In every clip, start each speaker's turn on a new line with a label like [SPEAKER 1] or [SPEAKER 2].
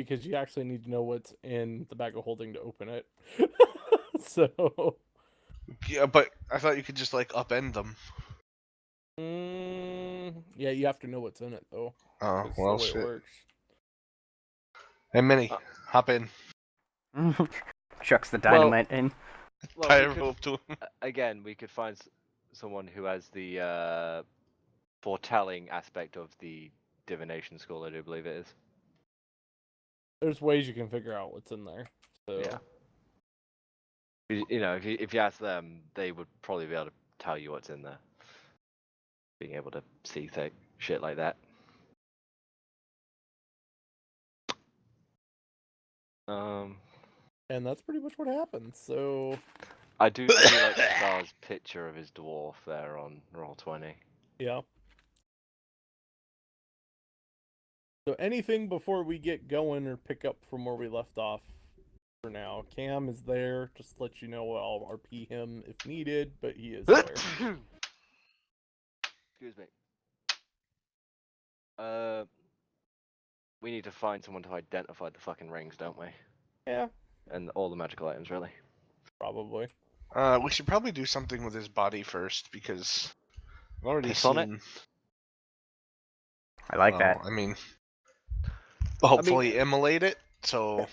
[SPEAKER 1] because you actually need to know what's in the bag of holding to open it. So,
[SPEAKER 2] Yeah, but I thought you could just like upend them.
[SPEAKER 1] yeah, you have to know what's in it though.
[SPEAKER 2] Oh,
[SPEAKER 1] That's
[SPEAKER 2] well,
[SPEAKER 1] the way it
[SPEAKER 2] shit.
[SPEAKER 1] works.
[SPEAKER 2] Hey, Minnie, hop in.
[SPEAKER 3] Chucks the dynamite in.
[SPEAKER 2] Tie
[SPEAKER 4] we
[SPEAKER 2] a
[SPEAKER 4] could,
[SPEAKER 2] rope to him.
[SPEAKER 4] again, we could find someone who has the foretelling aspect of the divination school, I do believe it is.
[SPEAKER 1] There's ways you can figure out what's in there. So,
[SPEAKER 4] Yeah. You know, if you ask them, they would probably be able to tell you what's in there. Being able to see shit like that.
[SPEAKER 1] and that's pretty much what happens. So,
[SPEAKER 4] I do like Star's picture of his dwarf there on Roll20.
[SPEAKER 1] yeah. So anything before we get going or pick up from where we left off for now. Cam is there, just to let you know I'll RP him if needed, but he is there.
[SPEAKER 4] Excuse me. We need to find someone to identify the fucking rings, don't we?
[SPEAKER 1] Yeah.
[SPEAKER 4] And all the magical items, really.
[SPEAKER 1] Probably.
[SPEAKER 2] We should probably do something with his body first because I've already
[SPEAKER 4] Piss on
[SPEAKER 2] seen.
[SPEAKER 4] it?
[SPEAKER 3] I like that.
[SPEAKER 2] I mean, hopefully immolate it, so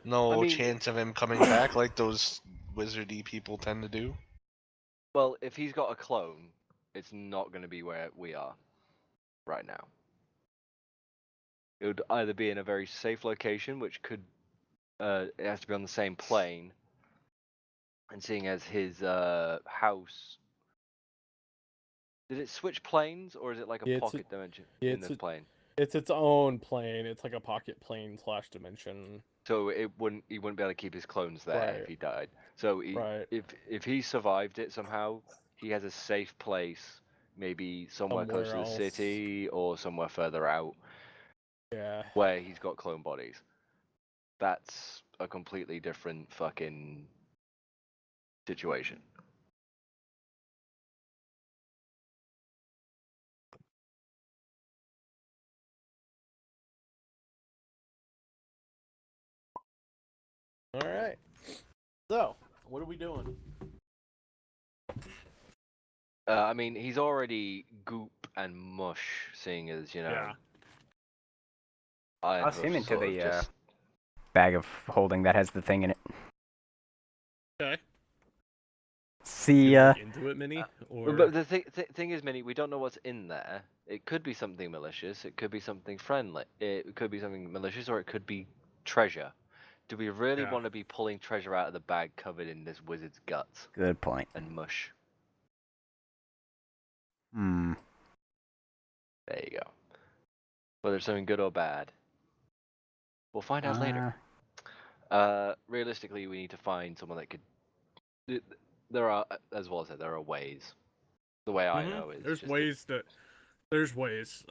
[SPEAKER 2] no chance of him coming back like those wizardy people tend to do.
[SPEAKER 4] Well, if he's got a clone, it's not going to be where we are right now. It would either be in a very safe location, which could it has to be on the same plane, and seeing as his house, did it switch planes or is it like a pocket dimension in this plane?
[SPEAKER 1] It's its own plane. It's like a pocket plane / dimension.
[SPEAKER 4] So he wouldn't be able to keep his clones there if he died. So if he survived it somehow, he has a safe place, maybe somewhere close to the city or somewhere further out.
[SPEAKER 1] Yeah.
[SPEAKER 4] Where he's got clone bodies. That's a completely different fucking situation.
[SPEAKER 1] All right. So, what are we doing?
[SPEAKER 4] I mean, he's already goop and mush, seeing as, you know.
[SPEAKER 3] Yeah. I'll see him into the
[SPEAKER 4] just...
[SPEAKER 3] bag of holding that has the thing in it.
[SPEAKER 1] Okay.
[SPEAKER 3] See
[SPEAKER 1] into it, Minnie?
[SPEAKER 4] But the thing is, Minnie, we don't know what's in there. It could be something malicious. It could be something friendly. It could be something malicious, or it could be treasure. Do we really want to be pulling treasure out of the bag covered in this wizard's guts?
[SPEAKER 3] Good point.
[SPEAKER 4] And mush.
[SPEAKER 3] Hmm.
[SPEAKER 4] There you go. Whether it's something good or bad, we'll find out later. Realistically, we need to find someone that could. There are, as well as that, there are ways. The way I know is
[SPEAKER 1] there's ways.
[SPEAKER 4] The ways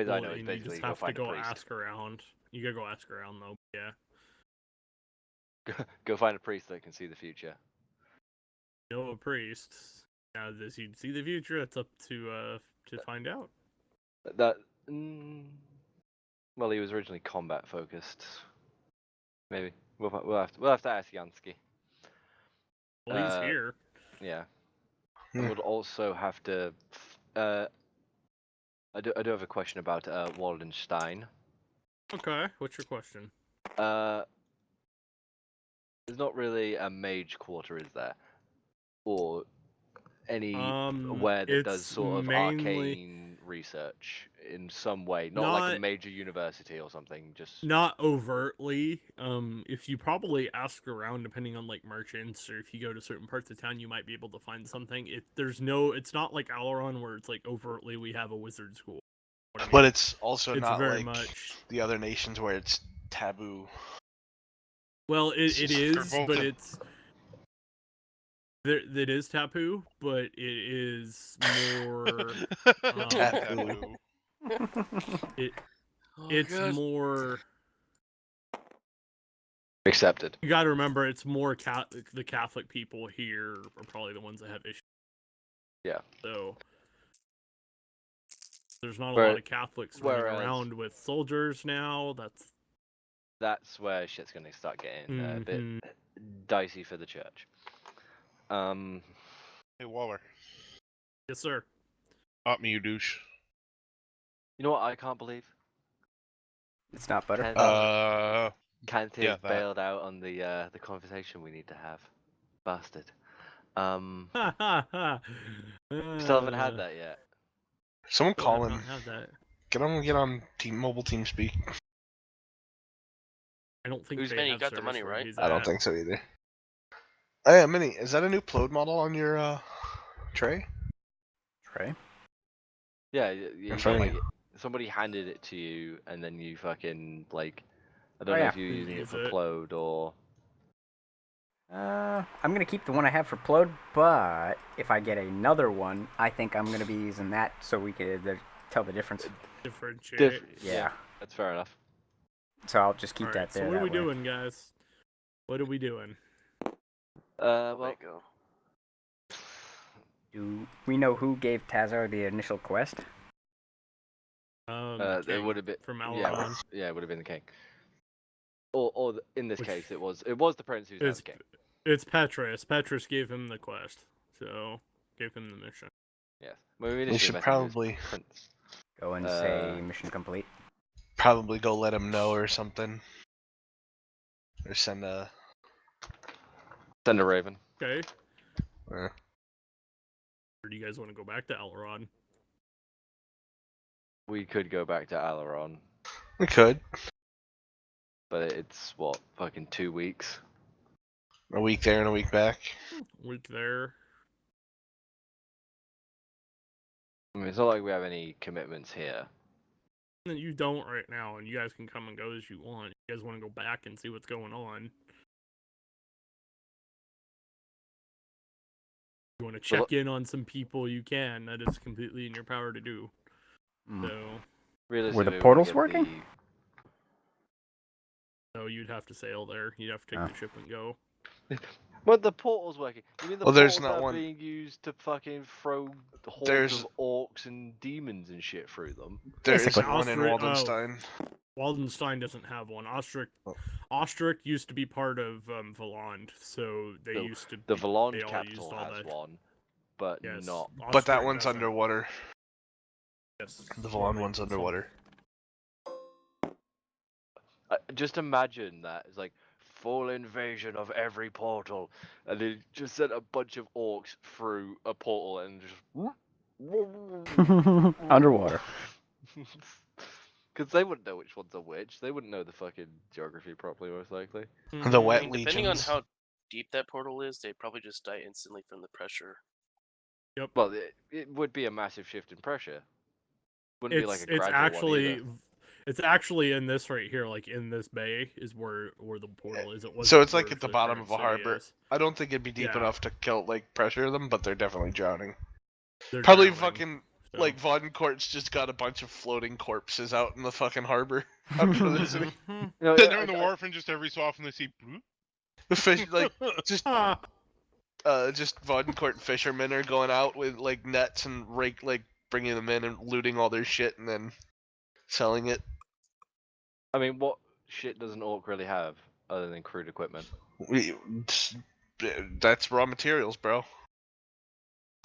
[SPEAKER 4] I know is basically
[SPEAKER 1] you just have to go
[SPEAKER 4] find a priest.
[SPEAKER 1] ask around. You gotta go ask around though. Yeah.
[SPEAKER 4] Go find a priest that can see the future.
[SPEAKER 1] Know a priest. Now, does he see the future? It's up to find out.
[SPEAKER 4] Well, he was originally combat focused. Maybe we'll have to ask Yansky.
[SPEAKER 1] Well, he's here.
[SPEAKER 4] Yeah. And we'll also have to. I do have a question about Waldenstein.
[SPEAKER 1] Okay, what's your question?
[SPEAKER 4] There's not really a mage quarter, is there? Or anywhere that does sort of arcane research in some way, not like a major university or something. Just
[SPEAKER 1] not overtly. If you probably ask around, depending on like merchants, or if you go to certain parts of town, you might be able to find something. It's not like Alaron where it's like overtly we have a wizard school.
[SPEAKER 2] But it's also not
[SPEAKER 1] very
[SPEAKER 2] like
[SPEAKER 1] much
[SPEAKER 2] the other nations where it's taboo.
[SPEAKER 1] Well, it is, but it's. It is taboo, but it is more
[SPEAKER 2] taboo.
[SPEAKER 1] It's more
[SPEAKER 4] accepted.
[SPEAKER 1] You got to remember, it's more the Catholic people here are probably the ones that have issues.
[SPEAKER 4] Yeah.
[SPEAKER 1] So There's not a
[SPEAKER 4] Where-
[SPEAKER 1] lot of Catholics running
[SPEAKER 4] whereas-
[SPEAKER 1] around with soldiers now.
[SPEAKER 4] That's where shit's gonna start getting a bit
[SPEAKER 1] Mhm.
[SPEAKER 4] dicey for the church.
[SPEAKER 5] Hey, Waller.
[SPEAKER 1] Yes, sir.
[SPEAKER 5] Pop me, you douche.
[SPEAKER 4] You know what I can't believe?
[SPEAKER 3] It's not butter.
[SPEAKER 4] Can't
[SPEAKER 5] yeah,
[SPEAKER 4] have
[SPEAKER 5] that.
[SPEAKER 4] bailed out on the conversation we need to have. Bastard.
[SPEAKER 1] Ha ha ha.
[SPEAKER 4] Still haven't had that yet.
[SPEAKER 2] Someone
[SPEAKER 1] Still
[SPEAKER 2] call
[SPEAKER 1] have
[SPEAKER 2] him.
[SPEAKER 1] not had that.
[SPEAKER 2] Get on mobile team speak.
[SPEAKER 1] I don't think
[SPEAKER 6] Who's
[SPEAKER 1] they
[SPEAKER 6] Benny? You
[SPEAKER 1] have
[SPEAKER 6] got the
[SPEAKER 1] service
[SPEAKER 6] money,
[SPEAKER 1] where
[SPEAKER 6] right?
[SPEAKER 1] he's
[SPEAKER 2] I don't
[SPEAKER 1] at.
[SPEAKER 2] think so either. Oh yeah, Mini, is that a new Plode model on your tray?
[SPEAKER 3] Trey.
[SPEAKER 4] Yeah, you
[SPEAKER 2] In
[SPEAKER 4] got,
[SPEAKER 2] front of
[SPEAKER 4] like,
[SPEAKER 2] you.
[SPEAKER 4] somebody handed it to you, and then you fucking like. I don't
[SPEAKER 3] Oh,
[SPEAKER 4] know
[SPEAKER 3] yeah.
[SPEAKER 4] if you're using it
[SPEAKER 1] Use
[SPEAKER 4] for
[SPEAKER 1] it.
[SPEAKER 4] Plode or.
[SPEAKER 3] I'm gonna keep the one I have for Plode, but if I get another one, I think I'm gonna be using that so we could tell the difference.
[SPEAKER 1] Differentiate.
[SPEAKER 3] Yeah.
[SPEAKER 4] That's fair enough.
[SPEAKER 3] So I'll just keep
[SPEAKER 1] Alright,
[SPEAKER 3] that there.
[SPEAKER 1] so what are we
[SPEAKER 3] that way.
[SPEAKER 1] doing, guys? What are we doing?
[SPEAKER 4] Well,
[SPEAKER 6] go.
[SPEAKER 3] Do we know who gave Tazar the initial quest?
[SPEAKER 1] The
[SPEAKER 4] it
[SPEAKER 1] king
[SPEAKER 4] would have been
[SPEAKER 1] from
[SPEAKER 4] yeah,
[SPEAKER 1] Alaron.
[SPEAKER 4] yeah, it would have been the king. Or in this
[SPEAKER 1] Which-
[SPEAKER 4] case, it was the prince who's now
[SPEAKER 1] It's
[SPEAKER 4] the king.
[SPEAKER 1] it's Petrus. Petrus gave him the quest, so gave him the mission.
[SPEAKER 4] Yes. Well, we
[SPEAKER 2] We
[SPEAKER 4] initially
[SPEAKER 2] should
[SPEAKER 4] met him as
[SPEAKER 2] probably
[SPEAKER 4] prince.
[SPEAKER 3] Go and say mission complete.
[SPEAKER 2] go let him know or something. Or send a.
[SPEAKER 4] Send a raven.
[SPEAKER 1] Okay.
[SPEAKER 2] Uh,
[SPEAKER 1] Or do you guys want to go back to Alaron?
[SPEAKER 4] We could go back to Alaron,
[SPEAKER 2] we could.
[SPEAKER 4] but it's what fucking 2 weeks.
[SPEAKER 2] A week there and a week back.
[SPEAKER 1] Week there.
[SPEAKER 4] I mean, it's not like we have any commitments here.
[SPEAKER 1] You don't right now, and you guys can come and go as you want. You guys want to go back and see what's going on. You want to check in on some people, you can. That is completely in your power to do.
[SPEAKER 3] Mm.
[SPEAKER 1] So,
[SPEAKER 4] Realistically, we
[SPEAKER 3] portals
[SPEAKER 4] get
[SPEAKER 3] working?
[SPEAKER 1] so you'd have to sail there. You'd have to take
[SPEAKER 3] Oh.
[SPEAKER 1] the ship and go.
[SPEAKER 4] But the portal's working. You mean the
[SPEAKER 2] Well, there's
[SPEAKER 4] portals
[SPEAKER 2] not
[SPEAKER 4] that are
[SPEAKER 2] one-
[SPEAKER 4] being used to fucking throw hordes
[SPEAKER 2] There's-
[SPEAKER 4] of orcs and demons and shit through them?
[SPEAKER 2] There is
[SPEAKER 3] Basically.
[SPEAKER 2] one in
[SPEAKER 1] Austria-
[SPEAKER 2] Waldenstein.
[SPEAKER 1] Waldenstein doesn't have one. Ostrich
[SPEAKER 2] Oh.
[SPEAKER 1] used to be part of Valand, so they
[SPEAKER 4] So,
[SPEAKER 1] used to.
[SPEAKER 4] The
[SPEAKER 1] they
[SPEAKER 4] Valand
[SPEAKER 1] all
[SPEAKER 4] capital
[SPEAKER 1] used all
[SPEAKER 4] has
[SPEAKER 1] that.
[SPEAKER 4] one, but
[SPEAKER 1] Yes,
[SPEAKER 4] not.
[SPEAKER 2] But that
[SPEAKER 1] Ostrich
[SPEAKER 2] one's
[SPEAKER 1] doesn't.
[SPEAKER 2] underwater.
[SPEAKER 1] Yes,
[SPEAKER 2] The Valon one's underwater.
[SPEAKER 4] Just imagine that. It's like full invasion of every portal, and they just sent a bunch of orcs through a portal and just.
[SPEAKER 3] Underwater.
[SPEAKER 4] Because they wouldn't know which ones are which. They wouldn't know the fucking geography properly, most likely.
[SPEAKER 2] The wet
[SPEAKER 6] I mean, depending on
[SPEAKER 2] legions.
[SPEAKER 6] how deep that portal is, they probably just die instantly from the pressure.
[SPEAKER 4] Well, it would be a massive shift in pressure. Wouldn't be like a
[SPEAKER 1] it's
[SPEAKER 4] gradual
[SPEAKER 1] actually
[SPEAKER 4] one either.
[SPEAKER 1] it's actually in this right here, like in this bay, is where the portal is. It wasn't
[SPEAKER 2] So it's like
[SPEAKER 1] where
[SPEAKER 2] at the
[SPEAKER 1] the
[SPEAKER 2] bottom
[SPEAKER 1] current
[SPEAKER 2] of a
[SPEAKER 1] city
[SPEAKER 2] harbor.
[SPEAKER 1] is.
[SPEAKER 2] I don't think it'd be deep
[SPEAKER 1] Yeah.
[SPEAKER 2] enough to kill pressure them, but they're definitely drowning.
[SPEAKER 1] They're
[SPEAKER 2] Probably
[SPEAKER 1] drowning,
[SPEAKER 2] fucking
[SPEAKER 1] so.
[SPEAKER 2] like Voddencourt's just got a bunch of floating corpses out in the fucking harbor after the city.
[SPEAKER 1] Mhm.
[SPEAKER 4] You know,
[SPEAKER 5] Then they're in the wharf and just every so often they see. "Bloop."
[SPEAKER 2] The fish like just
[SPEAKER 1] Ah,
[SPEAKER 2] Voddencourt fishermen are going out with like nets and bringing them in and looting all their shit and then selling it.
[SPEAKER 4] I mean, what shit does an orc really have other than crude equipment?
[SPEAKER 2] That's raw materials, bro.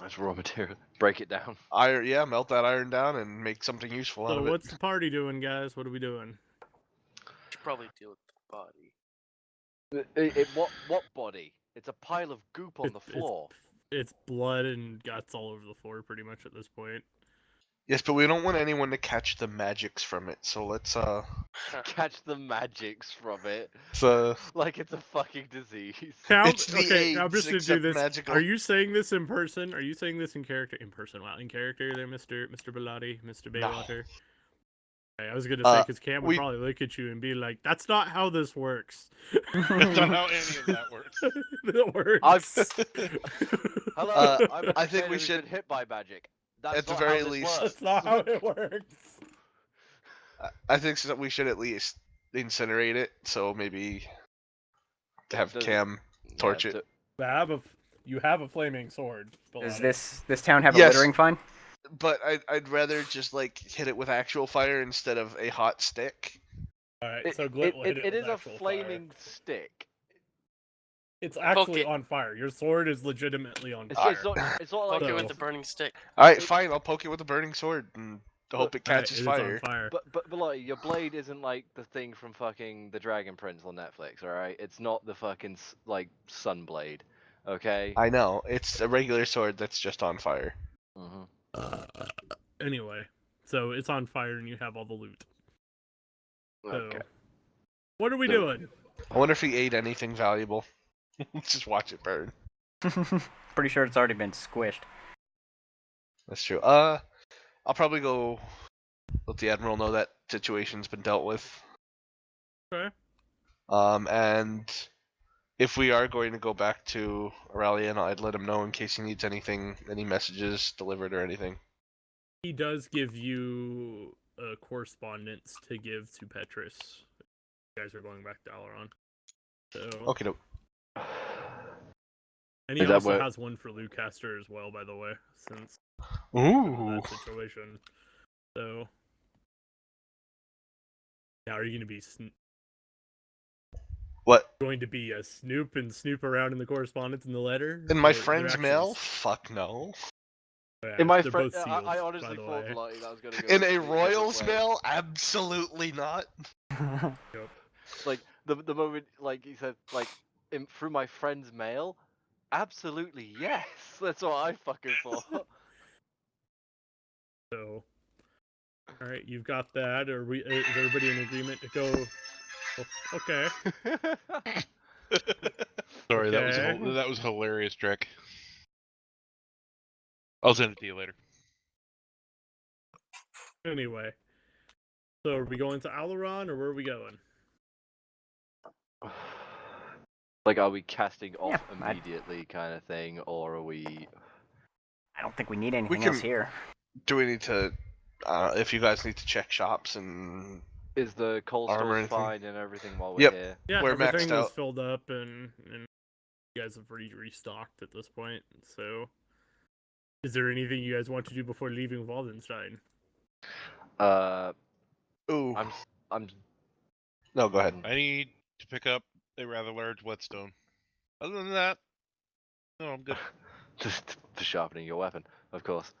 [SPEAKER 4] That's raw material. Break it down.
[SPEAKER 2] Iron, yeah, melt that iron down and make something useful out
[SPEAKER 1] so
[SPEAKER 2] of it.
[SPEAKER 1] what's the party doing, guys? What are we doing?
[SPEAKER 6] Should probably deal with the body.
[SPEAKER 4] What body? It's a pile of goop on the
[SPEAKER 1] It's-
[SPEAKER 4] floor.
[SPEAKER 1] It's blood and guts all over the floor, pretty much at this point.
[SPEAKER 2] Yes, but we don't want anyone to catch the magics from it. So let's
[SPEAKER 4] Catch the magics from it.
[SPEAKER 2] so
[SPEAKER 4] Like it's a fucking disease.
[SPEAKER 1] Now,
[SPEAKER 2] It's the
[SPEAKER 1] okay, I'm
[SPEAKER 2] AIDS,
[SPEAKER 1] just gonna do
[SPEAKER 2] except
[SPEAKER 1] this.
[SPEAKER 2] magical.
[SPEAKER 1] Are you saying this in person? Are you saying this in character? In person, wow, in character, there, Mr. Bellotti, Mr. Baywater. Okay, I was gonna say because Cam would
[SPEAKER 2] we-
[SPEAKER 1] probably look at you and be like, "That's not how this works."
[SPEAKER 5] That's not how any of that works.
[SPEAKER 1] It works.
[SPEAKER 4] Hello, I'm a
[SPEAKER 2] I think
[SPEAKER 4] trainer
[SPEAKER 2] we
[SPEAKER 4] who's
[SPEAKER 2] should-
[SPEAKER 4] been hit by magic. That's
[SPEAKER 2] at the
[SPEAKER 4] not
[SPEAKER 2] very
[SPEAKER 4] how this
[SPEAKER 2] least-
[SPEAKER 4] works.
[SPEAKER 1] That's not how it works.
[SPEAKER 2] I think so we should at least incinerate it. So maybe have
[SPEAKER 4] Does-
[SPEAKER 2] Cam torch it.
[SPEAKER 1] You have a flaming sword.
[SPEAKER 3] Does
[SPEAKER 1] Bellotti.
[SPEAKER 3] this town have a
[SPEAKER 2] Yes.
[SPEAKER 3] littering fine?
[SPEAKER 2] but I'd rather just like hit it with actual fire instead of a hot stick.
[SPEAKER 1] All right,
[SPEAKER 4] It,
[SPEAKER 1] so Glit will hit
[SPEAKER 4] it
[SPEAKER 1] with
[SPEAKER 4] is a
[SPEAKER 1] actual
[SPEAKER 4] flaming
[SPEAKER 1] fire.
[SPEAKER 4] stick.
[SPEAKER 1] It's
[SPEAKER 6] Poke
[SPEAKER 1] actually
[SPEAKER 6] it.
[SPEAKER 1] on fire. Your sword is legitimately on
[SPEAKER 4] It's,
[SPEAKER 1] fire.
[SPEAKER 4] it's not. It's not like
[SPEAKER 6] Poke it
[SPEAKER 1] So-
[SPEAKER 6] with the burning stick.
[SPEAKER 2] All right,
[SPEAKER 4] It-
[SPEAKER 2] fine. I'll poke it with a burning sword and hope it
[SPEAKER 1] All right,
[SPEAKER 2] catches
[SPEAKER 1] it is
[SPEAKER 2] fire.
[SPEAKER 1] on fire.
[SPEAKER 4] But like your blade isn't like the thing from fucking the Dragon Prince on Netflix, all right? It's not the fucking like sun blade, okay?
[SPEAKER 2] I know it's a regular sword that's just on fire.
[SPEAKER 4] Mm-hmm.
[SPEAKER 1] Anyway, so it's on fire and you have all the loot. So,
[SPEAKER 4] Okay.
[SPEAKER 1] what are we
[SPEAKER 4] So-
[SPEAKER 1] doing?
[SPEAKER 2] I wonder if he ate anything valuable. Just watch it burn.
[SPEAKER 3] Pretty sure it's already been squished.
[SPEAKER 2] That's true. I'll probably go let the admiral know that situation's been dealt with.
[SPEAKER 1] Okay.
[SPEAKER 2] And if we are going to go back to Aurelian, I'd let him know in case he needs anything, any messages delivered or anything.
[SPEAKER 1] He does give you a correspondence to give to Petrus. You guys are going back to Alaron. So,
[SPEAKER 2] Okay, no.
[SPEAKER 1] and he
[SPEAKER 4] Is that
[SPEAKER 1] also
[SPEAKER 4] what-
[SPEAKER 1] has one for Lucaster as well, by the way, since
[SPEAKER 2] Ooh.
[SPEAKER 1] that situation. So, now are you going to be
[SPEAKER 2] What?
[SPEAKER 1] going to be a snoop and snoop around in the correspondence in the letter?
[SPEAKER 2] In my
[SPEAKER 1] They're
[SPEAKER 2] friend's
[SPEAKER 1] actually
[SPEAKER 2] mail? Fuck no.
[SPEAKER 1] Yeah,
[SPEAKER 4] In my
[SPEAKER 1] they're
[SPEAKER 4] friend,
[SPEAKER 1] both sealed,
[SPEAKER 4] I
[SPEAKER 1] by
[SPEAKER 4] honestly
[SPEAKER 1] the
[SPEAKER 4] thought
[SPEAKER 1] way.
[SPEAKER 4] like that was gonna go
[SPEAKER 2] In
[SPEAKER 4] a
[SPEAKER 2] a
[SPEAKER 4] completely
[SPEAKER 2] royal's
[SPEAKER 4] different way.
[SPEAKER 2] mail? Absolutely not.
[SPEAKER 1] Yep.
[SPEAKER 4] Like the moment like he said like through my friend's mail, absolutely yes. That's what I fucking thought.
[SPEAKER 1] So, all right, you've got that. Is everybody in agreement to go? Oh, okay.
[SPEAKER 5] Sorry,
[SPEAKER 1] Okay.
[SPEAKER 5] that was hilarious, Drek. I'll send it to you later.
[SPEAKER 1] Anyway, so are we going to Alaron or where are we going?
[SPEAKER 4] Like, are we casting off
[SPEAKER 3] Yeah,
[SPEAKER 4] immediately, kind of thing, or are we?
[SPEAKER 3] I don't think we need anything
[SPEAKER 2] can-
[SPEAKER 3] else here.
[SPEAKER 2] Do we need to, if you guys need to check shops and...
[SPEAKER 4] Is the coal
[SPEAKER 2] Armor
[SPEAKER 4] stores
[SPEAKER 2] anything?
[SPEAKER 4] fine and everything while we're
[SPEAKER 2] Yep.
[SPEAKER 4] here?
[SPEAKER 1] Yeah,
[SPEAKER 2] We're
[SPEAKER 1] everything
[SPEAKER 2] maxed
[SPEAKER 1] was
[SPEAKER 2] out.
[SPEAKER 1] filled up and you guys have restocked at this point. So, is there anything you guys want to do before leaving Waldenstein?
[SPEAKER 2] Ooh.
[SPEAKER 4] I'm.
[SPEAKER 2] No, go ahead.
[SPEAKER 5] I need to pick up a rather large whetstone. Other than that, no, I'm good.
[SPEAKER 4] Just for sharpening your weapon, of course.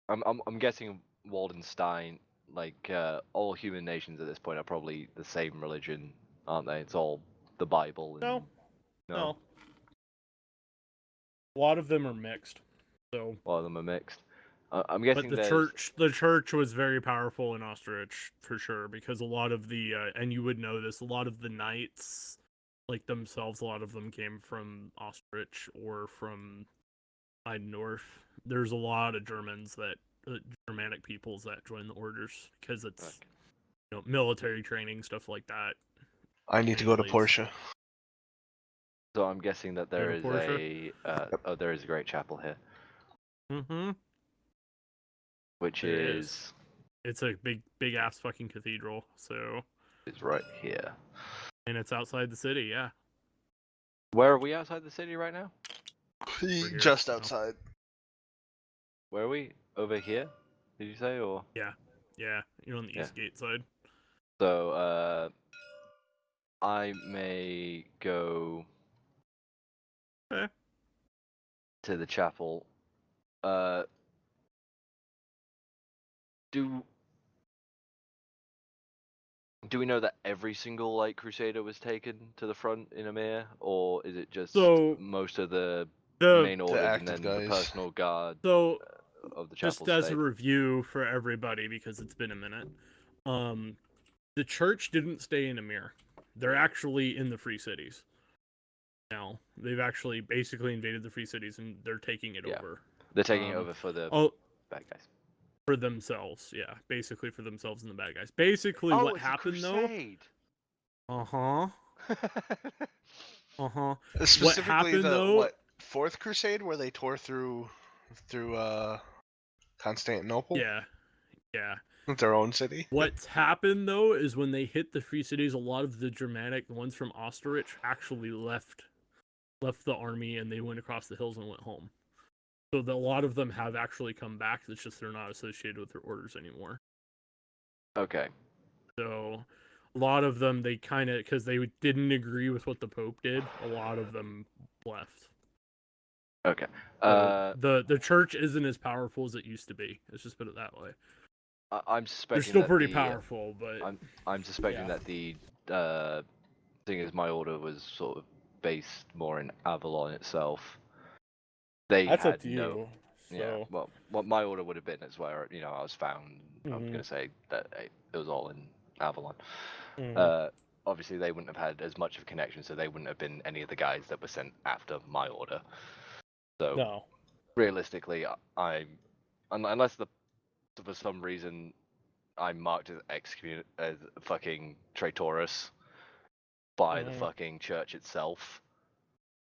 [SPEAKER 4] I'm guessing Waldenstein, like all human nations at this point, are probably the same religion, aren't they? It's all the Bible. And,
[SPEAKER 1] No. A lot of them are mixed. So,
[SPEAKER 4] a lot of them are mixed. I'm
[SPEAKER 1] but
[SPEAKER 4] guessing
[SPEAKER 1] the church was very powerful in Ostrich for sure because a lot of the and you would know this, a lot of the knights like themselves, a lot of them came from Ostrich or from North. There's a lot of Germans that Germanic peoples that join the orders because it's military training, stuff like that.
[SPEAKER 2] I need to go to
[SPEAKER 1] Please.
[SPEAKER 2] Portia.
[SPEAKER 4] So I'm guessing that there
[SPEAKER 1] Go to
[SPEAKER 4] is
[SPEAKER 1] Portia?
[SPEAKER 4] there is a great chapel here,
[SPEAKER 1] Mm-hmm.
[SPEAKER 4] which
[SPEAKER 1] There
[SPEAKER 4] is
[SPEAKER 1] It's a big ass fucking cathedral. So,
[SPEAKER 4] right here.
[SPEAKER 1] and it's outside the city. Yeah.
[SPEAKER 4] Where are we outside the city right now?
[SPEAKER 1] here,
[SPEAKER 2] Just
[SPEAKER 1] no.
[SPEAKER 2] outside.
[SPEAKER 4] Where are we? Over here? Did you say or?
[SPEAKER 1] Yeah, you're on the
[SPEAKER 4] Yeah.
[SPEAKER 1] east gate side.
[SPEAKER 4] So I may go
[SPEAKER 1] Okay.
[SPEAKER 4] to the chapel. Do we know that every single like crusader was taken to the front in Amir, or is it just
[SPEAKER 1] So,
[SPEAKER 4] most of the
[SPEAKER 1] The
[SPEAKER 4] main orders and
[SPEAKER 2] active
[SPEAKER 4] then the
[SPEAKER 2] guys.
[SPEAKER 4] personal guard
[SPEAKER 1] so
[SPEAKER 4] of the chapel
[SPEAKER 1] just as a
[SPEAKER 4] state?
[SPEAKER 1] review for everybody because it's been a minute. The church didn't stay in Amir. They're actually in the Free Cities. Now they've actually basically invaded the Free Cities and they're taking it
[SPEAKER 4] Yeah.
[SPEAKER 1] over.
[SPEAKER 4] They're taking it over for the
[SPEAKER 1] Oh,
[SPEAKER 4] bad guys.
[SPEAKER 1] for themselves, yeah, basically for themselves and the bad guys. Basically,
[SPEAKER 4] Oh,
[SPEAKER 1] what
[SPEAKER 4] it's
[SPEAKER 1] happened
[SPEAKER 4] a
[SPEAKER 1] though?
[SPEAKER 4] crusade.
[SPEAKER 2] Specifically
[SPEAKER 1] happened,
[SPEAKER 2] the
[SPEAKER 1] though-
[SPEAKER 2] Fourth Crusade where they tore through Constantinople?
[SPEAKER 1] Yeah.
[SPEAKER 2] Their own city.
[SPEAKER 1] What's happened though is when they hit the free cities, a lot of the Germanic ones from Osterich actually left the army and they went across the hills and went home. So a lot of them have actually come back. It's just they're not associated with their orders anymore.
[SPEAKER 4] Okay.
[SPEAKER 1] So a lot of them, they kind of, because they didn't agree with what the Pope did, a lot of them left.
[SPEAKER 4] Okay.
[SPEAKER 1] So the church isn't as powerful as it used to be. Let's just put it that way.
[SPEAKER 4] I'm suspecting
[SPEAKER 1] They're still
[SPEAKER 4] that
[SPEAKER 1] pretty
[SPEAKER 4] the,
[SPEAKER 1] powerful, but
[SPEAKER 4] I'm suspecting
[SPEAKER 1] yeah.
[SPEAKER 4] that the thing is my order was sort of based more in Avalon itself. They
[SPEAKER 1] that's
[SPEAKER 4] had
[SPEAKER 1] up to
[SPEAKER 4] no.
[SPEAKER 1] you. So.
[SPEAKER 4] Yeah. Well, what my order would have been is where I was found. I'm
[SPEAKER 1] Mhm.
[SPEAKER 4] gonna say that it was all in Avalon.
[SPEAKER 1] Mhm.
[SPEAKER 4] Obviously they wouldn't have had as much of a connection, so they wouldn't have been any of the guys that were sent after my order. So
[SPEAKER 1] No.
[SPEAKER 4] realistically, unless for some reason I'm marked as fucking traitorous by the fucking church itself,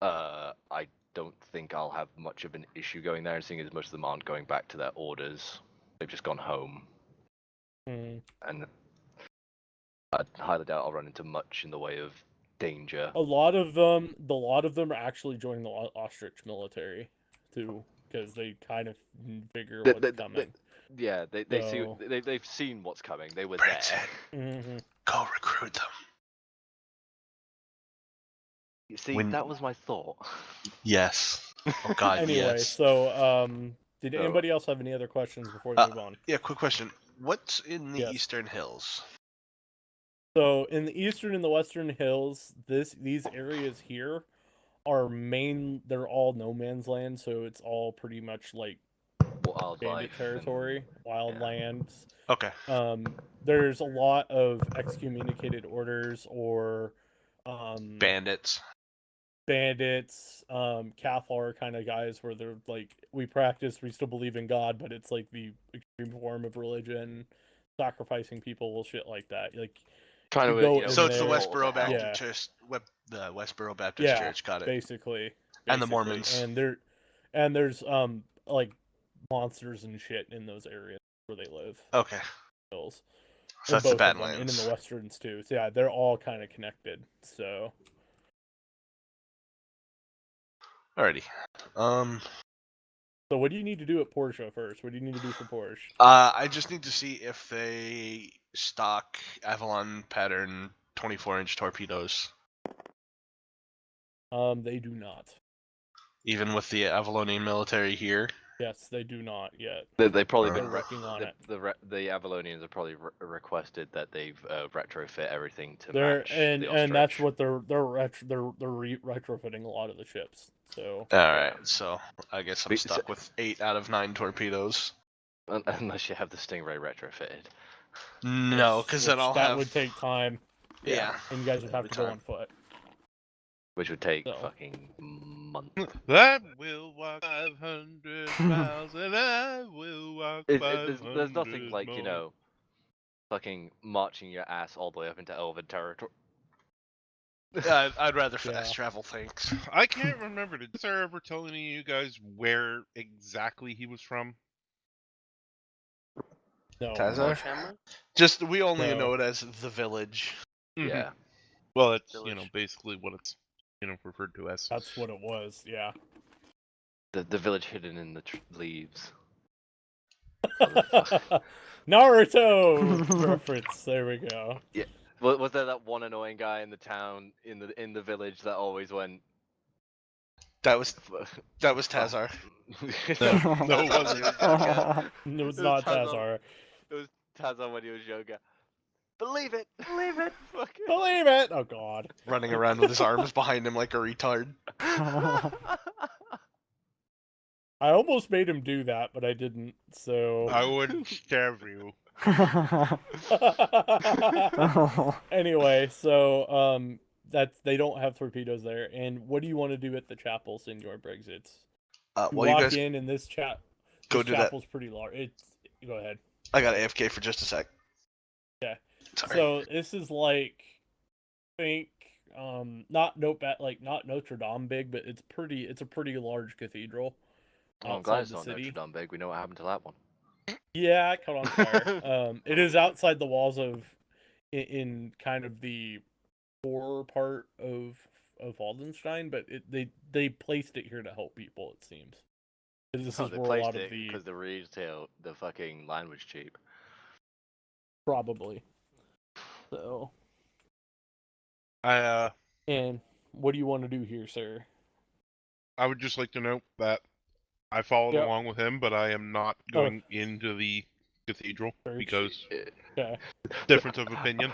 [SPEAKER 4] I don't think I'll have much of an issue going there, and seeing as most of them aren't going back to their orders, they've just gone home. And I highly doubt I'll run into much in the way of danger.
[SPEAKER 1] A lot of them are actually joining the ostrich military too, because they kind of figure what's coming.
[SPEAKER 4] They've seen what's coming. They were there.
[SPEAKER 2] Go recruit them.
[SPEAKER 4] You see, that was my thought.
[SPEAKER 2] Yes. Oh God,
[SPEAKER 1] Anyway,
[SPEAKER 2] yes.
[SPEAKER 1] so did anybody else have any other questions before we move on?
[SPEAKER 2] Yeah, quick question. What's in the
[SPEAKER 1] Yes.
[SPEAKER 2] Eastern Hills?
[SPEAKER 1] So in the Eastern and the Western Hills, these areas here are they're all no man's land, so it's all pretty much like bandit territory, wild lands.
[SPEAKER 2] Okay.
[SPEAKER 1] There's a lot of excommunicated orders or
[SPEAKER 2] bandits,
[SPEAKER 1] Cathar kind of guys where they're like, we still believe in God, but it's like the extreme form of religion, sacrificing people, shit like that. Like
[SPEAKER 4] kind of
[SPEAKER 1] go
[SPEAKER 2] so it's
[SPEAKER 1] there,
[SPEAKER 2] the Westboro Baptist
[SPEAKER 1] yeah.
[SPEAKER 2] Church, the Westboro Baptist Church, got it.
[SPEAKER 1] Basically,
[SPEAKER 2] and the Mormons,
[SPEAKER 1] and there's like monsters and shit in those areas where they live.
[SPEAKER 2] Okay.
[SPEAKER 1] Hills.
[SPEAKER 2] So that's the
[SPEAKER 1] Badlands.
[SPEAKER 2] Badlands.
[SPEAKER 1] And in the Westerns too. So yeah, they're all kind of connected. So.
[SPEAKER 2] Alrighty.
[SPEAKER 1] So what do you need to do at Porsche first? What do you need to do for Porsche?
[SPEAKER 2] I just need to see if they stock Avalon pattern 24-inch torpedoes.
[SPEAKER 1] They do not.
[SPEAKER 2] Even with the Avalonian military here.
[SPEAKER 1] Yes, they do not yet.
[SPEAKER 4] They've probably been
[SPEAKER 1] working on it.
[SPEAKER 4] The Avalonians have probably requested that they've retrofit everything to match
[SPEAKER 1] and
[SPEAKER 4] the Ostrich.
[SPEAKER 1] that's what they're retrofitting a lot of the ships. So.
[SPEAKER 2] All right, so I guess I'm stuck with 8 out of 9 torpedoes.
[SPEAKER 4] Unless you have the Stingray retrofitted.
[SPEAKER 2] No, because then I'll have.
[SPEAKER 1] That would take time.
[SPEAKER 2] Yeah.
[SPEAKER 1] And you guys would have to go on foot.
[SPEAKER 4] Which would take fucking months.
[SPEAKER 5] I will walk 500 miles and I will walk 500
[SPEAKER 4] There's nothing like,
[SPEAKER 5] more.
[SPEAKER 4] fucking marching your ass all the way up into Elven territory.
[SPEAKER 2] I'd rather fast travel, thanks.
[SPEAKER 5] I can't remember. Did Sir ever tell any of you guys where exactly he was from?
[SPEAKER 1] No.
[SPEAKER 2] Tazar? Just, we only know it as the village.
[SPEAKER 4] Yeah.
[SPEAKER 5] Well, it's,
[SPEAKER 6] Village.
[SPEAKER 5] basically what it's, referred to as.
[SPEAKER 1] That's what it was, yeah.
[SPEAKER 4] The village hidden in the leaves.
[SPEAKER 1] Naruto reference. There we go.
[SPEAKER 4] Yeah. Was there that one annoying guy in the town, in the village that always went?
[SPEAKER 2] That was Tazar.
[SPEAKER 5] No, it wasn't.
[SPEAKER 1] It was not Tazar.
[SPEAKER 4] It was Tazar when he was younger. Believe it! Believe it!
[SPEAKER 1] Believe it! Oh god.
[SPEAKER 2] Running around with his arms behind him like a retard.
[SPEAKER 1] I almost made him do that, but I didn't, so...
[SPEAKER 5] I wouldn't stab you.
[SPEAKER 1] Anyway, so, they don't have torpedoes there, and what do you want to do at the chapel, Senor Brexit?
[SPEAKER 2] Well, you guys
[SPEAKER 1] in, and this
[SPEAKER 2] go do
[SPEAKER 1] chapel's pretty large. Go ahead.
[SPEAKER 2] I got AFK for just a sec.
[SPEAKER 1] Yeah.
[SPEAKER 2] Sorry.
[SPEAKER 1] So this is like, not Notre Dame big, but it's a pretty large cathedral.
[SPEAKER 4] I'm glad it's not Notre Dame big. We know what happened to that one.
[SPEAKER 1] Yeah, it caught on fire. It is outside the walls of, in kind of the horror part of Waldenstein, but they placed it here to help people. It seems. 'Cause this
[SPEAKER 4] Oh,
[SPEAKER 1] is
[SPEAKER 4] they
[SPEAKER 1] where a
[SPEAKER 4] placed
[SPEAKER 1] lot of
[SPEAKER 4] it
[SPEAKER 1] the
[SPEAKER 4] because the retail, the fucking line was cheap.
[SPEAKER 1] probably. So,
[SPEAKER 5] I
[SPEAKER 1] and what do you want to do here, sir?
[SPEAKER 5] I would just like to note that I followed
[SPEAKER 1] Yep.
[SPEAKER 5] along with him, but I am not going into the cathedral
[SPEAKER 1] Search.
[SPEAKER 5] because
[SPEAKER 1] Okay.
[SPEAKER 5] difference of opinion.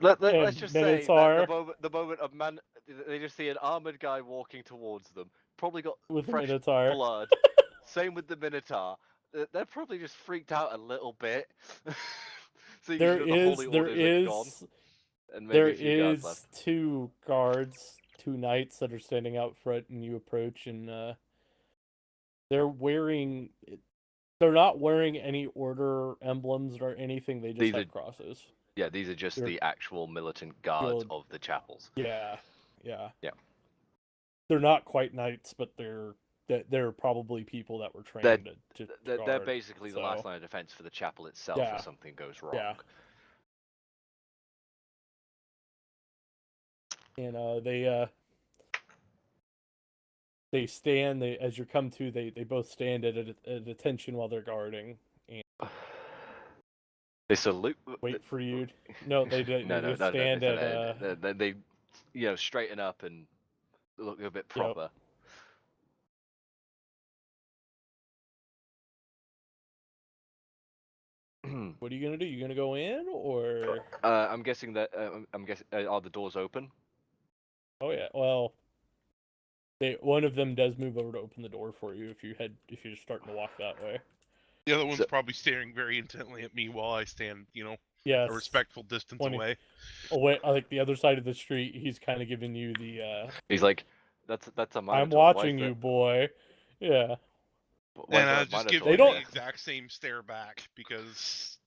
[SPEAKER 4] Let's just say that
[SPEAKER 1] Minotaur.
[SPEAKER 4] the moment of man, they just see an armored guy walking towards them, probably got
[SPEAKER 1] With the
[SPEAKER 4] fresh
[SPEAKER 1] Minotaur.
[SPEAKER 4] blood. Same with the Minotaur. They're probably just freaked out a little bit. Seeing
[SPEAKER 1] There
[SPEAKER 4] that the
[SPEAKER 1] is
[SPEAKER 4] holy
[SPEAKER 1] there
[SPEAKER 4] orders are gone,
[SPEAKER 1] is
[SPEAKER 4] and maybe
[SPEAKER 1] there
[SPEAKER 4] a few guards left.
[SPEAKER 1] is two guards, two knights that are standing out front, and you approach, and they're wearing. They're not wearing any order emblems or anything. They just
[SPEAKER 4] These
[SPEAKER 1] have
[SPEAKER 4] are-
[SPEAKER 1] crosses.
[SPEAKER 4] Yeah, these are just
[SPEAKER 1] They're-
[SPEAKER 4] the actual militant guards
[SPEAKER 1] Guild.
[SPEAKER 4] of the chapels.
[SPEAKER 1] Yeah.
[SPEAKER 4] Yeah.
[SPEAKER 1] They're not quite knights, but they're probably people that were trained to
[SPEAKER 4] They're
[SPEAKER 1] guard,
[SPEAKER 4] basically the last
[SPEAKER 1] so-
[SPEAKER 4] line of defense for the chapel itself
[SPEAKER 1] Yeah.
[SPEAKER 4] if something goes wrong.
[SPEAKER 1] Yeah. And they stand. As you come to, they both stand at attention while they're guarding.
[SPEAKER 4] They salute.
[SPEAKER 1] Wait for you. No, they just stand at.
[SPEAKER 4] They straighten up and look a bit
[SPEAKER 1] Yep.
[SPEAKER 4] proper.
[SPEAKER 1] What are you gonna do? You gonna go in or?
[SPEAKER 4] I'm guessing that are the doors open?
[SPEAKER 1] Oh yeah. Well, one of them does move over to open the door for you if you're starting to walk that way.
[SPEAKER 5] The other one's
[SPEAKER 4] So-
[SPEAKER 5] probably staring very intently at me while I stand,
[SPEAKER 1] Yes.
[SPEAKER 5] a respectful distance
[SPEAKER 1] 20.
[SPEAKER 5] away.
[SPEAKER 1] Away, like the other side of the street. He's kind of giving you the.
[SPEAKER 4] He's like, that's a Minotaur.
[SPEAKER 1] I'm watching you, boy. Yeah.
[SPEAKER 5] And I just give
[SPEAKER 1] They
[SPEAKER 5] him
[SPEAKER 1] don't-
[SPEAKER 5] the exact same stare back because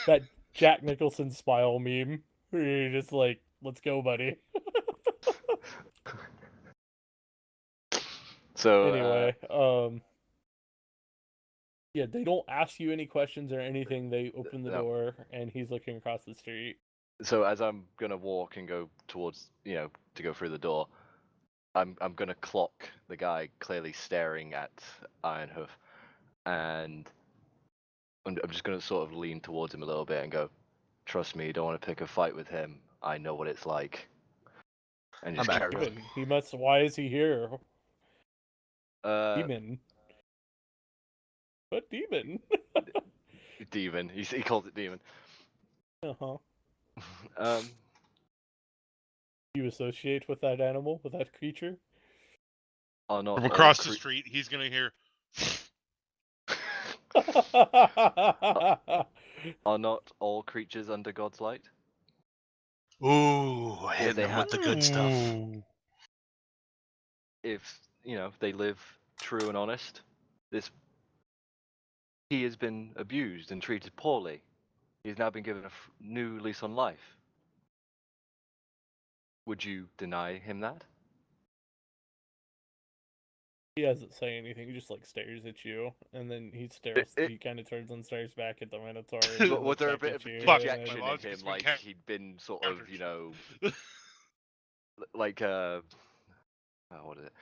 [SPEAKER 1] That Jack Nicholson smile meme. Where you're just like, let's go, buddy.
[SPEAKER 4] So
[SPEAKER 1] Anyway, yeah, they don't ask you any questions or anything. They open the
[SPEAKER 4] No.
[SPEAKER 1] door, and he's looking across the street.
[SPEAKER 4] So as I'm gonna walk and go towards, to go through the door, I'm gonna clock the guy clearly staring at Ironhoof, and I'm just gonna sort of lean towards him a little bit and go, "Trust me, you don't want to pick a fight with him. I know what it's like." And just
[SPEAKER 2] I'm
[SPEAKER 4] carry on.
[SPEAKER 1] Demon. He must. Why is he here? Demon. What demon?
[SPEAKER 4] Demon. He calls it demon.
[SPEAKER 1] Uh-huh.
[SPEAKER 4] Um,
[SPEAKER 1] You associate with that animal, with that creature?
[SPEAKER 4] are not
[SPEAKER 5] from
[SPEAKER 4] all
[SPEAKER 5] across the
[SPEAKER 4] cre-
[SPEAKER 5] street, he's gonna hear.
[SPEAKER 4] Are not all creatures under God's light?
[SPEAKER 2] Ooh, hitting
[SPEAKER 4] they
[SPEAKER 2] him with the
[SPEAKER 4] have-
[SPEAKER 2] good stuff.
[SPEAKER 5] Ooh.
[SPEAKER 4] If they live true and honest, he has been abused and treated poorly. He's now been given a new lease on life. Would you deny him that?
[SPEAKER 1] He doesn't say anything. He just like stares at you, and then he stares. He kind of turns and stares back at the Minotaur. and
[SPEAKER 4] Was
[SPEAKER 1] looks
[SPEAKER 4] there a
[SPEAKER 1] back
[SPEAKER 4] bit
[SPEAKER 1] at
[SPEAKER 4] of
[SPEAKER 1] you,
[SPEAKER 5] Fuck,
[SPEAKER 1] and then-
[SPEAKER 4] dejection
[SPEAKER 5] my
[SPEAKER 4] in
[SPEAKER 5] logic
[SPEAKER 4] him,
[SPEAKER 5] has been
[SPEAKER 4] like
[SPEAKER 5] counter-
[SPEAKER 4] he'd been sort of,
[SPEAKER 5] countered.
[SPEAKER 4] like what is it?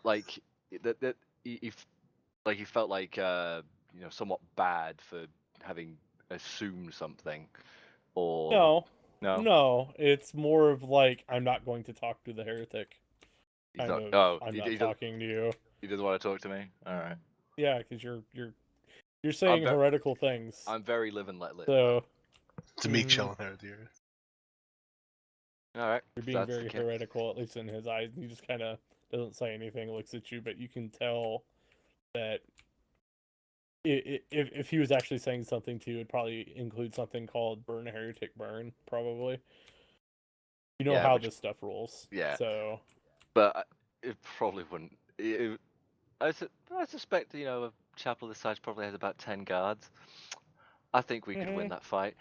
[SPEAKER 4] Like that he felt like somewhat bad for having assumed something, or
[SPEAKER 1] No, it's more of like, I'm not going to talk to the heretic.
[SPEAKER 4] he's
[SPEAKER 1] Kind
[SPEAKER 4] not.
[SPEAKER 1] of,
[SPEAKER 4] Oh,
[SPEAKER 1] I'm
[SPEAKER 4] he
[SPEAKER 1] not
[SPEAKER 4] doesn't.
[SPEAKER 1] talking to you.
[SPEAKER 4] He doesn't want to talk to me. All right.
[SPEAKER 1] Yeah, because you're saying heretical things.
[SPEAKER 4] I'm very live and let live.
[SPEAKER 1] So
[SPEAKER 2] To me, chilling out here.
[SPEAKER 4] All right.
[SPEAKER 1] you're being
[SPEAKER 4] that's the
[SPEAKER 1] very
[SPEAKER 4] case.
[SPEAKER 1] heretical, at least in his eyes. He just kind of doesn't say anything, looks at you, but you can tell that if he was actually saying something to you, it'd probably include something called burn a heretic burn, probably. You know
[SPEAKER 4] Yeah,
[SPEAKER 1] how
[SPEAKER 4] which-
[SPEAKER 1] this stuff rolls.
[SPEAKER 4] Yeah.
[SPEAKER 1] So
[SPEAKER 4] But it probably wouldn't. I suspect a chapel this size probably has about 10 guards. I think we could win that fight.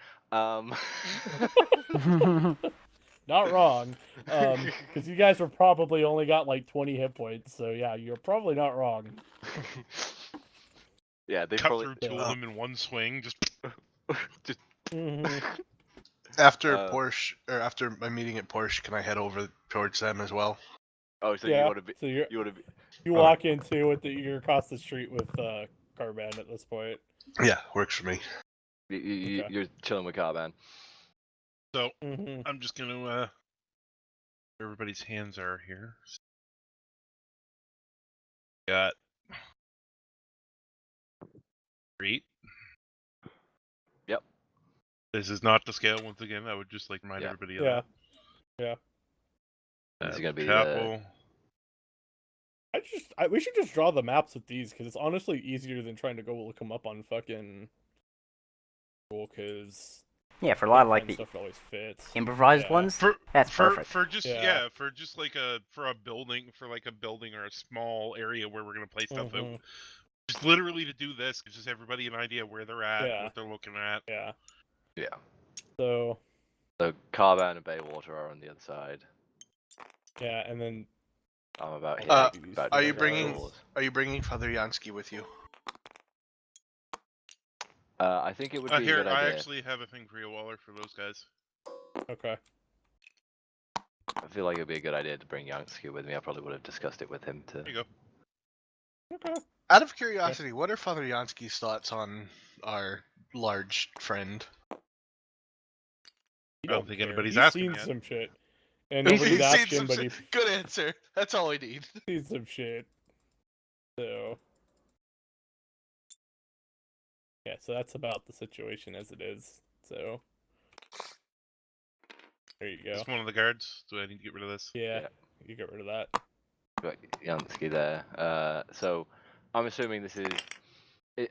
[SPEAKER 1] not wrong. Because you guys were probably only got like 20 hit points, so yeah, you're probably not wrong.
[SPEAKER 4] Yeah, they
[SPEAKER 5] Cut
[SPEAKER 4] probably
[SPEAKER 5] through two of them in one swing. Just
[SPEAKER 4] just
[SPEAKER 2] After
[SPEAKER 4] Uh,
[SPEAKER 2] Porsche, or after my meeting at Porsche, can I head over towards them as well?
[SPEAKER 4] oh, so
[SPEAKER 1] Yeah,
[SPEAKER 4] you want to be
[SPEAKER 1] so
[SPEAKER 4] you want to be
[SPEAKER 1] you
[SPEAKER 2] Alright.
[SPEAKER 1] walk into it, you're across the street with Carband at this point.
[SPEAKER 2] Yeah, works for me.
[SPEAKER 1] Okay.
[SPEAKER 4] you're chilling with Carband.
[SPEAKER 5] so.
[SPEAKER 1] Mm-hmm.
[SPEAKER 5] I'm just gonna. Everybody's hands are here. Got. Great.
[SPEAKER 4] Yep.
[SPEAKER 5] This is not the scale. Once again, I would just like remind
[SPEAKER 4] Yeah.
[SPEAKER 5] everybody of
[SPEAKER 1] Yeah.
[SPEAKER 5] that.
[SPEAKER 1] Yeah.
[SPEAKER 4] This is gonna be
[SPEAKER 5] Chapel.
[SPEAKER 1] We should just draw the maps with these because it's honestly easier than trying to go look them up on fucking Google. Because
[SPEAKER 3] Yeah, for a lot of like the
[SPEAKER 1] stuff always fits.
[SPEAKER 3] improvised
[SPEAKER 1] Yeah.
[SPEAKER 3] ones, that's perfect.
[SPEAKER 5] For just
[SPEAKER 1] Yeah.
[SPEAKER 5] for just like a building or a small area where we're gonna play stuff out. Just literally to do this gives just everybody an idea where they're at,
[SPEAKER 1] Yeah.
[SPEAKER 5] what they're looking at.
[SPEAKER 1] Yeah.
[SPEAKER 4] Yeah.
[SPEAKER 1] So
[SPEAKER 4] Carband and Bayswater are on the other side.
[SPEAKER 1] yeah, and then
[SPEAKER 4] I'm about here. about
[SPEAKER 2] Are
[SPEAKER 4] to
[SPEAKER 2] you
[SPEAKER 4] go
[SPEAKER 2] bringing
[SPEAKER 4] doors.
[SPEAKER 2] Father Yansky with you?
[SPEAKER 4] I think it would be a
[SPEAKER 5] Here,
[SPEAKER 4] good
[SPEAKER 5] I
[SPEAKER 4] idea.
[SPEAKER 5] actually have a thing for you, Waller, for those guys.
[SPEAKER 1] okay.
[SPEAKER 4] I feel like it'd be a good idea to bring Yansky with me. I probably would have discussed it with him
[SPEAKER 5] There you go.
[SPEAKER 1] Okay.
[SPEAKER 2] Out of curiosity, what are Father Yansky's thoughts on our large friend?
[SPEAKER 1] You
[SPEAKER 5] I don't think
[SPEAKER 1] care.
[SPEAKER 5] anybody's
[SPEAKER 1] He's
[SPEAKER 5] asking
[SPEAKER 1] seen
[SPEAKER 5] yet.
[SPEAKER 1] some shit, and
[SPEAKER 2] He's
[SPEAKER 1] nobody's
[SPEAKER 2] seen
[SPEAKER 1] asking,
[SPEAKER 2] some
[SPEAKER 1] but
[SPEAKER 2] shit.
[SPEAKER 1] he's
[SPEAKER 2] Good answer. That's all we need.
[SPEAKER 1] seen some shit. So yeah, so that's about the situation as it is. So there you go.
[SPEAKER 5] Is one of the guards? Do I need to get rid of this?
[SPEAKER 1] Yeah,
[SPEAKER 4] Yeah.
[SPEAKER 1] you get rid of that.
[SPEAKER 4] Got Yansky there. So I'm assuming this is.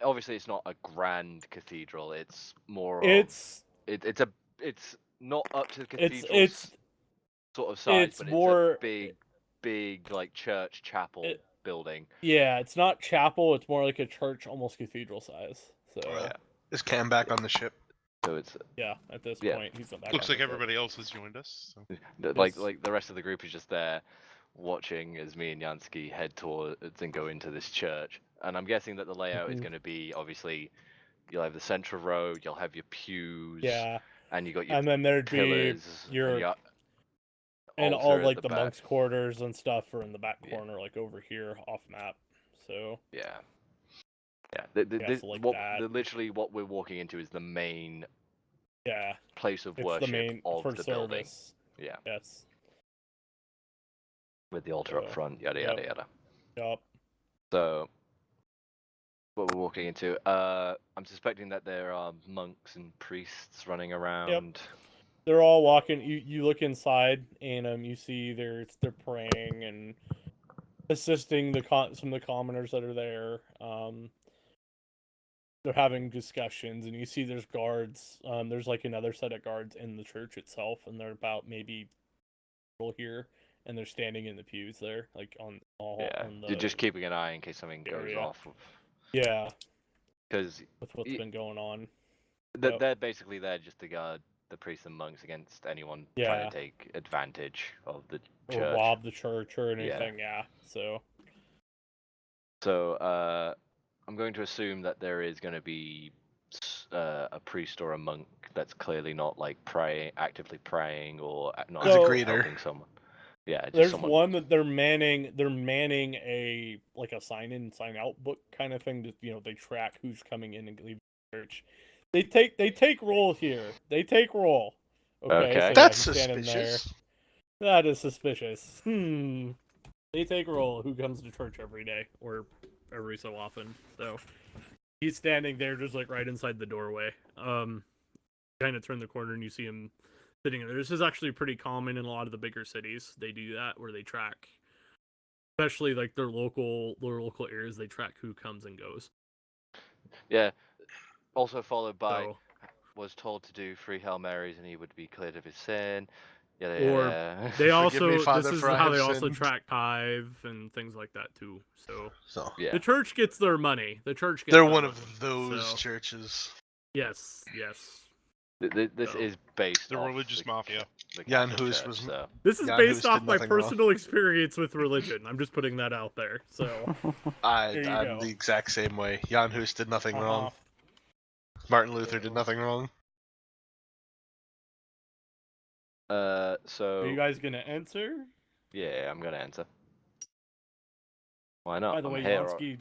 [SPEAKER 4] Obviously, it's not a grand cathedral. It's more.
[SPEAKER 1] It's
[SPEAKER 4] It's not up to the cathedral
[SPEAKER 1] it's
[SPEAKER 4] sort of size,
[SPEAKER 1] it's
[SPEAKER 4] but
[SPEAKER 1] more
[SPEAKER 4] it's a big like church chapel building.
[SPEAKER 1] yeah. It's not chapel. It's more like a church, almost cathedral size. So
[SPEAKER 4] Yeah.
[SPEAKER 2] Is Cam back on the ship?
[SPEAKER 4] So it's
[SPEAKER 1] yeah, at this
[SPEAKER 4] Yeah.
[SPEAKER 1] point, he's not back.
[SPEAKER 5] Looks
[SPEAKER 1] on
[SPEAKER 5] like
[SPEAKER 1] the ship.
[SPEAKER 5] everybody else has joined us. So.
[SPEAKER 4] like
[SPEAKER 1] Yes.
[SPEAKER 4] the rest of the group is just there watching as me and Yansky head towards and go into this church. And I'm guessing that the layout is
[SPEAKER 1] Mhm.
[SPEAKER 4] going to be obviously you'll have the central row, you'll have your pews,
[SPEAKER 1] Yeah,
[SPEAKER 4] and you got your
[SPEAKER 1] and then there'd
[SPEAKER 4] pillars,
[SPEAKER 1] be your and
[SPEAKER 4] altar
[SPEAKER 1] all
[SPEAKER 4] at
[SPEAKER 1] like the
[SPEAKER 4] back.
[SPEAKER 1] monks' quarters and stuff are in the back
[SPEAKER 4] Yeah.
[SPEAKER 1] corner, like over here off map. So
[SPEAKER 4] Yeah.
[SPEAKER 1] so like that.
[SPEAKER 4] Literally what we're walking into is the main
[SPEAKER 1] Yeah,
[SPEAKER 4] place of
[SPEAKER 1] it's
[SPEAKER 4] worship
[SPEAKER 1] the main
[SPEAKER 4] of
[SPEAKER 1] for
[SPEAKER 4] the building.
[SPEAKER 1] service.
[SPEAKER 4] Yeah.
[SPEAKER 1] Yes.
[SPEAKER 4] With the altar up
[SPEAKER 1] So,
[SPEAKER 4] front, yada
[SPEAKER 1] yep.
[SPEAKER 4] yada yada.
[SPEAKER 1] Yup.
[SPEAKER 4] So what we're walking into, I'm suspecting that there are monks and priests running around.
[SPEAKER 1] They're all walking. You look inside and you see they're praying and assisting some of the commoners that are there. They're having discussions, and you see there's guards. There's like another set of guards in the church itself, and they're about maybe here, and they're standing in the pews there, like on the
[SPEAKER 4] You're just keeping an eye in case something goes
[SPEAKER 1] area.
[SPEAKER 4] off.
[SPEAKER 1] Yeah,
[SPEAKER 4] Because
[SPEAKER 1] with what's been going on.
[SPEAKER 4] they're basically there just to guard the priests and monks against anyone trying to take advantage of the
[SPEAKER 1] Or
[SPEAKER 4] church.
[SPEAKER 1] rob the church or anything. Yeah.
[SPEAKER 4] So I'm going to assume that there is going to be a priest or a monk that's clearly not like actively praying or not
[SPEAKER 2] There's a greeter.
[SPEAKER 4] helping someone. Yeah, just
[SPEAKER 1] There's
[SPEAKER 4] someone.
[SPEAKER 1] one that they're manning a like a sign in, sign out book kind of thing. To they track who's coming in and leaving the church. They take roll here. They take roll. Okay. So
[SPEAKER 2] That's
[SPEAKER 1] he's standing
[SPEAKER 2] suspicious.
[SPEAKER 1] there. That is suspicious. They take roll who comes to church every day or every so often. So he's standing there just like right inside the doorway. Kind of turn the corner and you see him sitting there. This is actually pretty common in a lot of the bigger cities. They do that where they track, especially like their local areas. They track who comes and goes.
[SPEAKER 4] Yeah. Also followed by
[SPEAKER 1] So,
[SPEAKER 4] was told to do 3 Hail Marys and he would be cleared of his sin. Yeah.
[SPEAKER 1] or they also
[SPEAKER 2] me, Father,
[SPEAKER 1] this is
[SPEAKER 2] for I
[SPEAKER 1] how
[SPEAKER 2] have
[SPEAKER 1] they also
[SPEAKER 2] sinned.
[SPEAKER 1] track tithe and things like that too. So
[SPEAKER 4] Yeah.
[SPEAKER 1] the church gets their money. The church gets
[SPEAKER 2] They're
[SPEAKER 1] their
[SPEAKER 2] one
[SPEAKER 1] money.
[SPEAKER 2] of those
[SPEAKER 1] So,
[SPEAKER 2] churches.
[SPEAKER 1] yes.
[SPEAKER 4] This is based
[SPEAKER 5] The
[SPEAKER 4] off
[SPEAKER 5] religious mafia.
[SPEAKER 4] the
[SPEAKER 2] Jan
[SPEAKER 4] Catholic
[SPEAKER 2] Hus
[SPEAKER 4] Church,
[SPEAKER 2] was-
[SPEAKER 4] so.
[SPEAKER 1] This is
[SPEAKER 2] Jan
[SPEAKER 1] based
[SPEAKER 2] Hus
[SPEAKER 1] off
[SPEAKER 2] did
[SPEAKER 1] my
[SPEAKER 2] nothing wrong.
[SPEAKER 1] personal experience with religion. I'm just putting that out there. So
[SPEAKER 2] I'm
[SPEAKER 1] There you go.
[SPEAKER 2] the exact same way. Jan Hus did nothing wrong. Martin Luther did nothing wrong.
[SPEAKER 4] So
[SPEAKER 1] Are you guys gonna answer?
[SPEAKER 4] yeah, I'm gonna answer. Why not?
[SPEAKER 1] By the
[SPEAKER 4] I'm
[SPEAKER 1] way,
[SPEAKER 4] here.
[SPEAKER 1] Yansky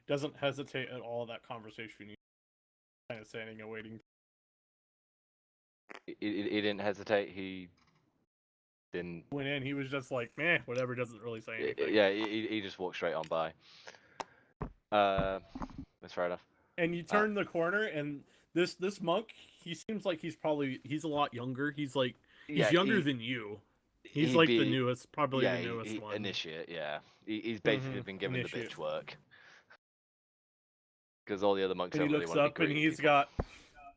[SPEAKER 1] doesn't hesitate at all. That conversation, he's kind of standing and waiting.
[SPEAKER 4] He didn't hesitate. He didn't.
[SPEAKER 1] Went in, he was just like, meh, whatever. Doesn't really say anything.
[SPEAKER 4] Yeah, he just walked straight on by. That's fair enough.
[SPEAKER 1] And you turn the corner, and this monk, he seems like he's a lot younger. He's younger than you. He's like the newest, probably the newest one.
[SPEAKER 4] Initiate, yeah. He's basically been given the
[SPEAKER 1] Initiate.
[SPEAKER 4] bitch work. Because all the other monks
[SPEAKER 1] And he
[SPEAKER 4] don't really
[SPEAKER 1] looks
[SPEAKER 4] want to be
[SPEAKER 1] up, and
[SPEAKER 4] greeting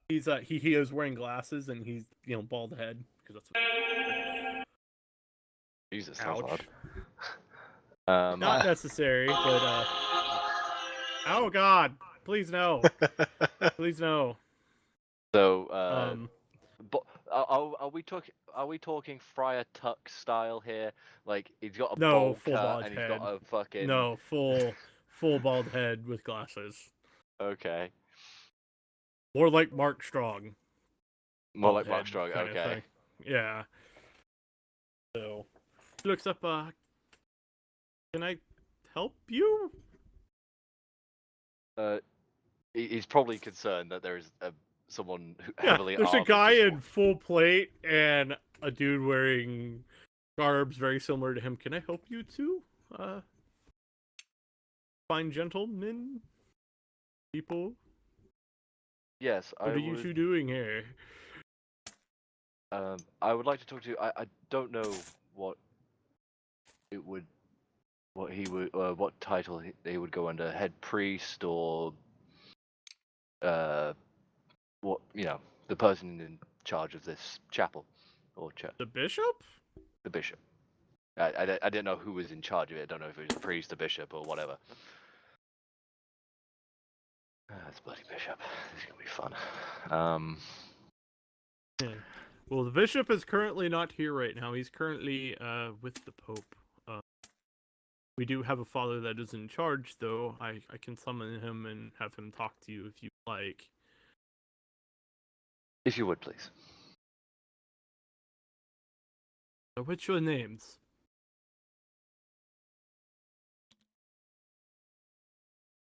[SPEAKER 4] people.
[SPEAKER 1] he is wearing glasses, and he's bald head because that's what.
[SPEAKER 4] Jesus,
[SPEAKER 1] Ouch.
[SPEAKER 4] that's odd.
[SPEAKER 1] Not necessary, but oh God, please no, please no.
[SPEAKER 4] So, but are we talking Friar Tuck style here? Like he's got a
[SPEAKER 1] No,
[SPEAKER 4] bowl
[SPEAKER 1] full
[SPEAKER 4] cut
[SPEAKER 1] bald
[SPEAKER 4] and he's
[SPEAKER 1] head.
[SPEAKER 4] got a fucking
[SPEAKER 1] No, full bald head with glasses.
[SPEAKER 4] Okay.
[SPEAKER 1] More like Mark Strong.
[SPEAKER 4] More
[SPEAKER 1] Bald
[SPEAKER 4] like Mark
[SPEAKER 1] head
[SPEAKER 4] Strong.
[SPEAKER 1] kind of
[SPEAKER 4] Okay.
[SPEAKER 1] thing. Yeah. So he looks up. Can I help you?
[SPEAKER 4] He's probably concerned that there is someone
[SPEAKER 1] Yeah,
[SPEAKER 4] heavily
[SPEAKER 1] there's a
[SPEAKER 4] armed.
[SPEAKER 1] guy
[SPEAKER 4] just
[SPEAKER 1] in full plate and a dude wearing garbs very similar to him. Can I help you too? Fine gentlemen, people.
[SPEAKER 4] Yes,
[SPEAKER 1] What are you two doing here?
[SPEAKER 4] I would like to talk to you. I don't know what what title he would go under, head priest or what, the person in charge of this chapel or church.
[SPEAKER 1] The bishop?
[SPEAKER 4] The bishop. I didn't know who was in charge of it. I don't know if it was a priest, a bishop, or whatever. That's bloody bishop. This is gonna be fun.
[SPEAKER 1] Yeah. Well, the bishop is currently not here right now. He's currently with the Pope. We do have a father that is in charge, though. I can summon him and have him talk to you if you like.
[SPEAKER 4] If you would, please.
[SPEAKER 1] So what's your names?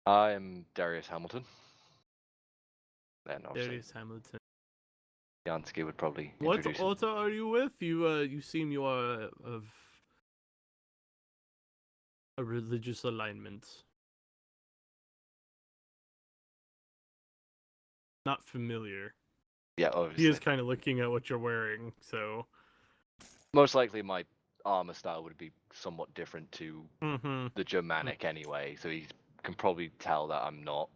[SPEAKER 4] I am Darius Hamilton. And obviously,
[SPEAKER 1] Darius Hamilton.
[SPEAKER 4] Jansky would probably
[SPEAKER 1] What
[SPEAKER 4] introduce him.
[SPEAKER 1] altar are you with? You seem you are of a religious alignment. Not familiar.
[SPEAKER 4] Yeah, obviously.
[SPEAKER 1] He is kind of looking at what you're wearing, so.
[SPEAKER 4] Most likely my armor style would be somewhat different to
[SPEAKER 1] Mm-hmm.
[SPEAKER 4] the Germanic anyway, so he can probably tell that I'm not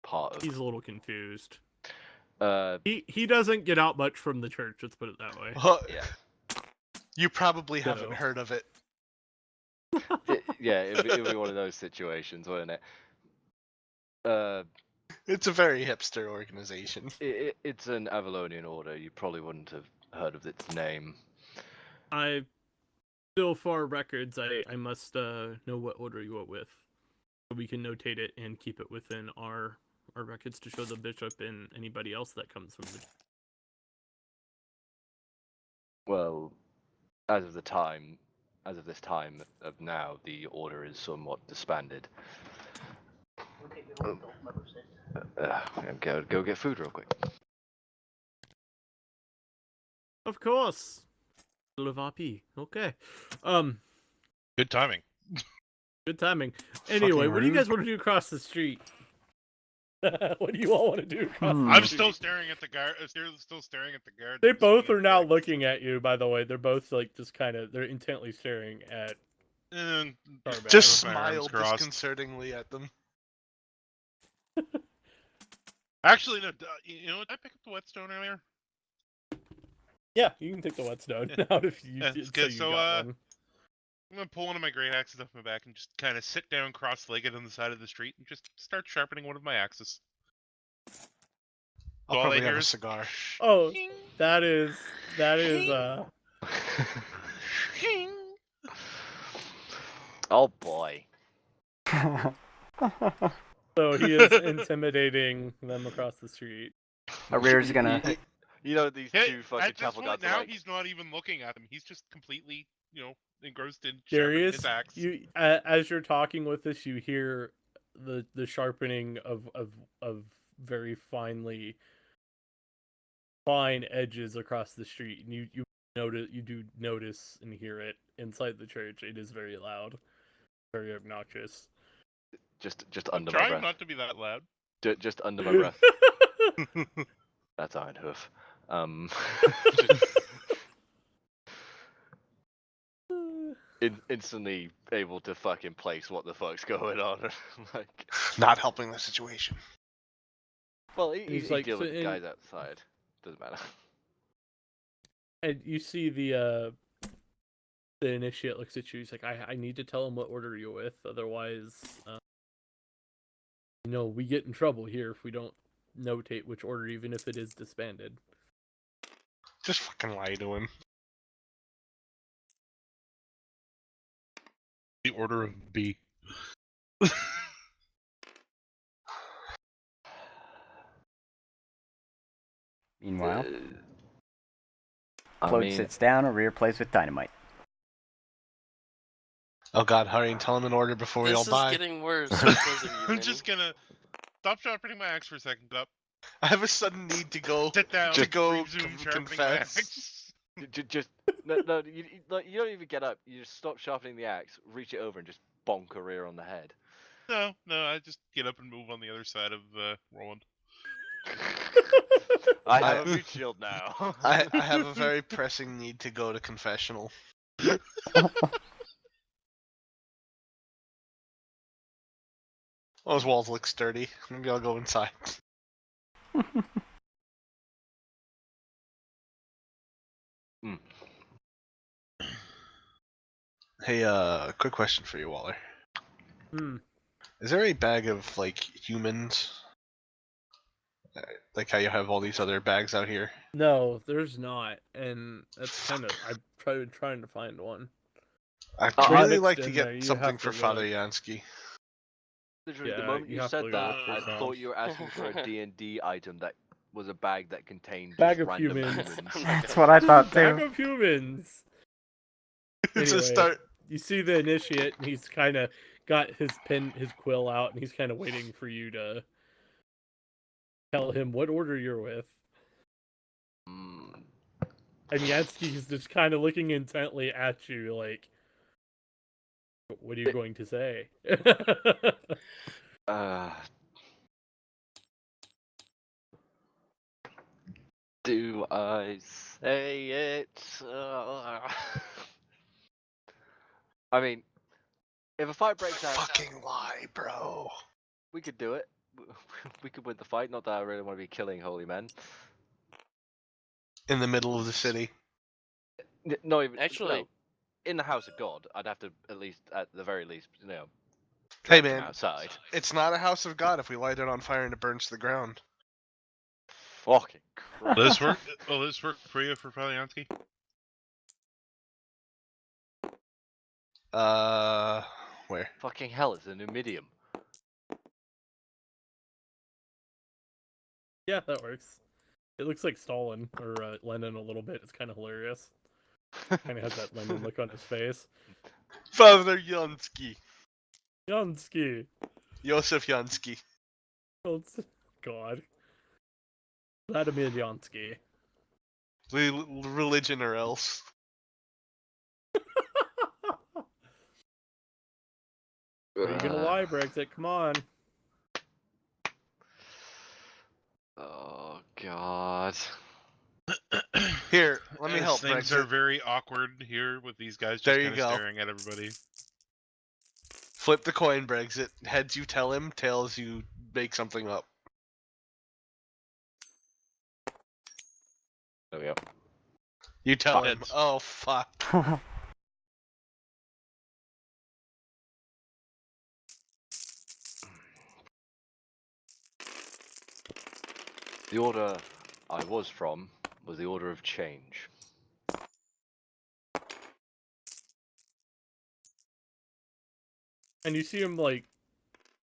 [SPEAKER 4] part of...
[SPEAKER 1] He's a little confused.
[SPEAKER 4] Uh,
[SPEAKER 1] He doesn't get out much from the church, let's put it that way.
[SPEAKER 4] yeah.
[SPEAKER 2] You probably
[SPEAKER 1] So-
[SPEAKER 2] haven't heard of it.
[SPEAKER 4] Yeah, it'd be one of those situations, wouldn't it?
[SPEAKER 2] It's a very hipster organization.
[SPEAKER 4] It's an Avalonian order. You probably wouldn't have heard of its name.
[SPEAKER 1] Still for records, I must know what order you are with. So we can notate it and keep it within our records to show the bishop and anybody else that comes from the...
[SPEAKER 4] Well, as of this time of now, the order is somewhat disbanded. Go get food real quick.
[SPEAKER 1] Of course! RP. Okay.
[SPEAKER 5] Good timing.
[SPEAKER 1] Good timing. Anyway,
[SPEAKER 2] Fucking
[SPEAKER 1] what do you
[SPEAKER 2] rude.
[SPEAKER 1] guys want to do across the street? What do you all want to do across the
[SPEAKER 5] I'm
[SPEAKER 1] street?
[SPEAKER 5] still staring at the guard. Still staring at the guard.
[SPEAKER 1] They
[SPEAKER 5] that's
[SPEAKER 1] both
[SPEAKER 5] being
[SPEAKER 1] are now
[SPEAKER 5] attacked.
[SPEAKER 1] looking at you, by the way. They're both like just kind of, they're intently staring at...
[SPEAKER 5] And
[SPEAKER 1] Sorry,
[SPEAKER 2] Just
[SPEAKER 5] with my arms
[SPEAKER 2] smile
[SPEAKER 5] crossed.
[SPEAKER 2] disconcertingly at them.
[SPEAKER 5] Actually, no. You know what? Did I pick up the whetstone earlier?
[SPEAKER 1] Yeah, you can take the whetstone
[SPEAKER 5] Yeah.
[SPEAKER 1] out if you
[SPEAKER 5] Yeah,
[SPEAKER 1] did
[SPEAKER 5] it's
[SPEAKER 1] say
[SPEAKER 5] good.
[SPEAKER 1] you
[SPEAKER 5] So,
[SPEAKER 1] got one.
[SPEAKER 5] I'm gonna pull one of my great axes off my back and just kind of sit down cross-legged on the side of the street and just start sharpening one of my axes.
[SPEAKER 2] I'll
[SPEAKER 5] All I
[SPEAKER 2] probably
[SPEAKER 5] hear
[SPEAKER 2] have a
[SPEAKER 5] is
[SPEAKER 2] cigar.
[SPEAKER 1] Oh, that is
[SPEAKER 4] Oh boy.
[SPEAKER 1] so he is intimidating them across the street.
[SPEAKER 3] Arrear's gonna.
[SPEAKER 4] You know these
[SPEAKER 5] Hey,
[SPEAKER 4] two fucking
[SPEAKER 5] at this
[SPEAKER 4] chapel
[SPEAKER 5] point
[SPEAKER 4] guys are
[SPEAKER 5] now,
[SPEAKER 4] like.
[SPEAKER 5] he's not even looking at them. He's just completely, engrossed in
[SPEAKER 1] Darius,
[SPEAKER 5] sharpening his axe.
[SPEAKER 1] as you're talking with this, you hear the sharpening of very fine edges across the street, and you do notice and hear it inside the church. It is very loud, very obnoxious.
[SPEAKER 4] Just
[SPEAKER 5] I'm
[SPEAKER 4] under my
[SPEAKER 5] trying
[SPEAKER 4] breath.
[SPEAKER 5] not to be that loud.
[SPEAKER 4] Just under my breath. That's Iron Hoof. Instantly able to fucking place what the fuck's going on. Like,
[SPEAKER 2] Not helping the situation.
[SPEAKER 4] well,
[SPEAKER 1] He's
[SPEAKER 4] he's
[SPEAKER 1] like,
[SPEAKER 4] dealing
[SPEAKER 1] so
[SPEAKER 4] with the
[SPEAKER 1] in-
[SPEAKER 4] guys outside. Doesn't matter.
[SPEAKER 1] And you see the initiate looks at you. He's like, I need to tell him what order you're with, otherwise, we get in trouble here if we don't notate which order, even if it is disbanded.
[SPEAKER 2] Just fucking lie to him.
[SPEAKER 5] The order of B.
[SPEAKER 3] Meanwhile,
[SPEAKER 4] I
[SPEAKER 3] Plode
[SPEAKER 4] mean,
[SPEAKER 3] sits down. Arrear plays with dynamite.
[SPEAKER 2] Oh god, hurry and tell him in order before we all
[SPEAKER 6] This is
[SPEAKER 2] die.
[SPEAKER 6] getting worse because of you,
[SPEAKER 5] I'm
[SPEAKER 6] Minnie.
[SPEAKER 5] just gonna stop sharpening my axe for a second. Up,
[SPEAKER 2] I have a sudden need to go
[SPEAKER 5] sit down,
[SPEAKER 2] to go
[SPEAKER 5] resume sharpening my
[SPEAKER 2] confess.
[SPEAKER 5] axe.
[SPEAKER 4] just no, you don't even get up. You just stop sharpening the axe, reach it over, and just bonk a rear on the head.
[SPEAKER 5] No, I just get up and move on the other side of Roland.
[SPEAKER 4] I have a meat shield now.
[SPEAKER 2] I have a very pressing need to go to confessional. Those walls look sturdy. Maybe I'll go inside. Hey, quick question for you, Waller. Is there a bag of, like, humans? Like how you have all these other bags out here?
[SPEAKER 1] No, there's not, and that's kind of I've been trying to find one.
[SPEAKER 2] I'd
[SPEAKER 4] They're
[SPEAKER 2] really
[SPEAKER 1] mixed
[SPEAKER 2] like to
[SPEAKER 1] in
[SPEAKER 2] get
[SPEAKER 1] there, you
[SPEAKER 2] something
[SPEAKER 1] have
[SPEAKER 2] for
[SPEAKER 1] to
[SPEAKER 2] Father
[SPEAKER 1] look.
[SPEAKER 2] Yansky.
[SPEAKER 4] Literally,
[SPEAKER 1] Yeah,
[SPEAKER 4] the moment
[SPEAKER 1] you
[SPEAKER 4] you
[SPEAKER 1] have
[SPEAKER 4] said
[SPEAKER 1] to
[SPEAKER 4] that,
[SPEAKER 1] look for
[SPEAKER 4] I
[SPEAKER 1] some.
[SPEAKER 4] thought you were asking for a D&D item that was a bag that contained
[SPEAKER 1] Bag
[SPEAKER 4] just
[SPEAKER 1] of
[SPEAKER 4] random
[SPEAKER 1] humans.
[SPEAKER 4] humans.
[SPEAKER 3] That's what I thought
[SPEAKER 1] Bag
[SPEAKER 3] too.
[SPEAKER 1] of humans.
[SPEAKER 2] It's a
[SPEAKER 1] Anyway.
[SPEAKER 2] start.
[SPEAKER 1] You see the initiate, and he's kind of got his quill out, and he's kind of waiting for you to tell him what order you're with. And Yansky's just kind of looking intently at you, like, what are you going to say?
[SPEAKER 4] Do I say it? I mean, if a fight breaks out,
[SPEAKER 2] Fucking lie, bro.
[SPEAKER 4] we could do it. We could win the fight. Not that I really want to be killing holy men.
[SPEAKER 2] In the middle of the city.
[SPEAKER 4] No, even
[SPEAKER 6] Actually-
[SPEAKER 4] no. In the house of God, I'd have to at the very least,
[SPEAKER 2] Hey
[SPEAKER 4] drag them
[SPEAKER 2] man,
[SPEAKER 4] outside.
[SPEAKER 2] it's not a house of God if we light it on fire and it burns to the ground.
[SPEAKER 4] Fucking Christ.
[SPEAKER 5] Will this work? Will this work for you for Falyansky?
[SPEAKER 2] Where?
[SPEAKER 4] Fucking hell, it's a new medium.
[SPEAKER 1] Yeah, that works. It looks like Stalin or Lenin a little bit. It's kind of hilarious. Kind of has that Lenin look on his face.
[SPEAKER 2] Father Yansky.
[SPEAKER 1] Yansky.
[SPEAKER 2] Josef Yansky.
[SPEAKER 1] God. Vladimir Yansky.
[SPEAKER 2] Religion or else.
[SPEAKER 1] Are you gonna lie, Brexit? Come on.
[SPEAKER 4] Oh God.
[SPEAKER 2] Here, let me
[SPEAKER 5] Yes,
[SPEAKER 2] help.
[SPEAKER 5] Things
[SPEAKER 2] Brexit.
[SPEAKER 5] are very awkward here with these guys just
[SPEAKER 2] There you
[SPEAKER 5] kind of
[SPEAKER 2] go.
[SPEAKER 5] staring at everybody.
[SPEAKER 2] Flip the coin, Brexit. Heads you tell him, tails you make something up.
[SPEAKER 4] There we go.
[SPEAKER 2] You tell him.
[SPEAKER 5] Heads.
[SPEAKER 2] Oh fuck.
[SPEAKER 4] The order I was from was the Order of Change.
[SPEAKER 1] And you see him like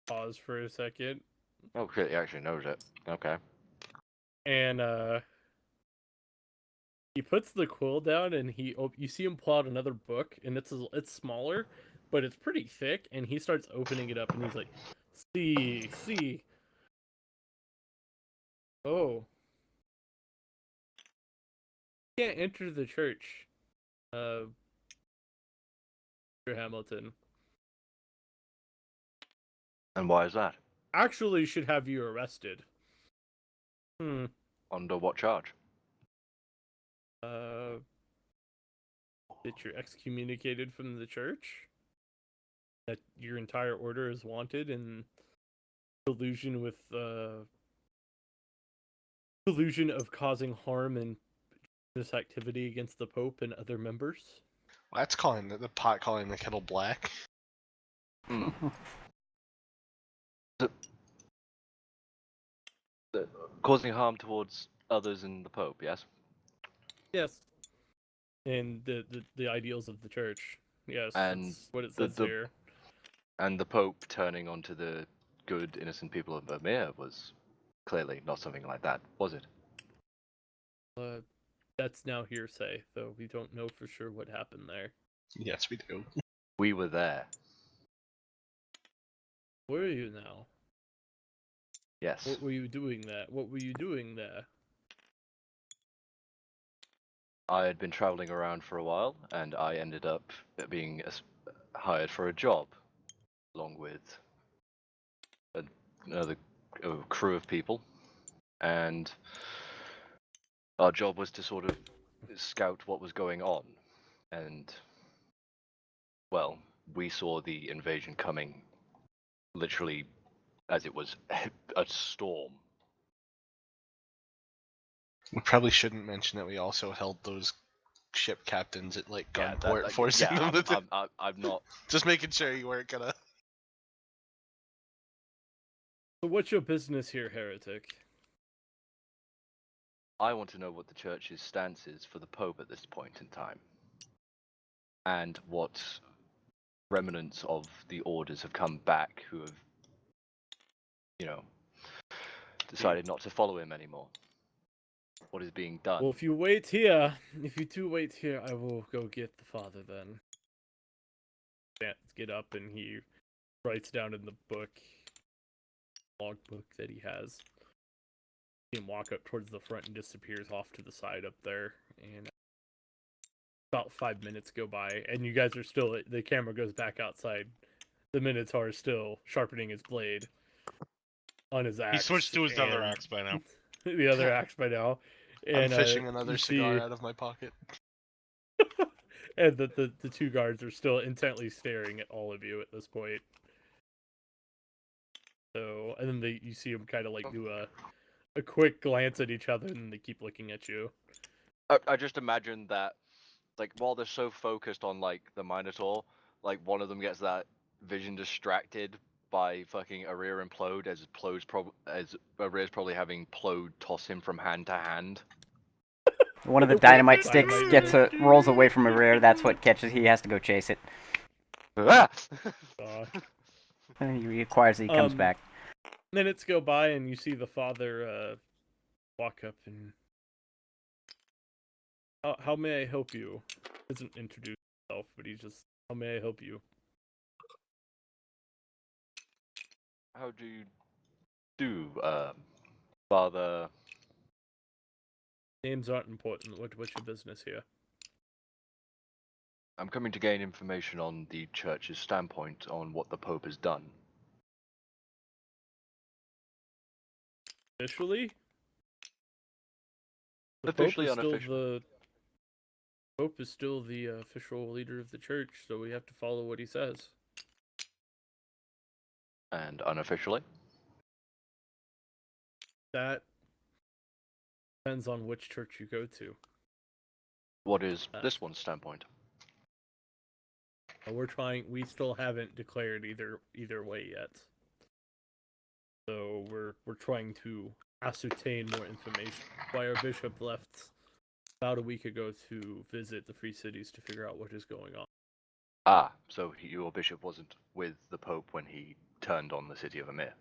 [SPEAKER 1] pause for a second,
[SPEAKER 4] Oh shit, he actually knows it. Okay.
[SPEAKER 1] and he puts the quill down, and you see him pull out another book, and it's smaller, but it's pretty thick, and he starts opening it up, and he's like, see, oh, can't enter the church, Mr. Hamilton.
[SPEAKER 4] And why is that?
[SPEAKER 1] Actually should have you arrested.
[SPEAKER 4] Under what charge?
[SPEAKER 1] That you're excommunicated from the church, that your entire order is wanted in collusion of causing harm and this activity against the Pope and other members.
[SPEAKER 2] Well, that's calling the pot calling the kettle black.
[SPEAKER 4] Causing harm towards others and the Pope, yes?
[SPEAKER 1] Yes. And the ideals of the church. Yes,
[SPEAKER 4] And
[SPEAKER 1] that's what it says here.
[SPEAKER 4] And the Pope turning onto the good, innocent people of Vermeer was clearly not something like that, was it?
[SPEAKER 1] That's now hearsay, though we don't know for sure what happened there.
[SPEAKER 2] Yes, we do.
[SPEAKER 4] We were there.
[SPEAKER 1] Where are you now?
[SPEAKER 4] Yes.
[SPEAKER 1] What were you doing there? What were you doing there?
[SPEAKER 4] I had been traveling around for a while, and I ended up being hired for a job, along with another crew of people, and our job was to sort of scout what was going on, and, well, we saw the invasion coming literally as it was a storm.
[SPEAKER 2] We probably shouldn't mention that we also held those ship captains at like gunpoint, forcing them to.
[SPEAKER 4] I'm not.
[SPEAKER 2] Just making sure you weren't gonna.
[SPEAKER 1] So what's your business here, heretic?
[SPEAKER 4] I want to know what the church's stance is for the Pope at this point in time, and what remnants of the orders have come back who have, decided not to follow him anymore. What is being done?
[SPEAKER 1] Well, if you two wait here, I will go get the father then. Get up, and he writes down in the logbook that he has. See him walk up towards the front and disappears off to the side up there. And about 5 minutes go by, and you guys are still. The camera goes back outside. The Minotaur is still sharpening his blade on his axe.
[SPEAKER 5] He switched to his other axe by now.
[SPEAKER 1] The other axe by now. And,
[SPEAKER 2] I'm fishing another cigar out of my pocket.
[SPEAKER 1] And the two guards are still intently staring at all of you at this point. So, and then you see them kind of like do a quick glance at each other, and they keep looking at you.
[SPEAKER 4] I just imagine that, like, while they're so focused on like the Minotaur, like one of them gets that vision distracted by fucking Arir and Plode, as Arir's probably having Plode toss him from hand to hand.
[SPEAKER 3] One of the dynamite sticks rolls away from Arir. That's what catches. He has to go chase it. He acquires it. He comes back.
[SPEAKER 1] Minutes go by, and you see the father walk up and. How may I help you? He doesn't introduce himself, but he's just, how may I help you?
[SPEAKER 4] How do you do, Father?
[SPEAKER 1] Names aren't important. What's your business here?
[SPEAKER 4] I'm coming to gain information on the church's standpoint on what the Pope has done.
[SPEAKER 1] Officially?
[SPEAKER 4] Officially, unofficially.
[SPEAKER 1] The Pope is still the official leader of the church, so we have to follow what he says.
[SPEAKER 4] And unofficially?
[SPEAKER 1] That depends on which church you go to.
[SPEAKER 4] What is this one's standpoint?
[SPEAKER 1] We still haven't declared either way yet. So we're trying to ascertain more information. Why our bishop left about a week ago to visit the free cities to figure out what is going on.
[SPEAKER 4] Ah, so your bishop wasn't with the Pope when he turned on the city of Amir?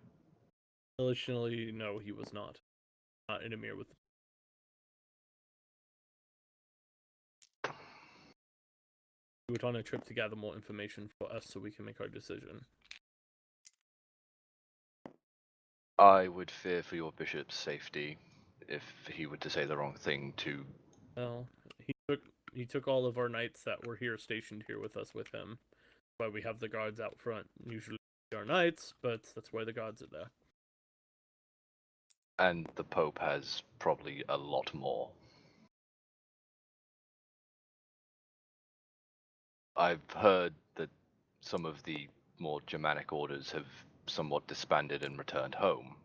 [SPEAKER 1] Additionally, no, he was not. Not in Amir with. He went on a trip to gather more information for us so we can make our decision.
[SPEAKER 4] I would fear for your bishop's safety if he were to say the wrong thing to...
[SPEAKER 1] Well, he took all of our knights that were here stationed here with us with him. Why we have the guards out front. Usually our knights, but that's why the guards are there.
[SPEAKER 4] And the Pope has probably a lot more. I've heard that some of the more Germanic orders have somewhat disbanded and returned home.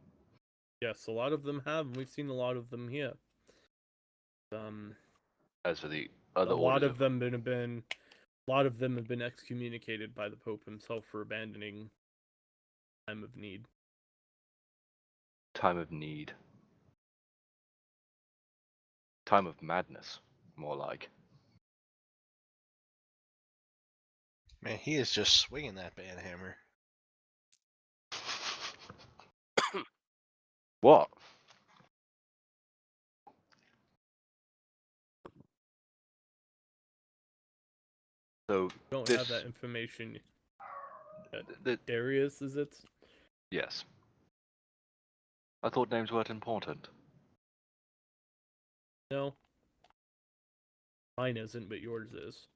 [SPEAKER 1] Yes, a lot of them have, and we've seen a lot of them here.
[SPEAKER 4] As for the other
[SPEAKER 1] a lot
[SPEAKER 4] orders,
[SPEAKER 1] of them have been excommunicated by the Pope himself for abandoning time of need.
[SPEAKER 4] time of need. Time of madness, more like.
[SPEAKER 2] Man, he is just swinging that banhammer.
[SPEAKER 4] What? So
[SPEAKER 1] Don't
[SPEAKER 4] this...
[SPEAKER 1] have that information yet.
[SPEAKER 4] The...
[SPEAKER 1] Darius, is it?
[SPEAKER 4] Yes. I thought names weren't important.
[SPEAKER 1] No. Mine isn't, but yours is.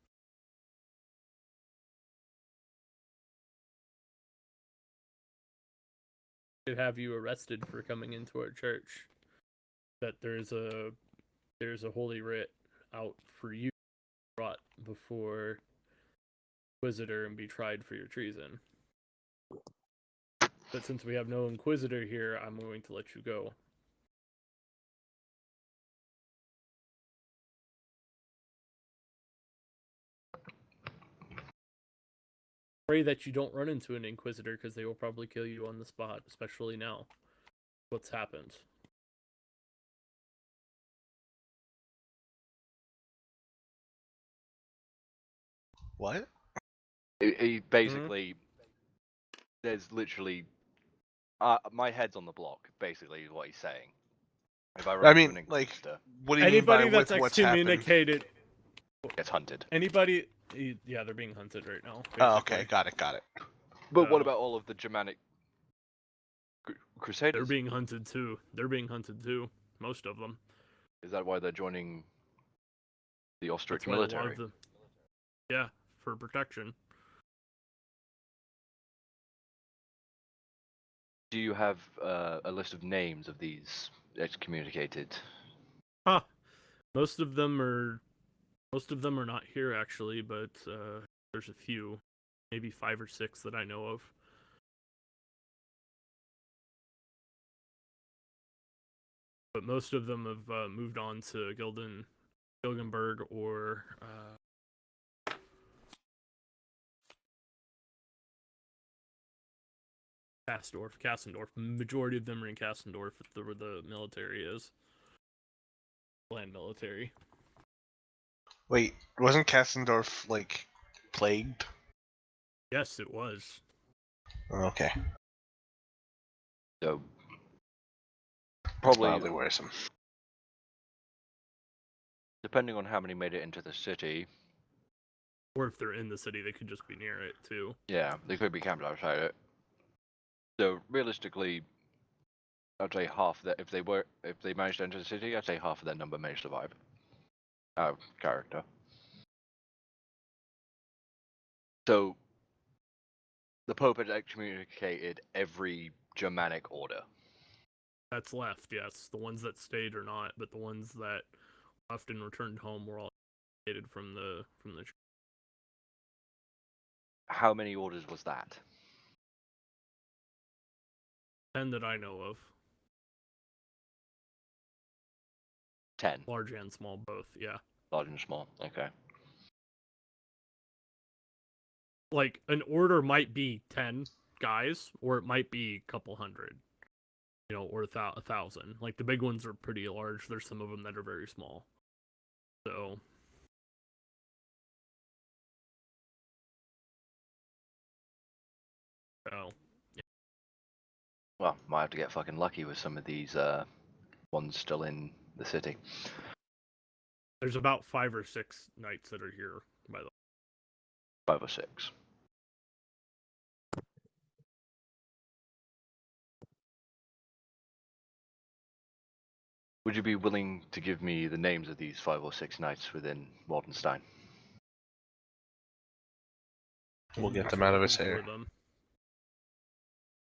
[SPEAKER 1] Could have you arrested for coming into our church. That there's a holy writ out for you brought before Inquisitor and be tried for your treason. But since we have no Inquisitor here, I'm going to let you go. Pray that you don't run into an Inquisitor, because they will probably kill you on the spot, especially now. What's happened?
[SPEAKER 2] What?
[SPEAKER 4] He basically... There's literally... my head's on the block, basically, is what he's saying. If I run
[SPEAKER 2] I
[SPEAKER 4] into
[SPEAKER 2] mean,
[SPEAKER 4] an
[SPEAKER 2] like,
[SPEAKER 4] Inquisitor,
[SPEAKER 2] what do you mean by
[SPEAKER 1] Anybody that's
[SPEAKER 2] with what's happened?
[SPEAKER 1] excommunicated.
[SPEAKER 4] gets hunted.
[SPEAKER 1] Anybody, yeah, they're being hunted right now.
[SPEAKER 2] Oh, okay,
[SPEAKER 1] basically.
[SPEAKER 2] got it.
[SPEAKER 4] But what
[SPEAKER 1] So-
[SPEAKER 4] about all of the Germanic Crusaders?
[SPEAKER 1] They're being hunted too. Most of them.
[SPEAKER 4] Is that why they're joining the Ostrich
[SPEAKER 1] That's why a lot
[SPEAKER 4] military?
[SPEAKER 1] of them. Yeah, for protection.
[SPEAKER 4] Do you have a list of names of these excommunicated?
[SPEAKER 1] Huh. Most of them are not here actually, but there's a few, maybe 5 or 6 that I know of. But most of them have moved on to Gilgenberg or Kassendorf. Majority of them are in Kassendorf, where the military is. Land military.
[SPEAKER 2] Wait, wasn't Kassendorf, like, plagued?
[SPEAKER 1] Yes, it was.
[SPEAKER 2] Okay.
[SPEAKER 4] So
[SPEAKER 2] That's
[SPEAKER 4] probably,
[SPEAKER 2] mildly worrisome.
[SPEAKER 4] depending on how many made it into the city.
[SPEAKER 1] Or if they're in the city, they could just be near it too.
[SPEAKER 4] Yeah, they could be camped outside it. So realistically, I'd say half that if they managed to enter the city, I'd say half of that number may survive. Character. So the Pope had excommunicated every Germanic order.
[SPEAKER 1] That's left, yes. The ones that stayed or not, but the ones that left and returned home were all excommunicated from the church.
[SPEAKER 4] How many orders was that?
[SPEAKER 1] 10 that I know of.
[SPEAKER 4] 10.
[SPEAKER 1] Large and small both, yeah.
[SPEAKER 4] Large and small. Okay.
[SPEAKER 1] Like, an order might be 10 guys, or it might be a couple hundred. you know, or 1,000. Like the big ones are pretty large. There's some of them that are very small. So. Oh.
[SPEAKER 4] Well, might have to get fucking lucky with some of these ones still in the city.
[SPEAKER 1] There's about 5 or 6 knights that are here, by the way.
[SPEAKER 4] 5 or 6. Would you be willing to give me the names of these 5 or 6 knights within Waldenstein?
[SPEAKER 2] We'll get them out of his hair.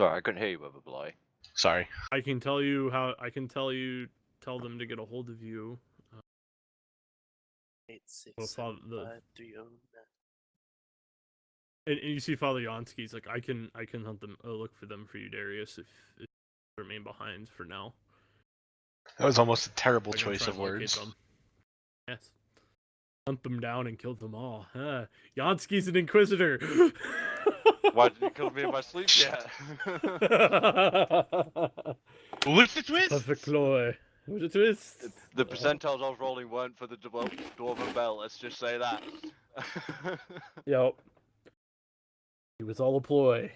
[SPEAKER 4] Sorry, I couldn't hear you, Brother Bly.
[SPEAKER 2] Sorry.
[SPEAKER 1] I can tell you how. I can tell them to get a hold of you.
[SPEAKER 6] 8, 6,
[SPEAKER 1] Well,
[SPEAKER 6] 7,
[SPEAKER 1] the-
[SPEAKER 6] 5, 3, 0, 9.
[SPEAKER 1] And you see Father Yansky's like, I can hunt them. Look for them for you, Darius. If you remain behind for now.
[SPEAKER 2] That was almost a terrible
[SPEAKER 1] I can
[SPEAKER 2] choice
[SPEAKER 1] try
[SPEAKER 2] of
[SPEAKER 1] and locate
[SPEAKER 2] words.
[SPEAKER 1] them. Yes. Hunt them down and kill them all. Yansky's an inquisitor.
[SPEAKER 4] Why did you kill me in my sleep yet?
[SPEAKER 5] What's the twist?
[SPEAKER 1] Perfect ploy. What a twist.
[SPEAKER 4] The percentiles I was rolling weren't for the Dwarven Bell, let's just say that.
[SPEAKER 1] Yep. It was all a ploy.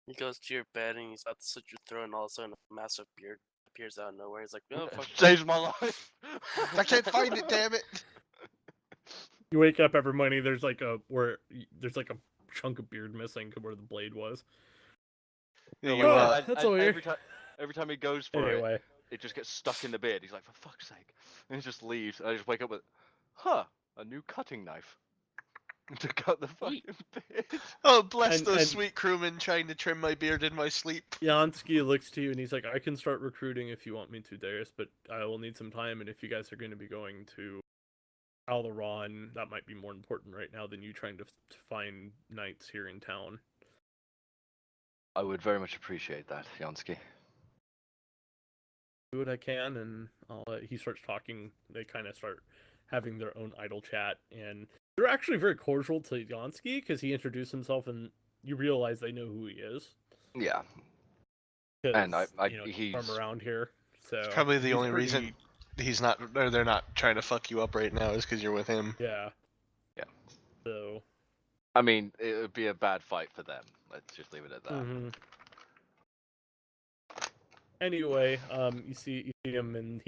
[SPEAKER 6] He goes to your bed and he's about to slit your throat, and all of a sudden a massive beard appears out of nowhere. He's like, "Oh fuck!"
[SPEAKER 4] Saved my life.
[SPEAKER 2] I can't find it, damn it!
[SPEAKER 1] You wake up every morning. There's like a chunk of beard missing where the blade was.
[SPEAKER 2] Yeah,
[SPEAKER 4] You
[SPEAKER 2] you,
[SPEAKER 1] Oh, that's all
[SPEAKER 4] every time he goes for
[SPEAKER 1] Anyway,
[SPEAKER 4] it just gets stuck in the beard. He's like, for fuck's sake. And he just leaves. And I just wake up with, a new cutting knife. To cut the fucking beard.
[SPEAKER 2] oh, bless
[SPEAKER 1] And-
[SPEAKER 2] those
[SPEAKER 1] and-
[SPEAKER 2] sweet crewmen trying to trim my beard in my sleep.
[SPEAKER 1] Yansky looks to you and he's like, I can start recruiting if you want me to, Darius, but I will need some time. And if you guys are going to be going to Alaron, that might be more important right now than you trying to find knights here in town.
[SPEAKER 4] I would very much appreciate that, Jansky.
[SPEAKER 1] Do what I can, and he starts talking. They kind of start having their own idle chat, and they're actually very cordial to Yansky because he introduced himself, and you realize they know who he is.
[SPEAKER 4] Yeah.
[SPEAKER 1] 'Cause,
[SPEAKER 4] And
[SPEAKER 1] he's
[SPEAKER 4] he's
[SPEAKER 1] from around here. So
[SPEAKER 2] It's probably the
[SPEAKER 1] he's
[SPEAKER 2] only
[SPEAKER 1] pretty-
[SPEAKER 2] reason he's not, or they're not trying to fuck you up right now is because you're with him.
[SPEAKER 1] Yeah.
[SPEAKER 4] Yeah.
[SPEAKER 1] So.
[SPEAKER 4] I mean, it would be a bad fight for them. Let's just leave it at that.
[SPEAKER 1] Mhm. Anyway, you see him, and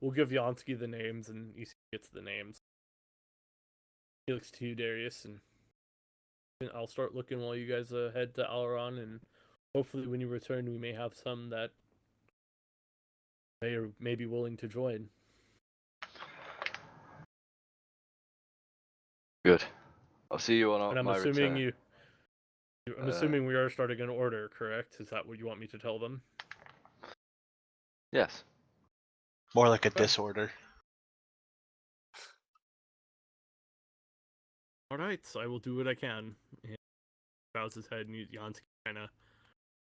[SPEAKER 1] we'll give Yansky the names, and he gets the names. He looks to you, Darius, and I'll start looking while you guys head to Alaron, and hopefully when you return, we may have some that may be willing to join.
[SPEAKER 4] Good. I'll see you on
[SPEAKER 1] And I'm
[SPEAKER 4] my
[SPEAKER 1] assuming
[SPEAKER 4] return.
[SPEAKER 1] I'm assuming we are starting an order, correct? Is that what you want me to tell them?
[SPEAKER 4] Yes.
[SPEAKER 2] More like a disorder.
[SPEAKER 1] All right, so I will do what I can. And bows his head, and Yansky kind of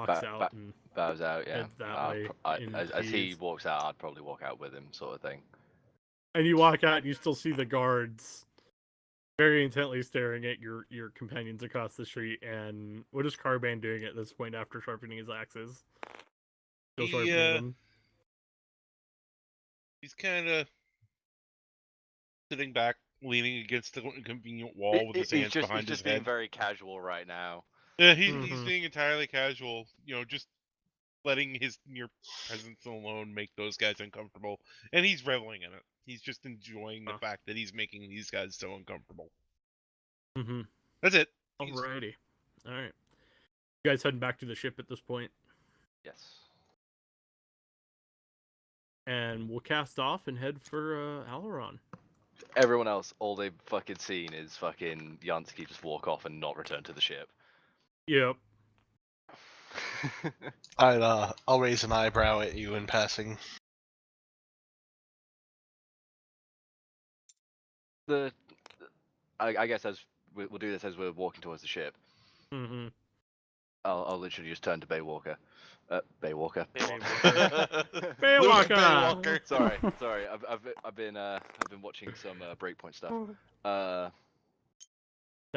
[SPEAKER 1] walks out and
[SPEAKER 4] Bows out, yeah.
[SPEAKER 1] heads that way.
[SPEAKER 4] As he walks out, I'd probably walk out with him, sort of thing.
[SPEAKER 1] And you walk out, and you still see the guards very intently staring at your companions across the street. And what is Carbane doing at this point after sharpening his axes? Still sharpening them.
[SPEAKER 5] He's kind of sitting back, leaning against the convenient wall with his hands behind
[SPEAKER 4] he's
[SPEAKER 5] his
[SPEAKER 4] just being
[SPEAKER 5] head.
[SPEAKER 4] very casual right now.
[SPEAKER 5] Yeah, he's
[SPEAKER 1] Mhm.
[SPEAKER 5] being entirely casual. Just letting his mere presence alone make those guys uncomfortable, and he's reveling in it. He's just enjoying the fact that he's making these guys so uncomfortable.
[SPEAKER 1] Mm-hmm.
[SPEAKER 5] That's it.
[SPEAKER 1] Alrighty. All right. You guys heading back to the ship at this point,
[SPEAKER 4] Yes.
[SPEAKER 1] and we'll cast off and head for Alaron.
[SPEAKER 4] Everyone else, all they've fucking seen is fucking Yansky just walk off and not return to the ship.
[SPEAKER 1] Yep.
[SPEAKER 2] I'll raise an eyebrow at you in passing.
[SPEAKER 4] I guess as we'll do this as we're walking towards the ship.
[SPEAKER 1] Mm-hmm.
[SPEAKER 4] I'll literally just turn to Baywalker. Baywalker.
[SPEAKER 1] Baywalker.
[SPEAKER 4] Sorry. I've been watching some Breakpoint stuff.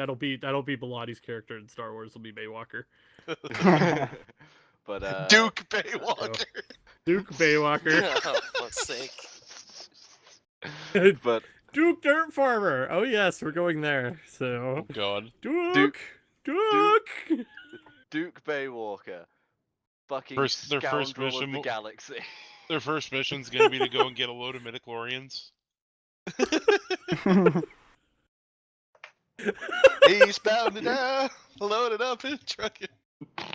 [SPEAKER 1] That'll be Bilatti's character in Star Wars. Will be Baywalker.
[SPEAKER 4] But
[SPEAKER 2] Duke Baywalker.
[SPEAKER 1] Duke Baywalker.
[SPEAKER 6] Oh, fuck's sake.
[SPEAKER 4] but
[SPEAKER 1] Duke Dirt Farmer. Oh yes, we're going there.
[SPEAKER 5] Oh
[SPEAKER 1] So
[SPEAKER 5] God.
[SPEAKER 1] Duke.
[SPEAKER 4] Duke Baywalker, fucking
[SPEAKER 5] Their first
[SPEAKER 4] scoundrel of
[SPEAKER 5] mission
[SPEAKER 4] the
[SPEAKER 5] will-
[SPEAKER 4] galaxy.
[SPEAKER 5] Their first mission's gonna be to go and get a load of midichlorians.
[SPEAKER 2] Eastbound and down, loaded up in trucking.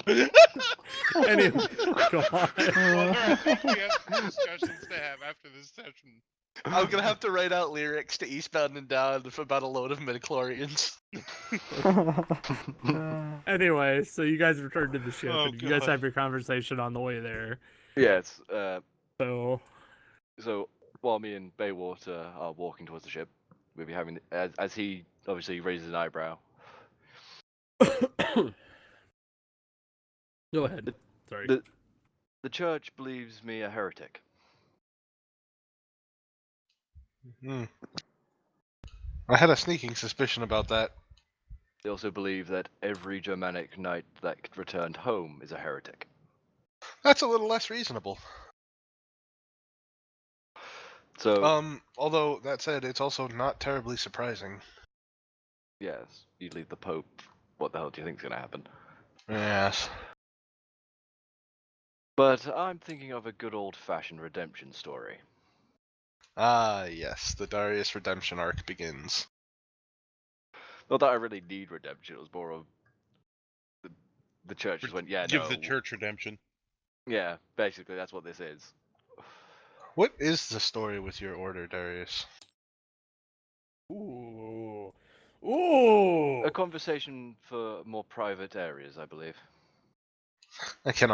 [SPEAKER 1] Anyway, God.
[SPEAKER 5] Well, I think we have some discussions to have after this session.
[SPEAKER 2] I'm gonna have to write out lyrics to Eastbound and Down about a load of midichlorians.
[SPEAKER 1] Anyway, so you guys return to the ship,
[SPEAKER 5] Oh,
[SPEAKER 1] and you guys
[SPEAKER 5] God.
[SPEAKER 1] have your conversation on the way there.
[SPEAKER 4] Yes.
[SPEAKER 1] So
[SPEAKER 4] So while me and Baywater are walking towards the ship, we'll be having as he obviously raises an eyebrow.
[SPEAKER 1] go ahead. Sorry.
[SPEAKER 4] The church believes me a heretic.
[SPEAKER 2] I had a sneaking suspicion about that.
[SPEAKER 4] They also believe that every Germanic knight that returned home is a heretic.
[SPEAKER 2] That's a little less reasonable.
[SPEAKER 4] So
[SPEAKER 2] Although that said, it's also not terribly surprising.
[SPEAKER 4] yes, you leave the Pope. What the hell do you think's gonna happen?
[SPEAKER 2] Yes.
[SPEAKER 4] But I'm thinking of a good old-fashioned redemption story.
[SPEAKER 2] Ah, yes, the Darius redemption arc begins.
[SPEAKER 4] Not that I really need redemption. It was more of the church just went, yeah,
[SPEAKER 5] Give
[SPEAKER 4] no.
[SPEAKER 5] the church redemption.
[SPEAKER 4] Yeah, basically that's what this is.
[SPEAKER 2] What is the story with your order, Darius?
[SPEAKER 1] Ooh. Ooh.
[SPEAKER 4] A conversation for more private areas, I believe.
[SPEAKER 2] I can't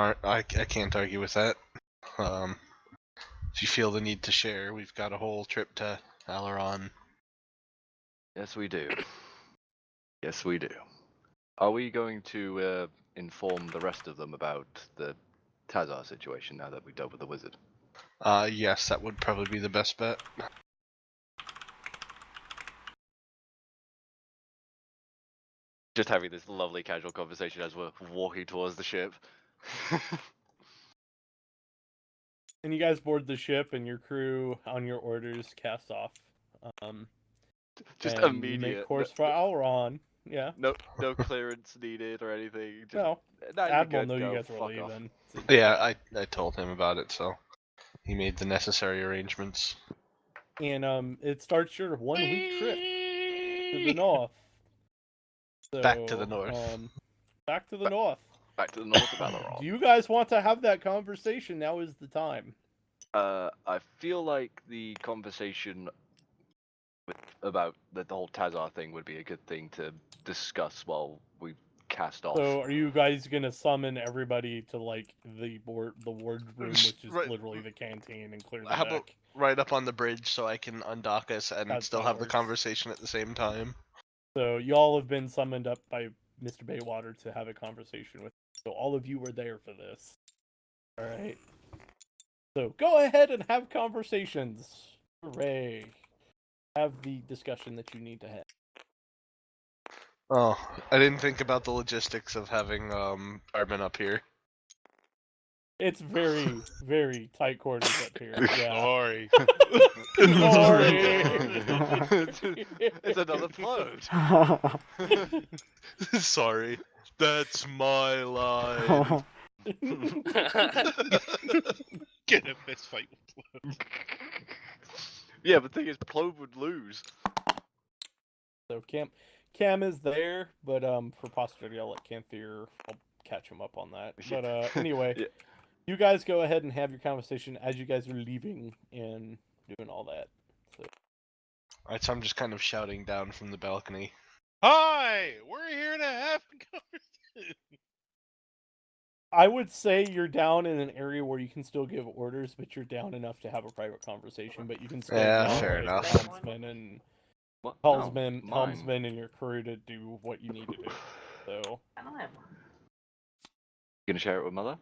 [SPEAKER 2] argue with that. If you feel the need to share, we've got a whole trip to Alaron.
[SPEAKER 4] Yes, we do. Yes, we do. Are we going to inform the rest of them about the Tazar situation now that we dealt with the wizard?
[SPEAKER 2] Yes, that would probably be the best bet.
[SPEAKER 4] Just having this lovely casual conversation as we're walking towards the ship.
[SPEAKER 1] And you guys board the ship, and your crew, on your orders, cast off.
[SPEAKER 4] Just
[SPEAKER 1] and you
[SPEAKER 4] immediate.
[SPEAKER 1] make course for Alron. Yeah.
[SPEAKER 4] No clearance needed or anything. Just,
[SPEAKER 1] No.
[SPEAKER 4] "Nah, you're
[SPEAKER 1] Admiral
[SPEAKER 4] good,
[SPEAKER 1] knew you
[SPEAKER 4] go,
[SPEAKER 1] guys were
[SPEAKER 4] fuck off."
[SPEAKER 1] leaving.
[SPEAKER 2] Yeah, I told him about it, so he made the necessary arrangements.
[SPEAKER 1] And it starts your 1 week trip to the north.
[SPEAKER 2] Back to the
[SPEAKER 1] So,
[SPEAKER 2] north.
[SPEAKER 1] Back to the north.
[SPEAKER 4] Back to the north of
[SPEAKER 1] Do
[SPEAKER 4] Alaron.
[SPEAKER 1] you guys want to have that conversation? Now is the time.
[SPEAKER 4] I feel like the conversation about the whole Tazar thing would be a good thing to discuss while we cast off.
[SPEAKER 1] So, are you guys gonna summon everybody to like the ward room, which is
[SPEAKER 2] Right.
[SPEAKER 1] literally the canteen, and clear the
[SPEAKER 2] How about
[SPEAKER 1] deck?
[SPEAKER 2] right up on the bridge so I can undock us and
[SPEAKER 1] That
[SPEAKER 2] still have the
[SPEAKER 1] works.
[SPEAKER 2] conversation at the same time?
[SPEAKER 1] So, y'all have been summoned up by Mr. Baywater to have a conversation with. So, all of you were there for this. All right. So, go ahead and have conversations. Hooray! Have the discussion that you need to have.
[SPEAKER 2] Oh, I didn't think about the logistics of having Armin up here.
[SPEAKER 1] It's very, very tight quarters up here. Yeah.
[SPEAKER 5] Sorry.
[SPEAKER 1] Sorry.
[SPEAKER 4] It's another float.
[SPEAKER 2] Sorry. That's my line.
[SPEAKER 5] Get a fist fight with Blood.
[SPEAKER 4] Yeah, but the thing is, Plove would lose.
[SPEAKER 1] So Cam is there, but for posterity, I'll let Canthier. I'll catch him up on that. But anyway,
[SPEAKER 4] Yeah.
[SPEAKER 1] you guys go ahead and have your conversation as you guys are leaving and doing all that. So.
[SPEAKER 2] Alright, so I'm just kind of shouting down from the balcony.
[SPEAKER 5] Hi! We're here to have a conversation.
[SPEAKER 1] I would say you're down in an area where you can still give orders, but you're down enough to have a private conversation. But you can still
[SPEAKER 2] Yeah,
[SPEAKER 1] yell
[SPEAKER 2] fair
[SPEAKER 1] at
[SPEAKER 2] enough.
[SPEAKER 1] helmsman and
[SPEAKER 4] What?
[SPEAKER 1] helmsman,
[SPEAKER 4] No, mine.
[SPEAKER 1] helmsman and your crew to do what you need to do. So
[SPEAKER 7] I don't have one.
[SPEAKER 4] You gonna share it with Mother?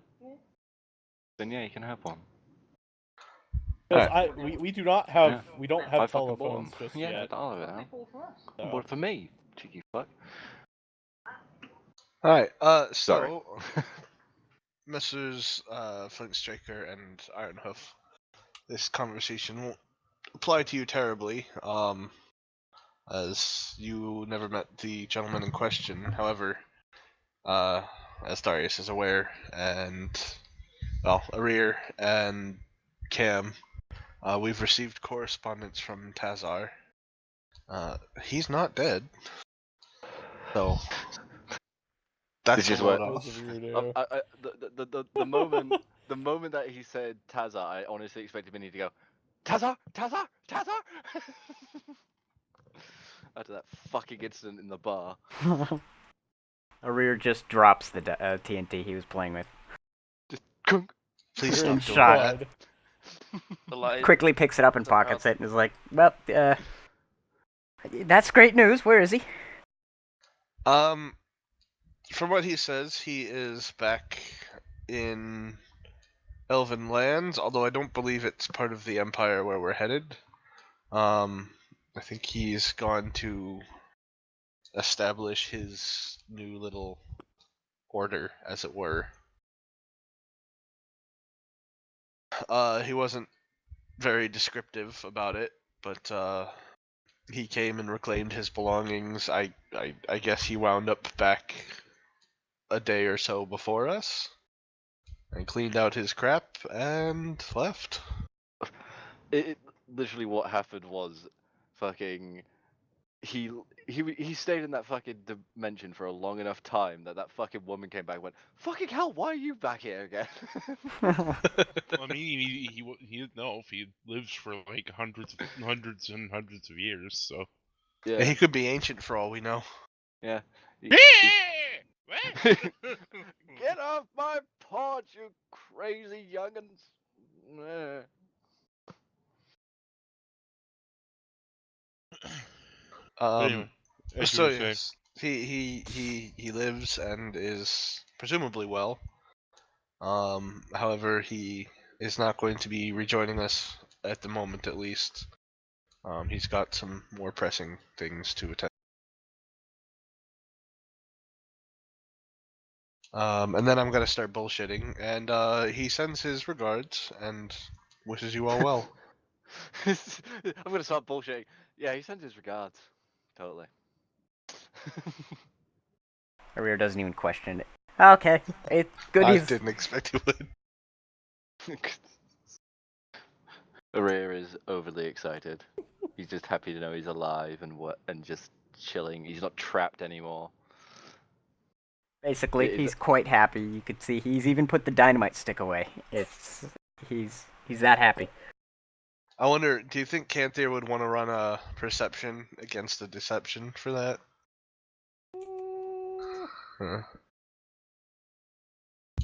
[SPEAKER 4] Then yeah, you can have one.
[SPEAKER 1] because we do not have
[SPEAKER 4] Yeah.
[SPEAKER 1] we don't
[SPEAKER 4] I
[SPEAKER 1] have
[SPEAKER 4] fucking bought
[SPEAKER 1] telephones
[SPEAKER 4] them.
[SPEAKER 1] just
[SPEAKER 4] Yeah,
[SPEAKER 1] yet.
[SPEAKER 4] all of it.
[SPEAKER 7] They
[SPEAKER 4] Huh?
[SPEAKER 7] bought for us.
[SPEAKER 1] So.
[SPEAKER 4] But for me, cheeky fuck.
[SPEAKER 2] Alright,
[SPEAKER 4] Sorry.
[SPEAKER 2] so Messrs. Flint Striker and Ironhoof, this conversation won't apply to you terribly, as you never met the gentleman in question. However, as Darius is aware, and well, Arir and Cam, we've received correspondence from Tazar. He's not dead. So that's
[SPEAKER 4] This
[SPEAKER 2] a
[SPEAKER 4] is what-
[SPEAKER 2] load
[SPEAKER 1] What does
[SPEAKER 2] off.
[SPEAKER 1] Arir do?
[SPEAKER 4] The moment that he said Tazar, I honestly expected Minnie to go, Tazar, Tazar, Tazar. After that fucking incident in the bar.
[SPEAKER 3] Arir just drops the TNT he was playing with.
[SPEAKER 4] Just kunk.
[SPEAKER 2] Please
[SPEAKER 1] You're in
[SPEAKER 2] stop doing
[SPEAKER 3] shot.
[SPEAKER 2] that.
[SPEAKER 6] The light.
[SPEAKER 3] Quickly picks it up and
[SPEAKER 6] It's about-
[SPEAKER 3] pockets it and is like, well, that's great news. Where is he?
[SPEAKER 2] From what he says, he is back in Elven lands, although I don't believe it's part of the Empire where we're headed. I think he's gone to establish his new little order, as it were. He wasn't very descriptive about it, but he came and reclaimed his belongings. I guess he wound up back a day or so before us and cleaned out his crap and left.
[SPEAKER 4] It literally what happened was, fucking, he stayed in that fucking dimension for a long enough time that fucking woman came back and went, fucking hell, why are you back here again?
[SPEAKER 5] Well, I mean, he didn't know if he lives for like hundreds and hundreds of years. So
[SPEAKER 4] Yeah,
[SPEAKER 2] He could be ancient for all we know.
[SPEAKER 4] yeah.
[SPEAKER 5] What?
[SPEAKER 4] Get off my porch, you crazy youngins!
[SPEAKER 5] Anyway, as you
[SPEAKER 2] So
[SPEAKER 5] were saying.
[SPEAKER 2] yes, he lives and is presumably well. However, he is not going to be rejoining us at the moment, at least. He's got some more pressing things to attend. And then I'm gonna start bullshitting, and he sends his regards and wishes you all well.
[SPEAKER 4] I'm gonna start bullshitting. Yeah, he sends his regards. Totally.
[SPEAKER 3] Arir doesn't even question it. Okay, it's good
[SPEAKER 2] I
[SPEAKER 3] he's...
[SPEAKER 2] didn't expect he would.
[SPEAKER 4] Arir is overly excited. He's just happy to know he's alive and just chilling. He's not trapped anymore.
[SPEAKER 3] Basically,
[SPEAKER 4] It is-
[SPEAKER 3] he's quite happy. You could see he's even put the dynamite stick away. He's that happy.
[SPEAKER 2] I wonder, do you think Canthier would want to run a perception against a deception for that? Huh.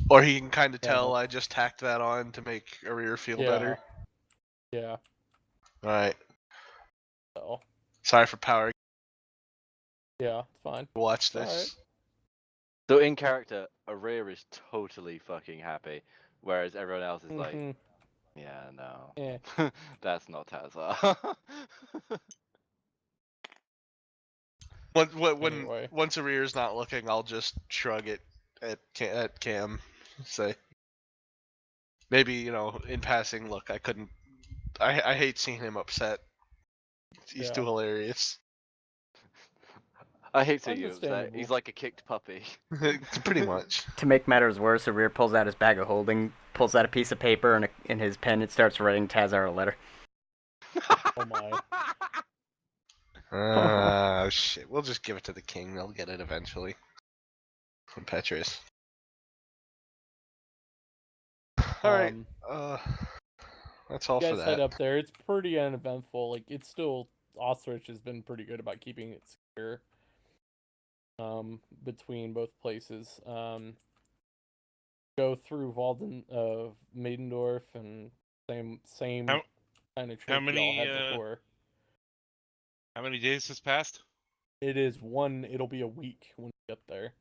[SPEAKER 2] Or he can kind of
[SPEAKER 1] Yeah,
[SPEAKER 2] tell
[SPEAKER 1] no.
[SPEAKER 2] I just tacked that on to make Arir feel
[SPEAKER 1] Yeah.
[SPEAKER 2] better.
[SPEAKER 1] Yeah.
[SPEAKER 2] Alright.
[SPEAKER 1] So,
[SPEAKER 2] Sorry for power.
[SPEAKER 1] yeah, it's fine.
[SPEAKER 2] Watch
[SPEAKER 1] It's alright.
[SPEAKER 2] this.
[SPEAKER 4] So in character, Arir is totally fucking happy, whereas everyone else is like,
[SPEAKER 1] Mhm.
[SPEAKER 4] yeah, no,
[SPEAKER 1] Yeah.
[SPEAKER 4] that's not Tazar.
[SPEAKER 1] Anyway.
[SPEAKER 2] Once Arir's not looking, I'll just shrug it at Cam. Say, maybe, in passing, look, I couldn't. I hate seeing him upset. He's too
[SPEAKER 1] Yeah.
[SPEAKER 2] hilarious.
[SPEAKER 4] I hate seeing you upset.
[SPEAKER 1] Understandable.
[SPEAKER 4] He's like a kicked puppy.
[SPEAKER 2] Pretty much.
[SPEAKER 3] To make matters worse, Arir pulls out his bag of holding, pulls out a piece of paper and in his pen, it starts writing Tazar a letter.
[SPEAKER 1] Oh my.
[SPEAKER 2] Shit. We'll just give it to the king. They'll get it eventually. Petrus. Alright. That's all
[SPEAKER 1] You
[SPEAKER 2] for
[SPEAKER 1] guys
[SPEAKER 2] that.
[SPEAKER 1] head up there. It's pretty uneventful. Like, it's still... Ostrich has been pretty good about keeping it secure. Between both places. Go through Maidendorf and same
[SPEAKER 5] How-
[SPEAKER 1] kind of
[SPEAKER 5] how
[SPEAKER 1] trip
[SPEAKER 5] many,
[SPEAKER 1] y'all had before.
[SPEAKER 5] How many days has passed?
[SPEAKER 1] It'll be a week when we get there.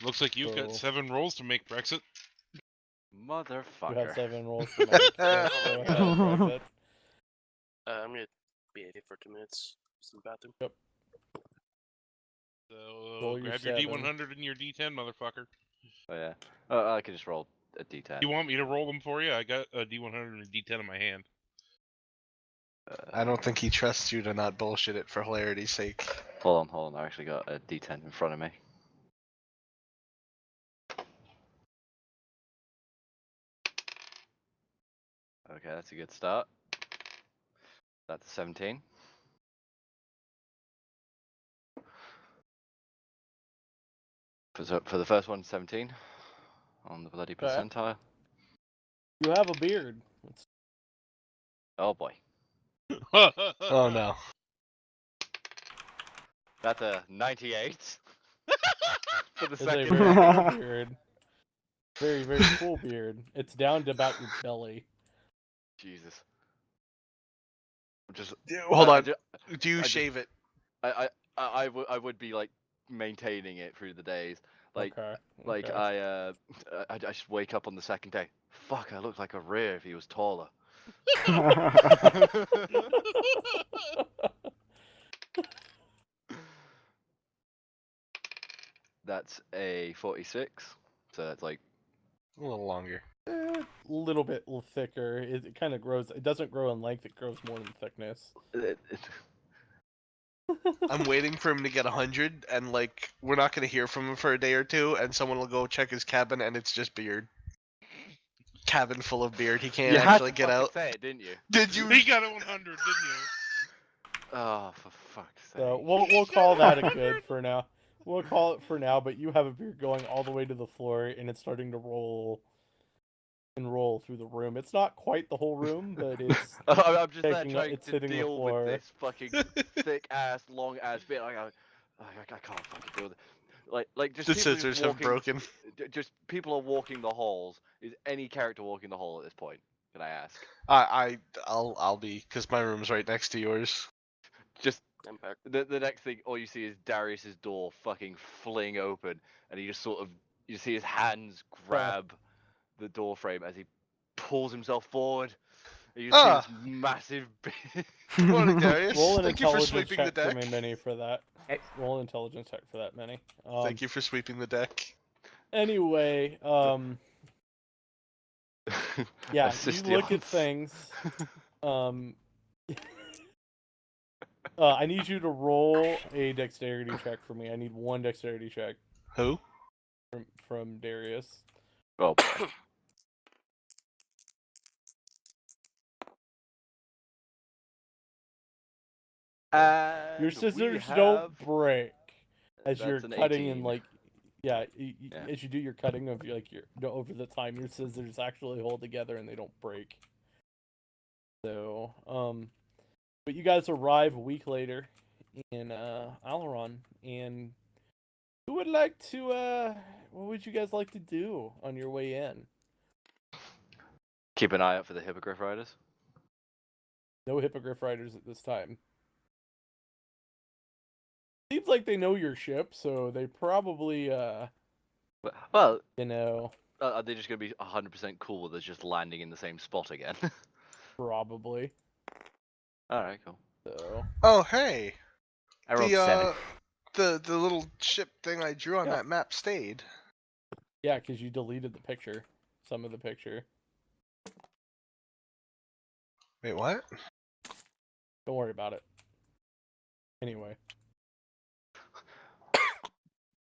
[SPEAKER 5] Looks like you've got
[SPEAKER 1] So-
[SPEAKER 5] 7 rolls to make Brexit.
[SPEAKER 1] You
[SPEAKER 4] Motherfucker.
[SPEAKER 1] have 7 rolls to make. Yeah, go ahead, Brexit.
[SPEAKER 6] I'm gonna be 80 for 2 minutes. Use the bathroom.
[SPEAKER 1] Yep.
[SPEAKER 5] So
[SPEAKER 1] Roll your
[SPEAKER 5] grab your
[SPEAKER 1] 7.
[SPEAKER 5] D100 and your D10, motherfucker.
[SPEAKER 4] Oh yeah. I can just roll a D10.
[SPEAKER 5] You want me to roll them for you? I got a D100 and a D10 in my hand.
[SPEAKER 2] I don't think he trusts you to not bullshit it for hilarity's sake.
[SPEAKER 4] Hold on. I actually got a D10 in front of me. Okay, that's a good start. That's a 17. For the first one, 17 on the bloody
[SPEAKER 1] Okay.
[SPEAKER 4] percentile.
[SPEAKER 1] You have a beard.
[SPEAKER 4] Oh boy,
[SPEAKER 2] Oh no.
[SPEAKER 4] that's a 98 for the
[SPEAKER 1] It's a
[SPEAKER 4] second
[SPEAKER 1] very
[SPEAKER 4] round.
[SPEAKER 1] full beard. Very, very full beard. It's down to about your belly.
[SPEAKER 4] Jesus. I'm just
[SPEAKER 2] Hold
[SPEAKER 4] I
[SPEAKER 2] on.
[SPEAKER 4] ju-
[SPEAKER 2] Do you
[SPEAKER 4] I just-
[SPEAKER 2] shave it?
[SPEAKER 4] I would be like maintaining it through the days. Like
[SPEAKER 1] Okay.
[SPEAKER 4] I just wake up on the second day. Fuck, I look like a rear if he was taller. That's a 46. So that's like
[SPEAKER 2] A little longer.
[SPEAKER 1] A little bit thicker. It kind of grows. It doesn't grow in length. It grows more in thickness.
[SPEAKER 2] I'm waiting for him to get 100, and like we're not gonna hear from him for a day or two, and someone will go check his cabin, and it's just beard. Cabin full of beard. He can't
[SPEAKER 4] you
[SPEAKER 2] actually
[SPEAKER 4] had to
[SPEAKER 2] get
[SPEAKER 4] fucking
[SPEAKER 2] out.
[SPEAKER 4] say it, didn't you?
[SPEAKER 2] Did you?
[SPEAKER 5] He got a 100, didn't you?
[SPEAKER 4] Oh, for fuck's sake.
[SPEAKER 1] So we'll call that a good for now. We'll call it for now. But you have a beard going all the way to the floor, and it's starting to roll through the room. It's not quite the whole room, but it's
[SPEAKER 4] I'm just there
[SPEAKER 1] taking
[SPEAKER 4] trying
[SPEAKER 1] it's
[SPEAKER 4] to
[SPEAKER 1] hitting the
[SPEAKER 4] deal
[SPEAKER 1] floor.
[SPEAKER 4] with this fucking thick ass, long ass bit. I can't fucking deal with it. Like just
[SPEAKER 2] The
[SPEAKER 4] people
[SPEAKER 2] scissors
[SPEAKER 4] just
[SPEAKER 2] have
[SPEAKER 4] walking,
[SPEAKER 2] broken.
[SPEAKER 4] just people are walking the halls. Is any character walking the hall at this point? Can I ask?
[SPEAKER 2] I'll be, because my room's right next to yours.
[SPEAKER 4] Just
[SPEAKER 6] I'm back.
[SPEAKER 4] the next thing, all you see is Darius's door fucking fling open, and he just sort of you see his hands grab the door frame as he pulls himself forward. And you see this massive bit.
[SPEAKER 2] Good morning, Darius.
[SPEAKER 1] Roll an
[SPEAKER 2] Thank you for
[SPEAKER 1] intelligence
[SPEAKER 2] sweeping the
[SPEAKER 1] check for
[SPEAKER 2] deck.
[SPEAKER 1] me, Minnie, for that.
[SPEAKER 3] Hey.
[SPEAKER 1] Roll an intelligence check for that, Minnie.
[SPEAKER 2] Thank you for sweeping the deck.
[SPEAKER 1] Anyway, yeah,
[SPEAKER 4] Assist
[SPEAKER 1] you look at
[SPEAKER 4] Yance.
[SPEAKER 1] things. I need you to roll a dexterity check for me. I need one dexterity check
[SPEAKER 2] Who?
[SPEAKER 1] from Darius.
[SPEAKER 4] Oh, boy.
[SPEAKER 1] Your
[SPEAKER 4] And
[SPEAKER 1] scissors
[SPEAKER 4] we
[SPEAKER 1] don't
[SPEAKER 4] have...
[SPEAKER 1] break as
[SPEAKER 4] That's
[SPEAKER 1] you're
[SPEAKER 4] an
[SPEAKER 1] cutting
[SPEAKER 4] 18.
[SPEAKER 1] and like, as you do your cutting of like over the time, your scissors actually hold together and they don't break. So, but you guys arrive a week later in Alaron, and who would like to? What would you guys like to do on your way in?
[SPEAKER 4] Keep an eye out for the Hippogriff Riders.
[SPEAKER 1] No Hippogriff Riders at this time. Seems like they know your ship, so they probably,
[SPEAKER 4] Well,
[SPEAKER 1] you know,
[SPEAKER 4] are they just going to be 100% cool with us just landing in the same spot again?
[SPEAKER 1] probably.
[SPEAKER 4] Alright, cool.
[SPEAKER 1] So,
[SPEAKER 2] Oh, hey.
[SPEAKER 3] I rolled 7.
[SPEAKER 2] The little ship thing I drew on
[SPEAKER 1] Yeah.
[SPEAKER 2] that map stayed.
[SPEAKER 1] yeah, because you deleted the picture, some of the picture.
[SPEAKER 2] Wait, what?
[SPEAKER 1] Don't worry about it. Anyway.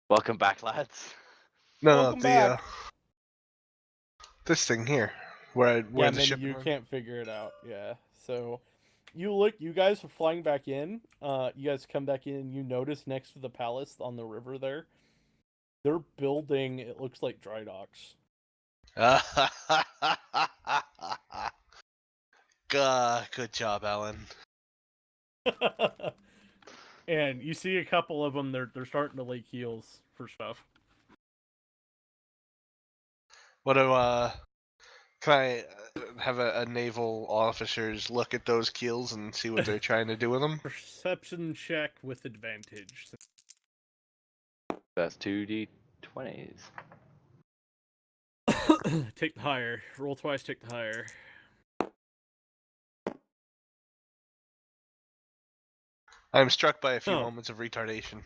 [SPEAKER 4] Welcome back, lads.
[SPEAKER 2] No,
[SPEAKER 1] Welcome
[SPEAKER 2] the
[SPEAKER 1] back.
[SPEAKER 2] this thing here, where
[SPEAKER 1] Yeah,
[SPEAKER 2] the
[SPEAKER 1] then
[SPEAKER 2] ship.
[SPEAKER 1] you can't figure it out. Yeah, so you guys are flying back in. You guys come back in and you notice next to the palace on the river there, they're building, it looks like dry docks.
[SPEAKER 2] Good job, Alan.
[SPEAKER 1] And you see a couple of them, they're starting to lay keels for stuff.
[SPEAKER 2] What do can I have a naval officers look at those keels and see what they're trying to do with them?
[SPEAKER 1] Perception check with advantage.
[SPEAKER 4] That's 2d20s.
[SPEAKER 1] Take the higher. Roll twice, take the higher.
[SPEAKER 2] I'm struck by a few
[SPEAKER 1] Oh.
[SPEAKER 2] moments of retardation.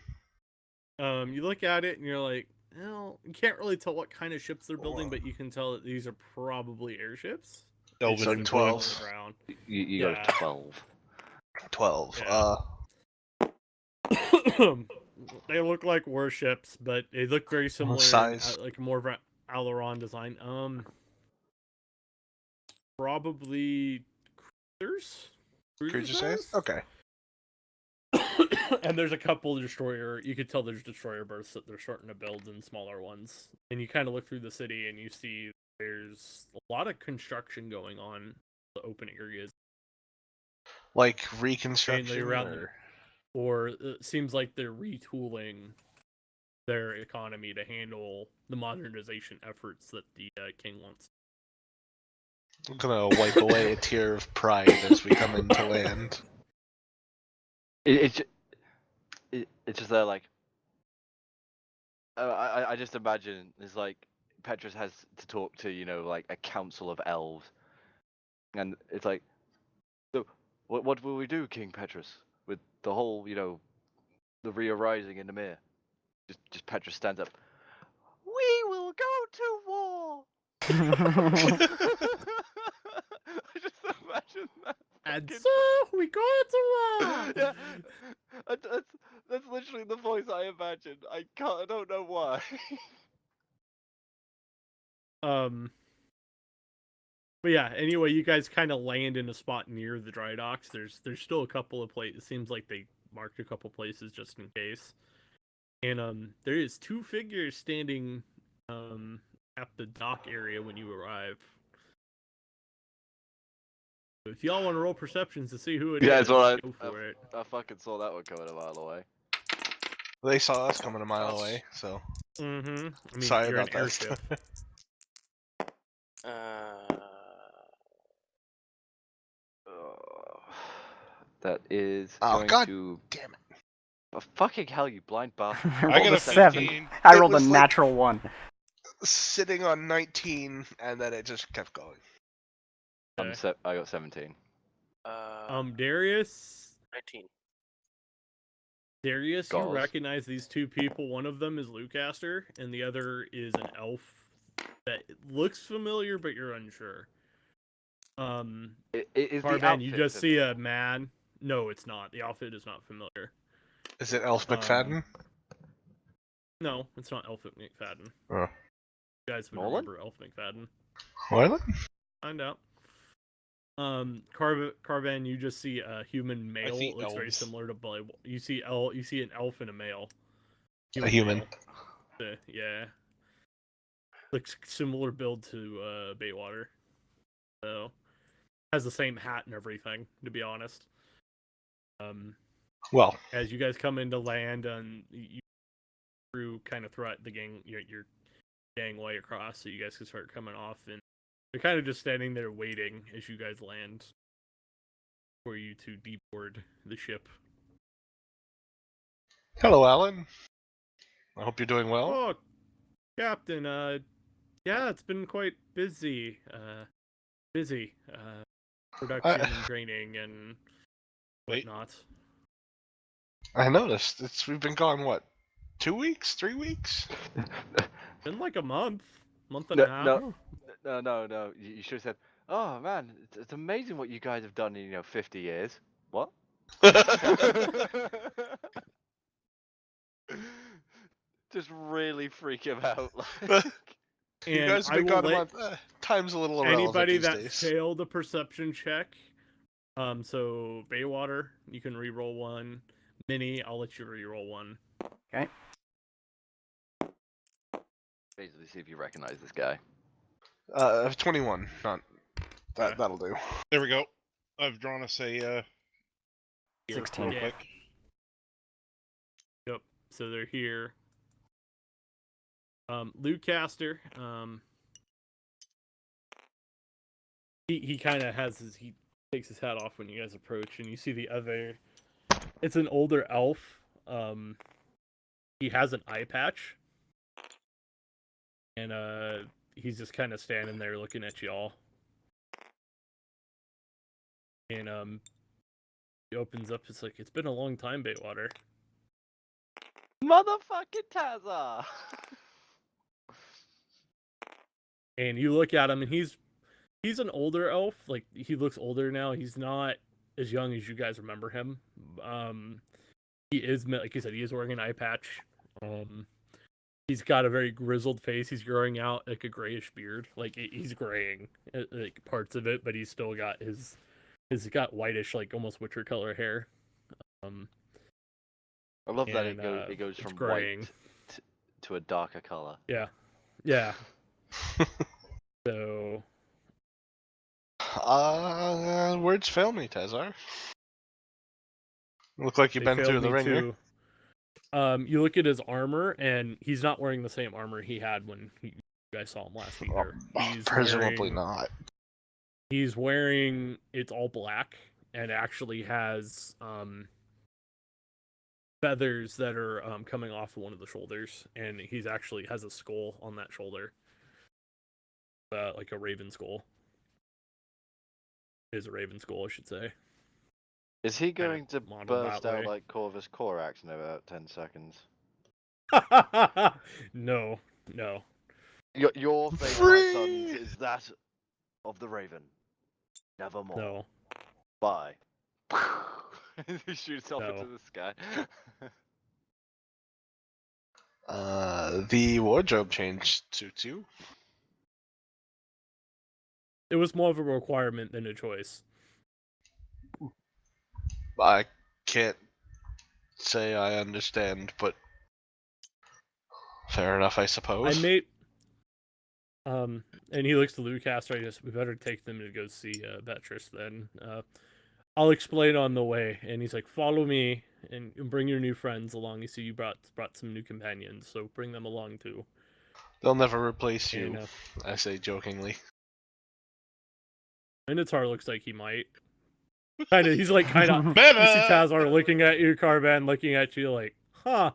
[SPEAKER 1] You look at it and you're like, well, you can't really tell what kind of ships they're building, but you can tell that these are probably airships.
[SPEAKER 5] Elven
[SPEAKER 2] So
[SPEAKER 1] Just been
[SPEAKER 2] 12.
[SPEAKER 1] put on the ground.
[SPEAKER 4] You got
[SPEAKER 1] Yeah.
[SPEAKER 4] a 12.
[SPEAKER 2] 12.
[SPEAKER 1] Yeah. They look like warships, but they look very similar,
[SPEAKER 2] size?
[SPEAKER 1] like more of an aileron design. Probably cruisers.
[SPEAKER 2] Cruiser size?
[SPEAKER 1] size?
[SPEAKER 2] Okay.
[SPEAKER 1] And there's a couple destroyer. You could tell there's destroyer berths that they're starting to build in smaller ones. And you kind of look through the city and you see there's a lot of construction going on in the open areas.
[SPEAKER 2] Like reconstruction?
[SPEAKER 1] Mainly around or it seems like they're retooling their economy to handle the modernization efforts that the king wants.
[SPEAKER 2] I'm gonna wipe away a tear of pride as we come into land.
[SPEAKER 4] It's just they're like. I just imagine it's like Petrus has to talk to like a council of elves, and it's like, so what will we do, King Petrus, with the whole the re-arising in the mirror? Just Petrus stands up. We will go to war. I just imagine that.
[SPEAKER 1] And
[SPEAKER 4] fucking-
[SPEAKER 1] so we go to war.
[SPEAKER 4] Yeah, that's literally the voice I imagine. I don't know why.
[SPEAKER 1] But yeah, anyway, you guys kind of land in a spot near the dry docks. There's still a couple of places. It seems like they marked a couple places just in case. And there is two figures standing at the dock area when you arrive. So if y'all want to roll perceptions to see who it is,
[SPEAKER 4] Yeah, that's what
[SPEAKER 1] go for it.
[SPEAKER 4] I fucking saw that one coming a mile away.
[SPEAKER 2] They saw us coming a mile away, so
[SPEAKER 1] Mm-hmm. I mean,
[SPEAKER 2] sorry
[SPEAKER 1] you're
[SPEAKER 2] about
[SPEAKER 1] an airship.
[SPEAKER 2] that.
[SPEAKER 4] That is
[SPEAKER 2] Oh,
[SPEAKER 4] going
[SPEAKER 2] God
[SPEAKER 4] to.
[SPEAKER 2] damn it.
[SPEAKER 4] Oh, fucking hell, you blind bastard!
[SPEAKER 3] I
[SPEAKER 5] I
[SPEAKER 3] rolled
[SPEAKER 5] got
[SPEAKER 3] a
[SPEAKER 5] a
[SPEAKER 3] 7.
[SPEAKER 5] 15.
[SPEAKER 3] I
[SPEAKER 2] It
[SPEAKER 3] rolled a
[SPEAKER 2] was like-
[SPEAKER 3] natural 1.
[SPEAKER 2] Sitting on 19, and then it just kept going.
[SPEAKER 1] Okay.
[SPEAKER 4] I got 17.
[SPEAKER 1] Darius,
[SPEAKER 6] 19.
[SPEAKER 1] you
[SPEAKER 4] Gauze.
[SPEAKER 1] recognize these two people. One of them is Lucaster, and the other is an elf that looks familiar, but you're unsure.
[SPEAKER 4] Is the
[SPEAKER 1] Carban, you
[SPEAKER 4] outfit
[SPEAKER 1] just see
[SPEAKER 4] familiar?
[SPEAKER 1] a man. No, it's not. The outfit is not familiar.
[SPEAKER 2] Is it Elf McFadden?
[SPEAKER 1] No, it's not Elf McFadden.
[SPEAKER 2] Oh.
[SPEAKER 1] You guys would
[SPEAKER 4] Nolan?
[SPEAKER 1] remember Elf McFadden.
[SPEAKER 2] What?
[SPEAKER 1] Find out. Carban, you just see a human male.
[SPEAKER 5] see
[SPEAKER 1] It looks very
[SPEAKER 5] elves.
[SPEAKER 1] similar to you see an elf and a male.
[SPEAKER 2] A human.
[SPEAKER 1] Male. Yeah. Looks similar build to Baitwater. So has the same hat and everything, to be honest.
[SPEAKER 2] Well,
[SPEAKER 1] As you guys come into land and you kind of throughout the gang your gangway across, so you guys can start coming off, and they're kind of just standing there waiting as you guys land for you to deboard the ship.
[SPEAKER 2] hello, Alan. I hope you're doing well.
[SPEAKER 1] Oh, Captain, yeah, it's been quite busy. Production and training and
[SPEAKER 5] Wait.
[SPEAKER 1] whatnot.
[SPEAKER 2] I noticed. We've been gone, what, 2 weeks? 3 weeks?
[SPEAKER 1] Been like a month and a half.
[SPEAKER 4] No. You should have said, "Oh man, it's amazing what you guys have done in 50 years." What? Just really freak him out. Like.
[SPEAKER 2] You
[SPEAKER 1] And
[SPEAKER 2] guys have
[SPEAKER 1] I
[SPEAKER 2] been
[SPEAKER 1] will
[SPEAKER 2] gone a
[SPEAKER 1] let
[SPEAKER 2] month. Time's a little irrelevant
[SPEAKER 1] anybody
[SPEAKER 2] these
[SPEAKER 1] that
[SPEAKER 2] days.
[SPEAKER 1] failed a perception check. So Baywater, you can re-roll 1. Minnie, I'll let you re-roll 1.
[SPEAKER 3] Okay.
[SPEAKER 4] Basically, see if you recognize this guy.
[SPEAKER 2] 21. Not that.
[SPEAKER 1] Okay.
[SPEAKER 2] That'll do.
[SPEAKER 5] There we go. I've drawn us a
[SPEAKER 1] Here,
[SPEAKER 3] 16.
[SPEAKER 5] real
[SPEAKER 1] Yeah.
[SPEAKER 5] quick.
[SPEAKER 1] Yep. So they're here. Lucaster, he kind of has he takes his hat off when you guys approach, and you see the other. It's an older elf. He has an eye patch, and he's just kind of standing there looking at y'all. And he opens up. It's like, it's been a long time, Baitwater.
[SPEAKER 4] Motherfucking Tazar!
[SPEAKER 1] And you look at him, and he's an older elf. Like, he looks older now. He's not as young as you guys remember him. He is, like you said, he is wearing an eye patch. He's got a very grizzled face. He's growing out like a grayish beard. Like, he's graying like parts of it, but he's still got he's got whitish, like almost witcher color hair.
[SPEAKER 4] I love that
[SPEAKER 1] And,
[SPEAKER 4] it goes
[SPEAKER 1] it's
[SPEAKER 4] from
[SPEAKER 1] graying.
[SPEAKER 4] white to a darker color.
[SPEAKER 1] Yeah. So,
[SPEAKER 2] Words fail me, Tazar. Look like you've
[SPEAKER 1] they
[SPEAKER 2] been through
[SPEAKER 1] failed
[SPEAKER 2] the
[SPEAKER 1] me
[SPEAKER 2] ringer.
[SPEAKER 1] too. You look at his armor, and he's not wearing the same armor he had when you guys saw him last either. He's
[SPEAKER 2] Presumably
[SPEAKER 1] wearing,
[SPEAKER 2] not.
[SPEAKER 1] He's wearing, it's all black, and actually has feathers that are coming off of one of the shoulders, and he's actually has a skull on that shoulder, like a raven skull. Is a raven skull, I should say.
[SPEAKER 4] Is he going to
[SPEAKER 1] modeled
[SPEAKER 4] burst
[SPEAKER 1] that
[SPEAKER 4] out
[SPEAKER 1] way.
[SPEAKER 4] like Corvus Corax in about 10 seconds?
[SPEAKER 1] No.
[SPEAKER 4] Your fate,
[SPEAKER 2] Free!
[SPEAKER 4] my sons, is that of the Raven. Nevermore.
[SPEAKER 1] No.
[SPEAKER 4] Bye. He shoots off
[SPEAKER 1] No.
[SPEAKER 4] into the sky.
[SPEAKER 2] The wardrobe change suits you.
[SPEAKER 1] It was more of a requirement than a choice.
[SPEAKER 2] I can't say I understand, but fair enough, I suppose.
[SPEAKER 1] I made. And he looks to Lucaster. I guess we better take them to go see Beatrice then. I'll explain on the way. And he's like, "Follow me and bring your new friends along. You see, you brought some new companions, so bring them along too."
[SPEAKER 2] They'll never replace you,
[SPEAKER 1] And,
[SPEAKER 2] I say jokingly.
[SPEAKER 1] Minotaur looks like he might. Kind of. He's like kind of. You see
[SPEAKER 5] Better!
[SPEAKER 1] Tazar looking at you, Carban looking at you, like, "Huh."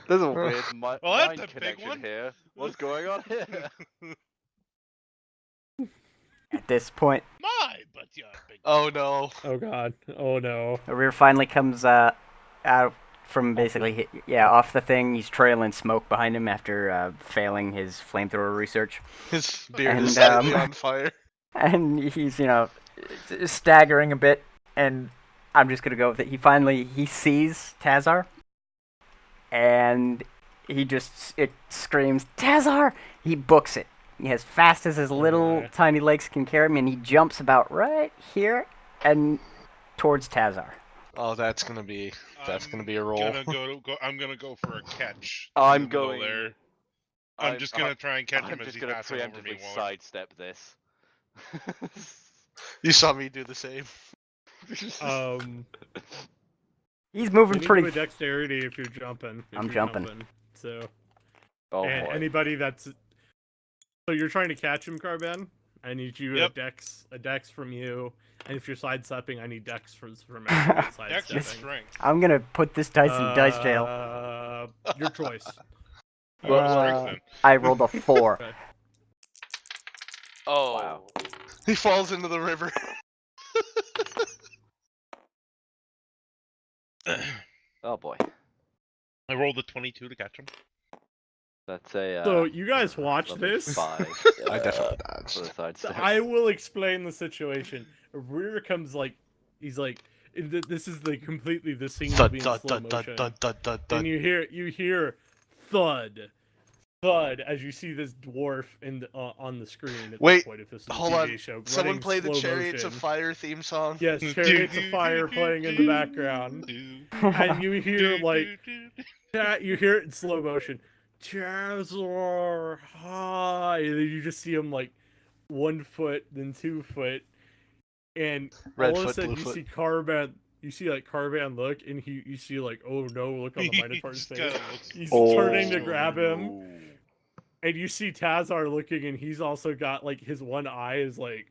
[SPEAKER 4] There's a weird
[SPEAKER 5] Well,
[SPEAKER 4] mind
[SPEAKER 5] that's a big
[SPEAKER 4] connection
[SPEAKER 5] one.
[SPEAKER 4] here. What's going on here?
[SPEAKER 3] At this point,
[SPEAKER 5] My, but you're a big.
[SPEAKER 2] Oh no.
[SPEAKER 1] Oh God. Oh no.
[SPEAKER 3] Rear finally comes out from basically, off the thing. He's trailing smoke behind him after failing his flamethrower research.
[SPEAKER 2] His beard
[SPEAKER 3] And,
[SPEAKER 2] is slightly on fire.
[SPEAKER 3] And he's, staggering a bit, and I'm just gonna go with it. He sees Tazar, and it screams, "Tazar!" He books it. As fast as his little
[SPEAKER 1] my.
[SPEAKER 3] tiny legs can carry him, and he jumps about right here and towards Tazar.
[SPEAKER 2] Oh, that's gonna be a roll.
[SPEAKER 5] I'm gonna go for a catch.
[SPEAKER 4] I'm
[SPEAKER 5] in the middle
[SPEAKER 4] going-
[SPEAKER 5] there. I'm just gonna try and catch him
[SPEAKER 4] I'm
[SPEAKER 5] as
[SPEAKER 4] just
[SPEAKER 5] he
[SPEAKER 4] gonna
[SPEAKER 5] passes over me.
[SPEAKER 4] preemptively
[SPEAKER 5] While
[SPEAKER 4] sidestep this.
[SPEAKER 2] You saw me do the same.
[SPEAKER 3] He's
[SPEAKER 1] You
[SPEAKER 3] moving
[SPEAKER 1] need
[SPEAKER 3] pretty.
[SPEAKER 1] to do a dexterity if you're jumping.
[SPEAKER 3] I'm jumping.
[SPEAKER 1] So.
[SPEAKER 4] Oh
[SPEAKER 1] And
[SPEAKER 4] boy.
[SPEAKER 1] anybody that's so you're trying to catch him, Carban. I need you
[SPEAKER 5] Yep.
[SPEAKER 1] a dex from you, and if you're sidestepping, I need dex from everybody
[SPEAKER 5] Dex or
[SPEAKER 1] sidestepping.
[SPEAKER 5] strength?
[SPEAKER 3] I'm gonna put this dice in dice jail.
[SPEAKER 1] Your choice.
[SPEAKER 5] Oh, strength then.
[SPEAKER 3] I rolled a 4.
[SPEAKER 1] Okay.
[SPEAKER 6] Oh.
[SPEAKER 4] Wow.
[SPEAKER 2] He falls into the river.
[SPEAKER 4] Oh boy.
[SPEAKER 5] I rolled a 22 to catch him.
[SPEAKER 4] That's a.
[SPEAKER 1] So you guys watch
[SPEAKER 4] level
[SPEAKER 1] this.
[SPEAKER 4] 5.
[SPEAKER 2] I definitely
[SPEAKER 4] For
[SPEAKER 2] dodged.
[SPEAKER 4] the sidestep.
[SPEAKER 1] I will explain the situation. Rear comes like he's like this is the completely the scene will be in slow motion. And you hear thud as you see this dwarf on the screen at
[SPEAKER 2] Wait,
[SPEAKER 1] this point if this is a
[SPEAKER 2] hold
[SPEAKER 1] TV
[SPEAKER 2] on.
[SPEAKER 1] show.
[SPEAKER 2] Someone
[SPEAKER 1] running
[SPEAKER 2] play the
[SPEAKER 1] slow
[SPEAKER 2] Chariots
[SPEAKER 1] motion.
[SPEAKER 2] of Fire theme song.
[SPEAKER 1] Yes, Chariots of Fire playing in the background. And you hear like you hear it in slow motion. Tazar, hi. And then you just see him like 1 foot, then 2 foot, and
[SPEAKER 2] Red
[SPEAKER 1] all of a
[SPEAKER 2] foot,
[SPEAKER 1] sudden
[SPEAKER 2] blue
[SPEAKER 1] you
[SPEAKER 2] foot.
[SPEAKER 1] see Carban. You see like Carban look, and you see like, oh no, look on the
[SPEAKER 5] He
[SPEAKER 1] Minotaur's
[SPEAKER 5] just
[SPEAKER 1] face.
[SPEAKER 5] kinda looks-
[SPEAKER 1] He's
[SPEAKER 3] Oh.
[SPEAKER 1] turning to grab him, and you see Tazar looking, and he's also got like his one eye is like,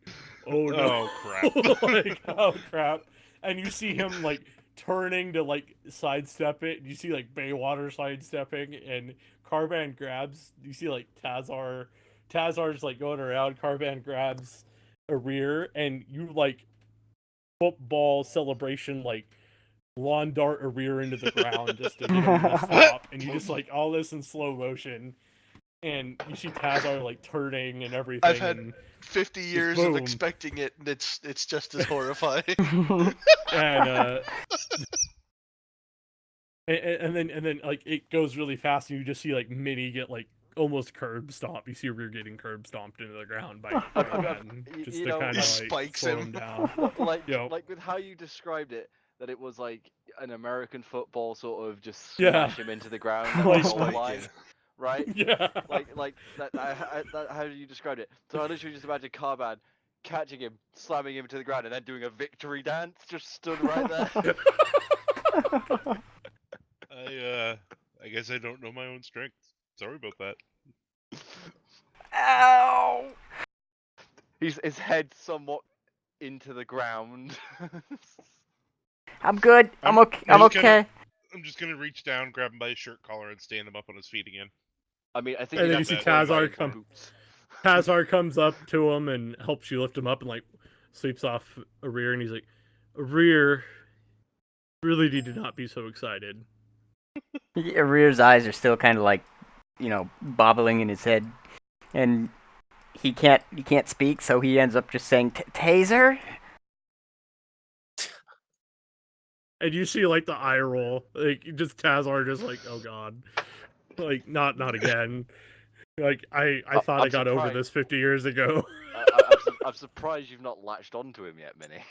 [SPEAKER 1] oh no,
[SPEAKER 5] Oh crap.
[SPEAKER 1] like oh crap, and you see him like turning to like sidestep it. And you see like Baywater sidestepping, and Carban grabs. You see like Tazar's like going around. Carban grabs a rear, and you like football celebration like lawn dart a rear into the ground just to get him to stop, and you just like all this in slow motion, and you see Tazar like turning and everything.
[SPEAKER 2] I've had
[SPEAKER 1] and
[SPEAKER 2] 50 years of
[SPEAKER 1] boom.
[SPEAKER 2] expecting it, and it's just as horrifying.
[SPEAKER 1] and and then like it goes really fast, and you just see like Minnie get like almost curb stomp. You see her getting curb stomped into the ground by Ben, just
[SPEAKER 4] you
[SPEAKER 1] to
[SPEAKER 4] know,
[SPEAKER 1] kind
[SPEAKER 2] He
[SPEAKER 1] of like
[SPEAKER 2] spikes
[SPEAKER 1] slow
[SPEAKER 2] him.
[SPEAKER 1] him down.
[SPEAKER 4] like
[SPEAKER 1] Yep.
[SPEAKER 4] like with how you described it, that it was like an American football sort of just
[SPEAKER 1] Yeah.
[SPEAKER 4] smash him into the ground at
[SPEAKER 1] Like
[SPEAKER 4] the goal
[SPEAKER 2] spike,
[SPEAKER 4] line,
[SPEAKER 2] yeah.
[SPEAKER 4] right?
[SPEAKER 1] Yeah.
[SPEAKER 4] Like that, that. How you described it? So I literally just imagine Carbad catching him, slamming him to the ground, and then doing a victory dance, just stood right there.
[SPEAKER 5] I guess I don't know my own strength. Sorry about that.
[SPEAKER 3] Ow!
[SPEAKER 4] His head somewhat into the ground.
[SPEAKER 3] I'm good. I'm
[SPEAKER 5] I'm-
[SPEAKER 3] okay. I'm
[SPEAKER 5] I'm just gonna-
[SPEAKER 3] okay.
[SPEAKER 5] I'm just gonna reach down, grab him by his shirt collar, and stand him up on his feet again.
[SPEAKER 4] I mean, I think
[SPEAKER 1] And
[SPEAKER 4] you'd
[SPEAKER 1] then
[SPEAKER 4] have
[SPEAKER 1] you
[SPEAKER 4] to
[SPEAKER 1] see
[SPEAKER 4] pull him
[SPEAKER 1] Tazar
[SPEAKER 4] into
[SPEAKER 1] come-
[SPEAKER 4] boots.
[SPEAKER 1] Tazar comes up to him and helps you lift him up, and like sweeps off a rear, and he's like, "A rear, really need to not be so excited."
[SPEAKER 3] Rear's eyes are still kind of like, bobbling in his head, and he can't speak, so he ends up just saying taser.
[SPEAKER 1] And you see like the eye roll, like just Tazar just like, "Oh god, like not again." Like I thought
[SPEAKER 4] I'm
[SPEAKER 1] I got over
[SPEAKER 4] surprised.
[SPEAKER 1] this 50 years ago.
[SPEAKER 4] I'm surprised you've not latched onto him yet, Minnie.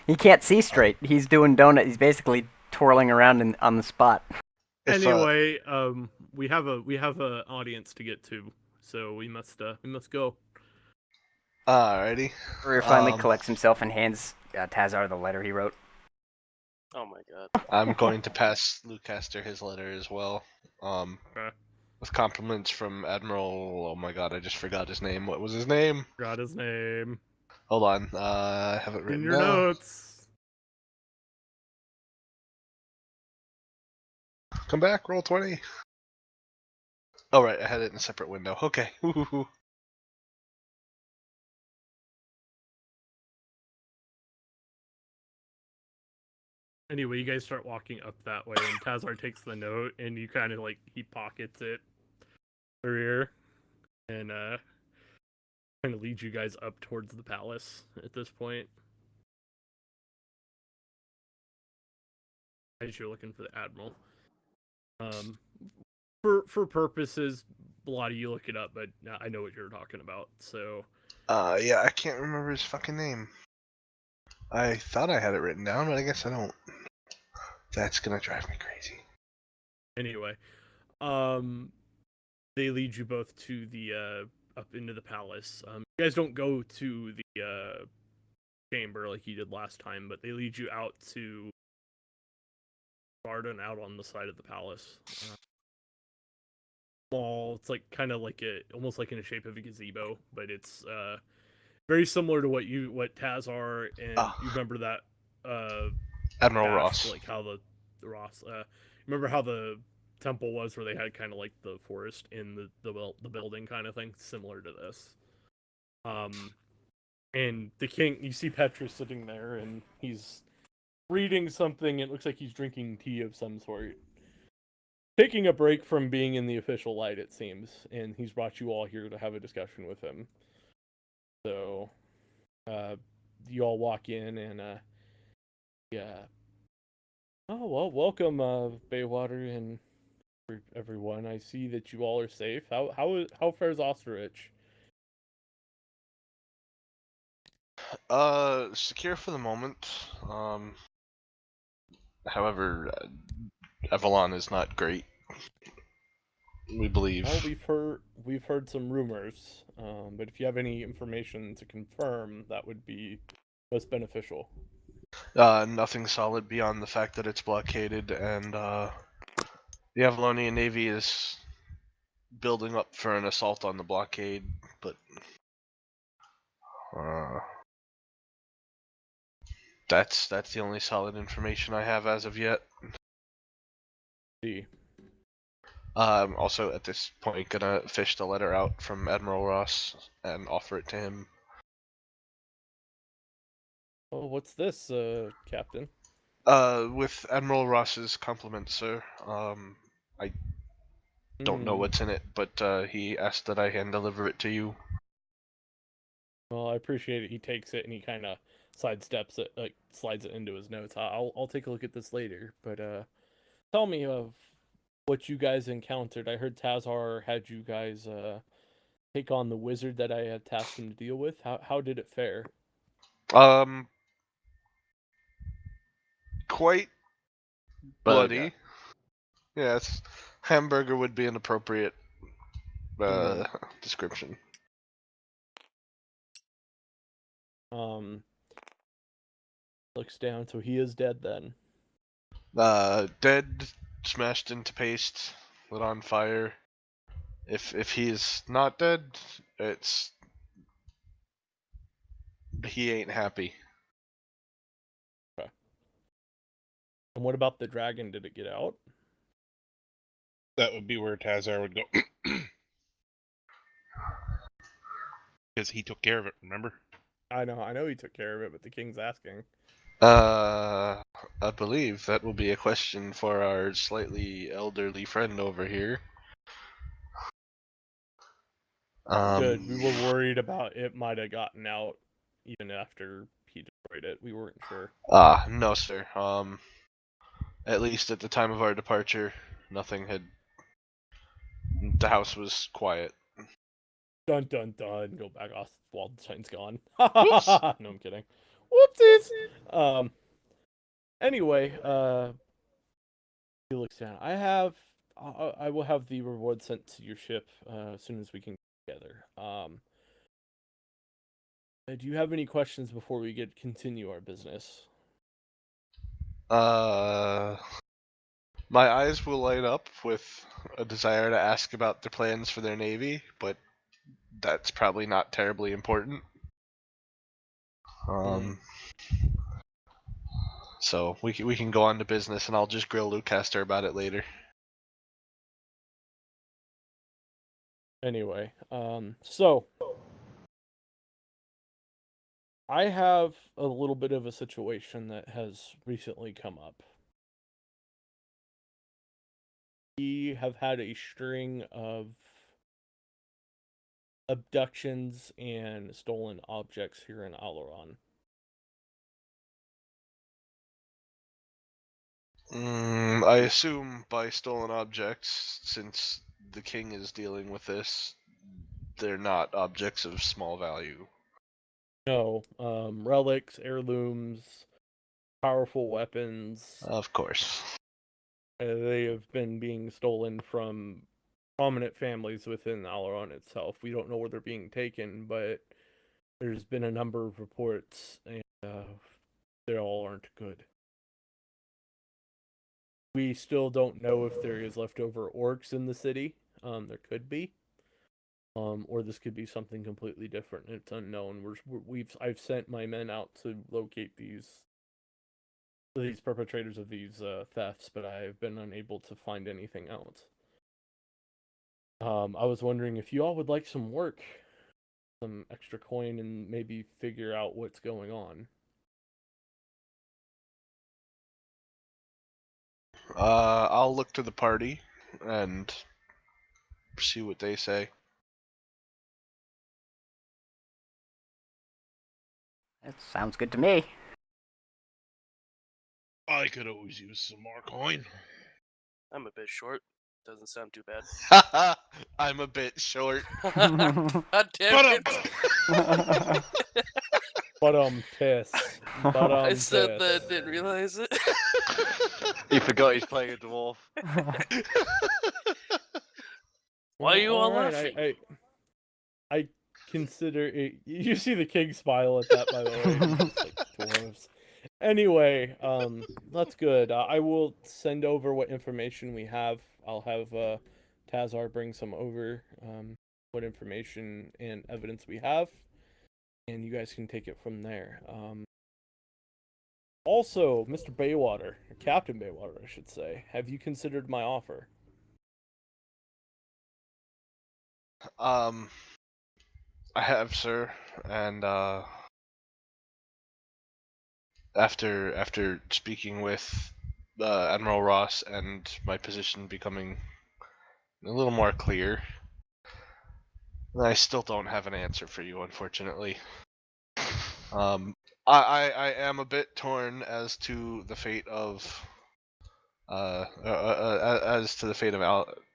[SPEAKER 3] He can't see straight. He's doing donut. He's basically twirling around on the spot.
[SPEAKER 2] If,
[SPEAKER 1] Anyway, we have a audience to get to, so we must go.
[SPEAKER 2] Alrighty.
[SPEAKER 3] Rear finally collects himself and hands Tazar the letter he wrote.
[SPEAKER 6] Oh my god.
[SPEAKER 2] I'm going to pass Lucaster his letter as well.
[SPEAKER 1] Okay.
[SPEAKER 2] With compliments from Admiral. Oh my god, I just forgot his name. What was his name?
[SPEAKER 1] Forgot his name.
[SPEAKER 2] Hold on. I have it written
[SPEAKER 1] In your
[SPEAKER 2] down.
[SPEAKER 1] notes.
[SPEAKER 2] Come back. Roll 20. Oh right, I had it in a separate window. Okay. Woo-hoo-hoo.
[SPEAKER 1] Anyway, you guys start walking up that way, and Tazar takes the note, and you kind of like he pockets it the rear, and kind of leads you guys up towards the palace at this point. As you're looking for the admiral, for purposes, a lot of you look it up, but I know what you're talking about. So
[SPEAKER 2] Yeah, I can't remember his fucking name. I thought I had it written down, but I guess I don't. That's gonna drive me crazy.
[SPEAKER 1] anyway, they lead you both to the up into the palace. You guys don't go to the chamber like you did last time, but they lead you out to garden out on the side of the palace. Small, it's like kind of like almost like in the shape of a gazebo, but it's very similar to what Tazar and you remember that
[SPEAKER 2] Admiral
[SPEAKER 1] Bash,
[SPEAKER 2] Ross.
[SPEAKER 1] like how the Ross. Remember how the temple was, where they had kind of like the forest in the building kind of thing, similar to this. And the king, you see Petrus sitting there, and he's reading something. It looks like he's drinking tea of some sort. Taking a break from being in the official light, it seems, and he's brought you all here to have a discussion with him. So, you all walk in, and yeah. Oh well, welcome, Baywater and everyone. I see that you all are safe. How fares Osterich?
[SPEAKER 2] Secure for the moment. However, Avalon is not great. We believe.
[SPEAKER 1] Well, we've heard some rumors, but if you have any information to confirm, that would be most beneficial.
[SPEAKER 2] Nothing solid beyond the fact that it's blockaded, and the Avalonian Navy is building up for an assault on the blockade, but that's the only solid information I have as of yet.
[SPEAKER 1] See.
[SPEAKER 2] Also at this point gonna fish the letter out from Admiral Ross and offer it to him.
[SPEAKER 1] Oh, what's this, Captain?
[SPEAKER 2] With Admiral Ross's compliments, sir. I don't know
[SPEAKER 1] Hmm.
[SPEAKER 2] what's in it, but he asked that I hand deliver it to you.
[SPEAKER 1] Well, I appreciate it. He takes it and he kind of sidesteps it, like slides it into his notes. I'll take a look at this later. But tell me of what you guys encountered. I heard Tazar had you guys take on the wizard that I had tasked him to deal with. How did it fare?
[SPEAKER 2] Um, quite
[SPEAKER 4] Burger.
[SPEAKER 2] bloody. Yes, hamburger would be an appropriate
[SPEAKER 1] Mhm.
[SPEAKER 2] description.
[SPEAKER 1] Um, looks down. So he is dead then.
[SPEAKER 2] Dead, smashed into paste, lit on fire. If he's not dead, it's he ain't happy.
[SPEAKER 1] Okay. And what about the dragon? Did it get out?
[SPEAKER 5] That would be where Tazar would go. Because he took care of it, remember?
[SPEAKER 1] I know he took care of it, but the king's asking.
[SPEAKER 2] I believe that will be a question for our slightly elderly friend over here.
[SPEAKER 1] Good. We were worried about it might have gotten out even after he destroyed it. We weren't sure.
[SPEAKER 2] No, sir. At least at the time of our departure, nothing had. The house was quiet.
[SPEAKER 1] Dun dun dun. Go back off. Waldenstein's gone.
[SPEAKER 5] Whoops!
[SPEAKER 1] No, I'm kidding. Whoopsies. Anyway, he looks down. I will have the reward sent to your ship as soon as we can get together. Do you have any questions before we continue our business?
[SPEAKER 2] My eyes will light up with a desire to ask about their plans for their navy, but that's probably not terribly important. So we can go on to business, and I'll just grill Lucaster about it later.
[SPEAKER 1] Anyway, so I have a little bit of a situation that has recently come up. We have had a string of abductions and stolen objects here in Alaron.
[SPEAKER 2] I assume by stolen objects, since the king is dealing with this, they're not objects of small value.
[SPEAKER 1] No, relics, heirlooms, powerful weapons.
[SPEAKER 2] Of course.
[SPEAKER 1] They have been being stolen from prominent families within Alaron itself. We don't know where they're being taken, but there's been a number of reports, and they all aren't good. We still don't know if there is leftover orcs in the city. There could be, or this could be something completely different. It's unknown. I've sent my men out to locate these perpetrators of these thefts, but I've been unable to find anything else. I was wondering if you all would like some work, some extra coin, and maybe figure out what's going on.
[SPEAKER 2] I'll look to the party and see what they say.
[SPEAKER 3] That sounds good to me.
[SPEAKER 5] I could always use some more coin.
[SPEAKER 6] I'm a bit short. Doesn't sound too bad.
[SPEAKER 2] I'm a bit short.
[SPEAKER 6] God damn
[SPEAKER 5] But
[SPEAKER 6] it!
[SPEAKER 1] Piss.
[SPEAKER 6] I said that, didn't realize it.
[SPEAKER 4] He forgot he's playing a dwarf.
[SPEAKER 6] Why are you all
[SPEAKER 1] right,
[SPEAKER 6] laughing?
[SPEAKER 1] I consider it. You see the king smile at that, by the way. He's just like dwarves. Anyway, that's good. I will send over what information we have. I'll have Tazar bring some over. What information and evidence we have, and you guys can take it from there. Also, Mr. Baywater, or Captain Baywater, I should say, have you considered my offer?
[SPEAKER 2] I have, sir, and after speaking with Admiral Ross and my position becoming a little more clear, I still don't have an answer for you, unfortunately. I am a bit torn as to the fate of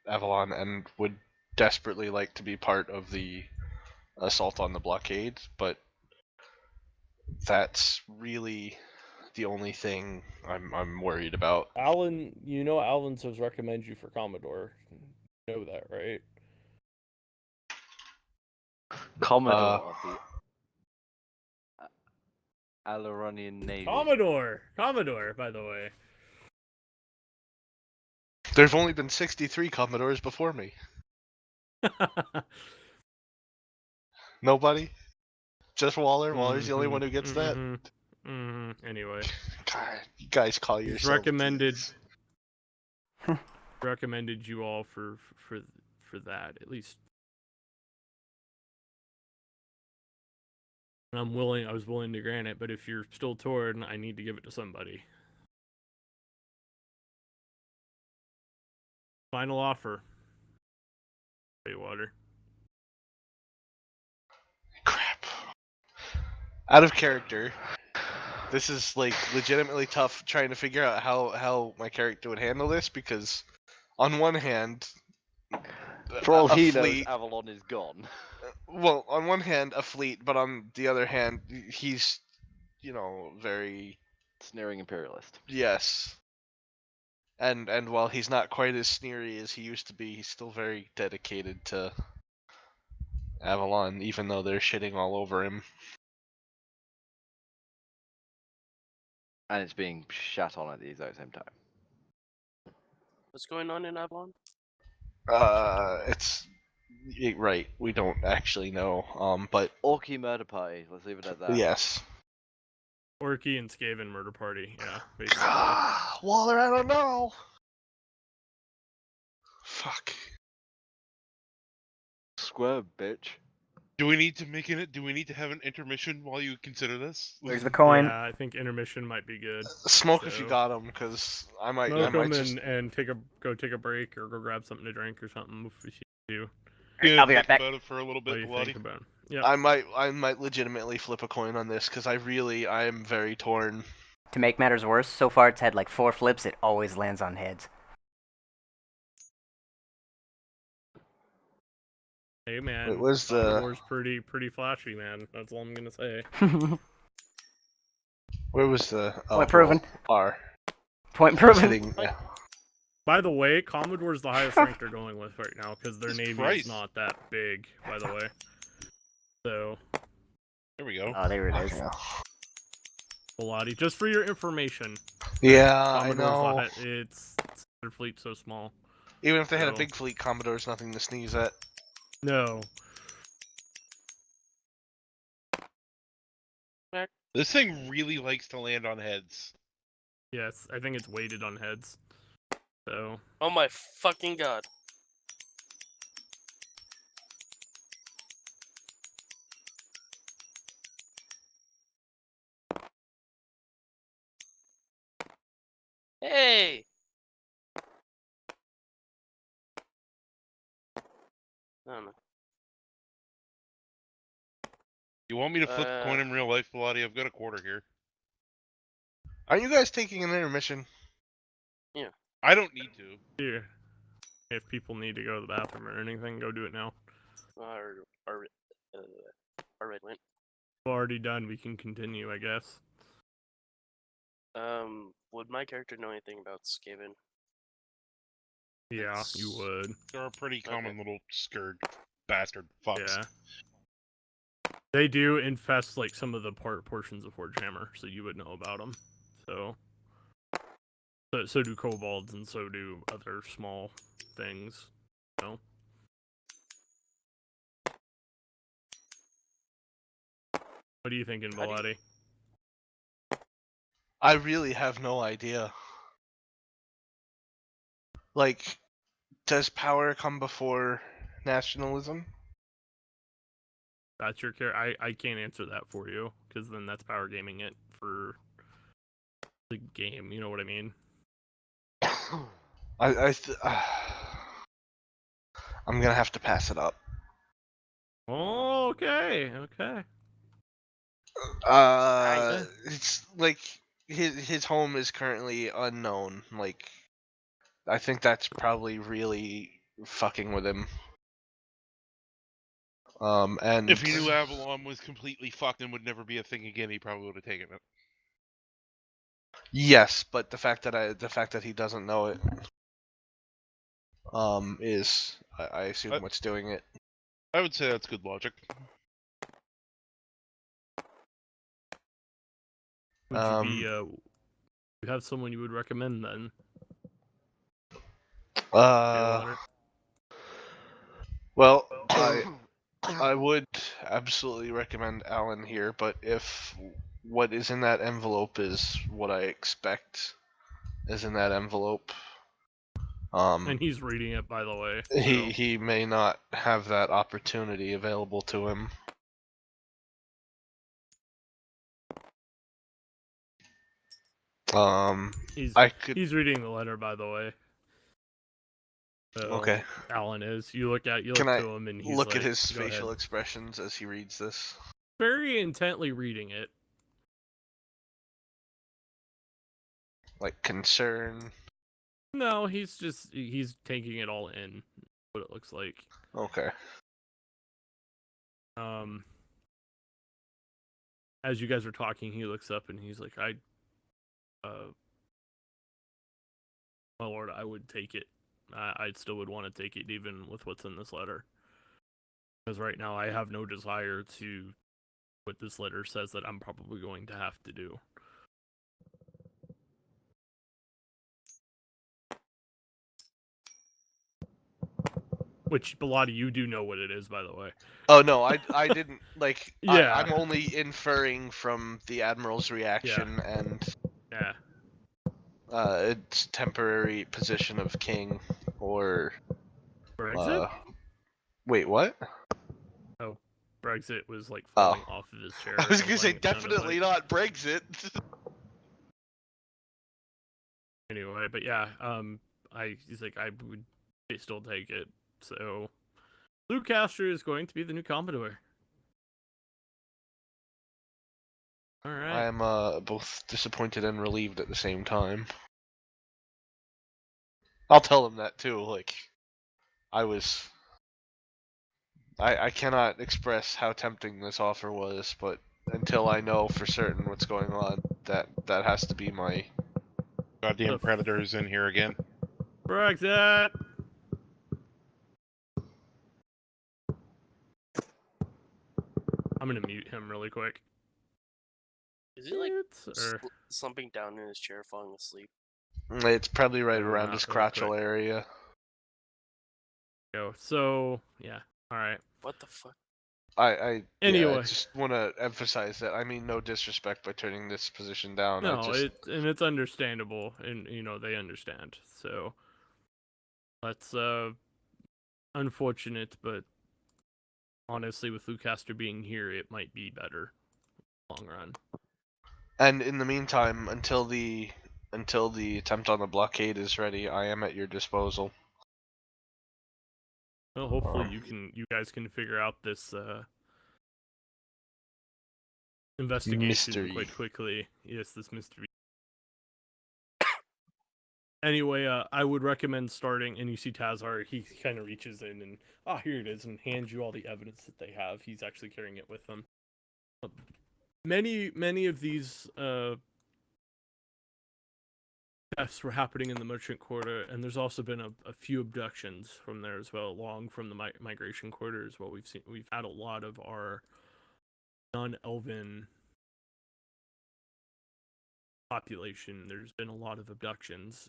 [SPEAKER 2] Avalon, and would desperately like to be part of the assault on the blockade, but that's really the only thing I'm worried about.
[SPEAKER 1] Alan, you know Alan says recommend you for Commodore. You know that, right?
[SPEAKER 4] Commodore of the Alaronian Navy.
[SPEAKER 1] Commodore, by the way.
[SPEAKER 2] There've only been 63 Commodores before me. Nobody? Just Waller? Waller's the only one who gets that?
[SPEAKER 1] Anyway.
[SPEAKER 2] God, you guys call
[SPEAKER 1] He's
[SPEAKER 2] yourself
[SPEAKER 1] recommended you all for that, at least. I was willing to grant it, but if you're still torn, I need to give it to somebody. Final offer. Water.
[SPEAKER 2] Crap. Out of character. This is like legitimately tough trying to figure out how my character would handle this, because on one hand,
[SPEAKER 4] For all
[SPEAKER 2] a
[SPEAKER 4] he
[SPEAKER 2] fleet,
[SPEAKER 4] knows, Avalon is gone.
[SPEAKER 2] well, on one hand a fleet, but on the other hand he's, very
[SPEAKER 4] Sneering imperialist.
[SPEAKER 2] yes. And while he's not quite as sneery as he used to be, he's still very dedicated to Avalon, even though they're shitting all over him.
[SPEAKER 4] And it's being shat on at the exact same time.
[SPEAKER 6] What's going on in Avalon?
[SPEAKER 2] It's right. We don't actually know. But
[SPEAKER 4] Orky murder party. Let's leave it at that.
[SPEAKER 2] yes.
[SPEAKER 1] Orky and Skaven murder party. Yeah, basically.
[SPEAKER 2] Waller, I don't know. Fuck.
[SPEAKER 4] Square, bitch.
[SPEAKER 5] Do we need to do we need to have an intermission while you consider this?
[SPEAKER 3] There's the coin.
[SPEAKER 1] Yeah, I think intermission might be good.
[SPEAKER 2] Smoke if you
[SPEAKER 1] So-
[SPEAKER 2] got him, because I might
[SPEAKER 1] Smoke
[SPEAKER 2] just...
[SPEAKER 1] and go take a break or go grab something to drink or something if you
[SPEAKER 5] Yeah,
[SPEAKER 3] I'll be right
[SPEAKER 5] think
[SPEAKER 3] back.
[SPEAKER 5] about it for a little
[SPEAKER 1] what
[SPEAKER 5] bit,
[SPEAKER 1] you
[SPEAKER 5] Bloody.
[SPEAKER 1] think about it. Yep.
[SPEAKER 2] I might legitimately flip a coin on this, because I am very torn.
[SPEAKER 3] To make matters worse, so far it's had like 4 flips. It always lands on heads.
[SPEAKER 1] Hey man,
[SPEAKER 2] It was
[SPEAKER 1] Commodore's pretty flashy, man. That's all I'm gonna say.
[SPEAKER 2] where was the
[SPEAKER 3] Point proven.
[SPEAKER 2] R?
[SPEAKER 3] Point proven.
[SPEAKER 2] Hitting, yeah.
[SPEAKER 1] By the way, Commodore's the highest rank they're going with right now because their
[SPEAKER 5] Jesus
[SPEAKER 1] navy
[SPEAKER 5] Christ.
[SPEAKER 1] is not that big. By the way, so
[SPEAKER 5] There we go.
[SPEAKER 3] Oh, there it is.
[SPEAKER 1] Pilati, just for your information.
[SPEAKER 2] Yeah, I
[SPEAKER 1] Commodore's
[SPEAKER 2] know.
[SPEAKER 1] It's their fleet's so small.
[SPEAKER 2] Even if they had a
[SPEAKER 1] So-
[SPEAKER 2] big fleet, Commodore's nothing to sneeze at.
[SPEAKER 1] No.
[SPEAKER 5] This thing really likes to land on heads.
[SPEAKER 1] Yes, I think it's weighted on heads. So
[SPEAKER 6] Oh my fucking god. Hey! I don't know.
[SPEAKER 5] You want me to flip a coin in real life, Bloody? I've got a quarter here.
[SPEAKER 2] Are you guys taking an intermission?
[SPEAKER 5] I don't need to.
[SPEAKER 1] here, if people need to go to the bathroom or anything, go do it now.
[SPEAKER 6] Alright, went.
[SPEAKER 1] Already done. We can continue, I guess.
[SPEAKER 6] Would my character know anything about Skaven?
[SPEAKER 1] Yeah, you would.
[SPEAKER 5] They're a pretty common little scourge bastard fucks.
[SPEAKER 1] Yeah. They do infest like some of the portions of Forgehammer, so you would know about them. So do kobolds, and so do other small things. You know? What are you thinking, Baladi?
[SPEAKER 2] I really have no idea. Like, does power come before nationalism?
[SPEAKER 1] That's your care. I can't answer that for you, because then that's power gaming it for the game. You know what I mean?
[SPEAKER 2] I'm gonna have to pass it up.
[SPEAKER 1] Oh, okay.
[SPEAKER 2] It's like his home is currently unknown. Like, I think that's probably really fucking with him. And
[SPEAKER 5] If he knew Avalon was completely fucked and would never be a thing again, he probably would have taken it.
[SPEAKER 2] yes, but the fact that he doesn't know it, is I assume what's doing it.
[SPEAKER 5] I would say that's good logic.
[SPEAKER 1] Would you be you have someone you would recommend then?
[SPEAKER 2] Well, I would absolutely recommend Alan here, but if what is in that envelope is what I expect is in that envelope,
[SPEAKER 1] And he's reading it, by the way. So.
[SPEAKER 2] he may not have that opportunity available to him.
[SPEAKER 1] He's reading the letter, by the way. So,
[SPEAKER 2] okay.
[SPEAKER 1] Alan is. You look to him, and he's
[SPEAKER 2] look
[SPEAKER 1] like,
[SPEAKER 2] at his
[SPEAKER 1] "Go
[SPEAKER 2] facial
[SPEAKER 1] ahead."
[SPEAKER 2] expressions as he reads this.
[SPEAKER 1] Very intently reading it.
[SPEAKER 2] Like concern.
[SPEAKER 1] No, he's taking it all in. What it looks like.
[SPEAKER 2] Okay.
[SPEAKER 1] As you guys are talking, he looks up and he's like, my lord, I would take it. I still would want to take it, even with what's in this letter. Because right now, I have no desire to what this letter says that I'm probably going to have to do. Which a lot of you do know what it is, by the way.
[SPEAKER 2] Oh no, I didn't like.
[SPEAKER 1] Yeah.
[SPEAKER 2] I'm only inferring from the Admiral's reaction and its temporary position of king, or
[SPEAKER 1] Brexit.
[SPEAKER 2] Wait, what?
[SPEAKER 1] Oh, Brexit was like falling off of his chair.
[SPEAKER 2] I was gonna say definitely not Brexit.
[SPEAKER 1] Anyway, but yeah, he's like, I would still take it. So, Bluecaster is going to be the new Commodore. All right.
[SPEAKER 2] I am both disappointed and relieved at the same time. I'll tell him that too. Like, I cannot express how tempting this offer was, but until I know for certain what's going on, that has to be my
[SPEAKER 5] goddamn predators in here again.
[SPEAKER 1] Brexit. I'm gonna mute him really quick.
[SPEAKER 6] Is he like slumping down in his chair, falling asleep?
[SPEAKER 2] It's probably right around his crotchal area.
[SPEAKER 1] So yeah, all right.
[SPEAKER 6] What the fuck?
[SPEAKER 1] Anyway,
[SPEAKER 2] I just want to emphasize that. I mean, no disrespect by turning this position down.
[SPEAKER 1] No, it's understandable, and they understand. So that's unfortunate, but honestly, with Bluecaster being here, it might be better long run.
[SPEAKER 2] And in the meantime, until the attempt on the blockade is ready, I am at your disposal.
[SPEAKER 1] Well, hopefully you guys can figure out this investigation quite quickly. Yes, this mystery. Anyway, I would recommend starting, and you see Tazar, he kind of reaches in and, here it is, and hands you all the evidence that they have. He's actually carrying it with him. Many of these thefts were happening in the Merchant Quarter, and there's also been a few abductions from there as well, along from the Migration Quarter as well. We've had a lot of our non-Elven population. There's been a lot of abductions.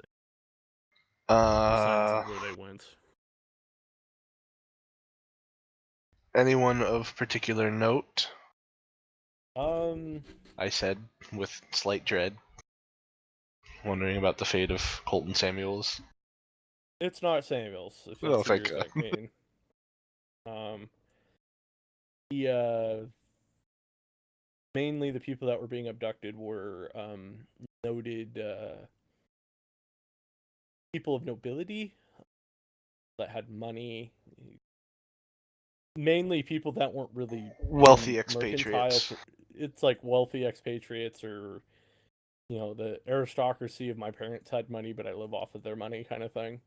[SPEAKER 1] Besides where they went.
[SPEAKER 2] Anyone of particular note?
[SPEAKER 1] I
[SPEAKER 2] said with slight dread, wondering about the fate of Colton Samuels.
[SPEAKER 1] It's not Samuels. If that's what you're thinking. Mainly the people that were being abducted were noted people of nobility that had money, mainly people that weren't really
[SPEAKER 2] Wealthy
[SPEAKER 1] mercantile.
[SPEAKER 2] expatriates.
[SPEAKER 1] It's like wealthy expatriates, or the aristocracy of my parents had money, but I live off of their money, kind of thing.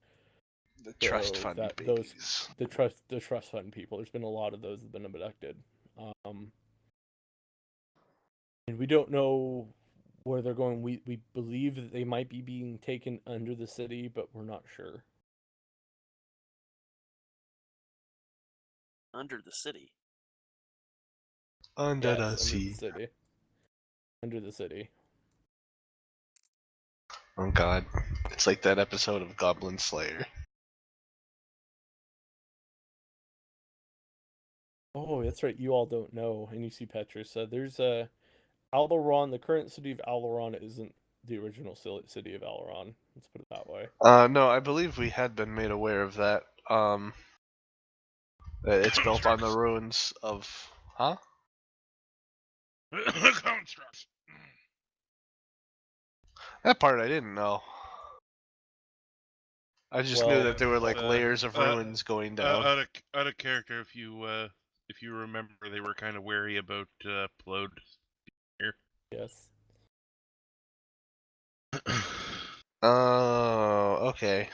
[SPEAKER 2] The trust
[SPEAKER 1] So
[SPEAKER 2] fund
[SPEAKER 1] that
[SPEAKER 2] babies.
[SPEAKER 1] the trust fund people. There's been a lot of those that have been abducted, and we don't know where they're going. We believe that they might be being taken under the city, but we're not sure.
[SPEAKER 6] Under the city.
[SPEAKER 2] Under the
[SPEAKER 1] Under the
[SPEAKER 2] sea.
[SPEAKER 1] city. Under the city.
[SPEAKER 2] Oh god. It's like that episode of Goblin Slayer.
[SPEAKER 1] Oh, that's right. You all don't know, and you see Petrus. There's Alaron. The current city of Alaron isn't the original city of Alaron. Let's put it that way.
[SPEAKER 2] No, I believe we had been made aware of that. It's built on the ruins of... Huh?
[SPEAKER 5] Constructs.
[SPEAKER 2] That part I didn't know. I just knew
[SPEAKER 1] Well,
[SPEAKER 2] that there were like layers of
[SPEAKER 5] uh,
[SPEAKER 2] ruins going down.
[SPEAKER 5] Out of character, if you remember, they were kind of wary about Plode here.
[SPEAKER 1] Yes.
[SPEAKER 2] Oh, okay.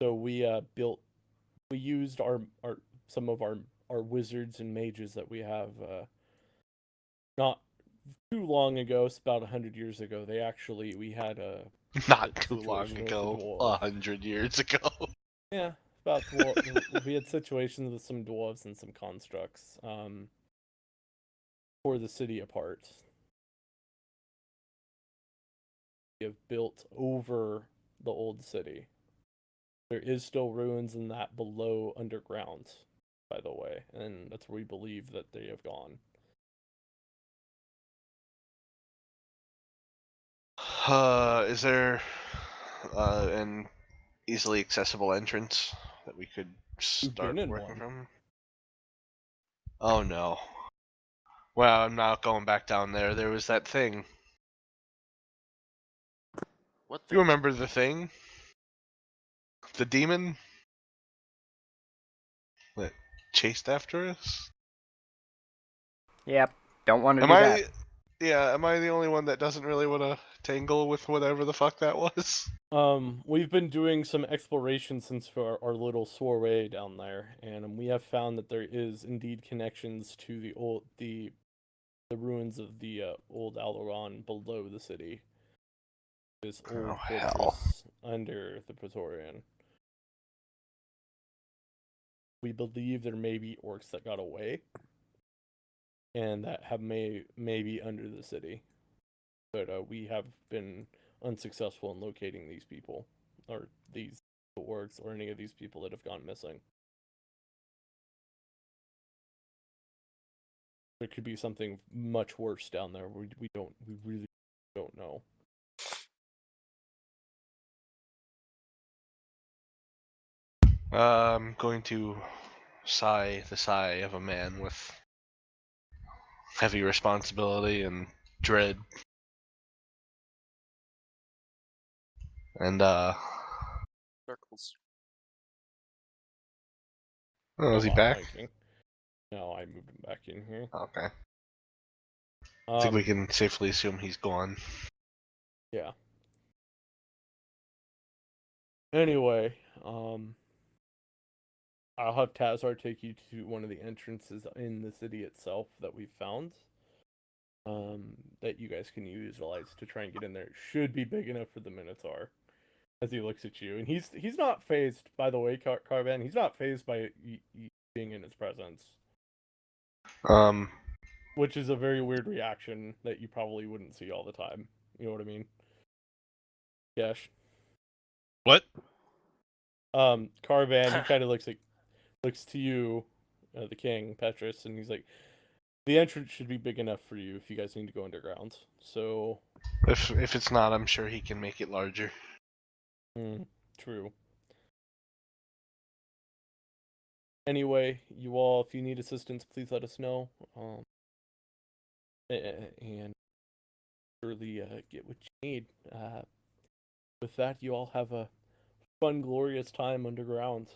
[SPEAKER 1] So we used our some of our wizards and mages that we have not too long ago. It's about 100 years ago. We had a
[SPEAKER 2] Not
[SPEAKER 1] a
[SPEAKER 2] too long
[SPEAKER 1] situation with the
[SPEAKER 2] ago.
[SPEAKER 1] dwarves.
[SPEAKER 2] 100 years ago.
[SPEAKER 1] Yeah, about we had situations with some dwarves and some constructs for the city apart. We have built over the old city. There is still ruins in that below underground, by the way, and that's where we believe that they have gone.
[SPEAKER 2] Is there an easily accessible entrance that we could start
[SPEAKER 1] been in
[SPEAKER 2] working
[SPEAKER 1] one.
[SPEAKER 2] from? Oh no. Well, I'm not going back down there. There was that thing.
[SPEAKER 6] What
[SPEAKER 2] You remember the thing? The demon that chased after us?
[SPEAKER 3] Yep. Don't want to
[SPEAKER 2] Am
[SPEAKER 3] do
[SPEAKER 2] I?
[SPEAKER 3] that.
[SPEAKER 2] Yeah, am I the only one that doesn't really want to tangle with whatever the fuck that was?
[SPEAKER 1] We've been doing some exploration since our little soiree down there, and we have found that there is indeed connections to the ruins of the old Alaron below the city. This old
[SPEAKER 2] Oh, hell.
[SPEAKER 1] fortress under the Praetorian. We believe there may be orcs that got away, and that have maybe under the city, but we have been unsuccessful in locating these people, or these orcs, or any of these people that have gone missing. There could be something much worse down there. We really don't know.
[SPEAKER 2] I'm going to sigh the sigh of a man with heavy responsibility and dread. And
[SPEAKER 6] circles?
[SPEAKER 2] oh, is he back?
[SPEAKER 1] Hiking. No, I moved him back in here.
[SPEAKER 2] Okay. I think we
[SPEAKER 1] Um,
[SPEAKER 2] can safely assume he's gone.
[SPEAKER 1] yeah. Anyway, I'll have Tazar take you to one of the entrances in the city itself that we found. That you guys can utilize to try and get in there. It should be big enough for the Minotaur. As he looks at you, and he's not phased. By the way, Carban, he's not phased by you being in his presence,
[SPEAKER 2] Um,
[SPEAKER 1] which is a very weird reaction that you probably wouldn't see all the time. You know what I mean? Yes.
[SPEAKER 5] What?
[SPEAKER 1] Carban, he kind of looks to you, the king Petrus, and he's like, the entrance should be big enough for you if you guys need to go underground. So,
[SPEAKER 2] if it's not, I'm sure he can make it larger.
[SPEAKER 1] True. Anyway, you all, if you need assistance, please let us know. And surely get what you need. With that, you all have a fun, glorious time underground.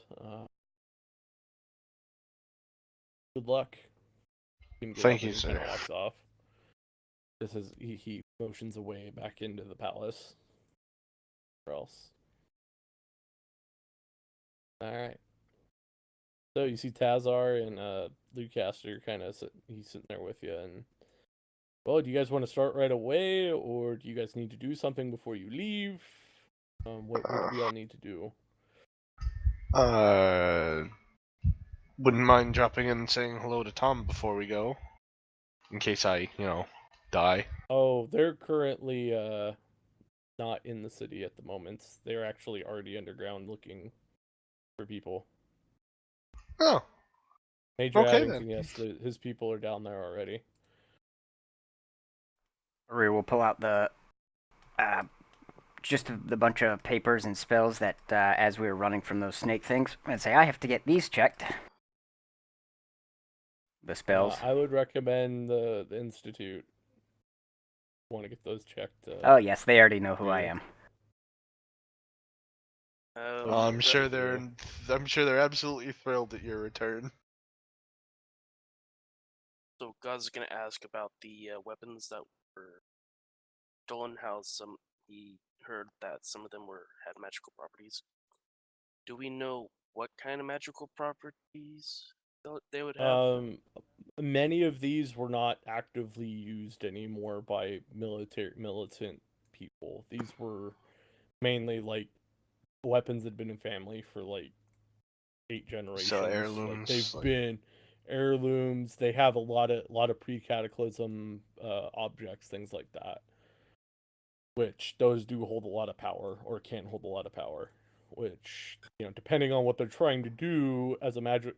[SPEAKER 1] Good luck. You can get
[SPEAKER 2] Thank
[SPEAKER 1] up
[SPEAKER 2] you,
[SPEAKER 1] and he kind
[SPEAKER 2] sir.
[SPEAKER 1] of walks off. This is he motions away back into the palace. Or else. All right. So you see Tazar and Lucaster kind of he's sitting there with you, and well, do you guys want to start right away, or do you guys need to do something before you leave? What do we all need to do?
[SPEAKER 2] Wouldn't mind dropping in and saying hello to Tom before we go, in case I, die.
[SPEAKER 1] Oh, they're currently not in the city at the moment. They're actually already underground looking for people.
[SPEAKER 2] Oh,
[SPEAKER 1] Major
[SPEAKER 2] okay then.
[SPEAKER 1] Addington, yes, his people are down there already.
[SPEAKER 3] Rui will pull out just the bunch of papers and spells that as we were running from those snake things, and say, I have to get these checked. The spells.
[SPEAKER 1] I would recommend the Institute. Want to get those checked.
[SPEAKER 3] Oh yes, they already know who I
[SPEAKER 1] really.
[SPEAKER 3] am.
[SPEAKER 2] I'm
[SPEAKER 1] Right.
[SPEAKER 2] sure they're absolutely thrilled at your return.
[SPEAKER 6] So God's gonna ask about the weapons that were stolen. How he heard that some of them had magical properties. Do we know what kind of magical properties they would have?
[SPEAKER 1] Many of these were not actively used anymore by militant people. These were mainly like weapons that had been in family for like 8 generations.
[SPEAKER 2] So
[SPEAKER 1] Like
[SPEAKER 2] heirlooms.
[SPEAKER 1] they've been heirlooms. They have a lot of pre-cataclysm objects, things like that. Which those do hold a lot of power, or can hold a lot of power. Which, depending on what they're trying to do as a magic,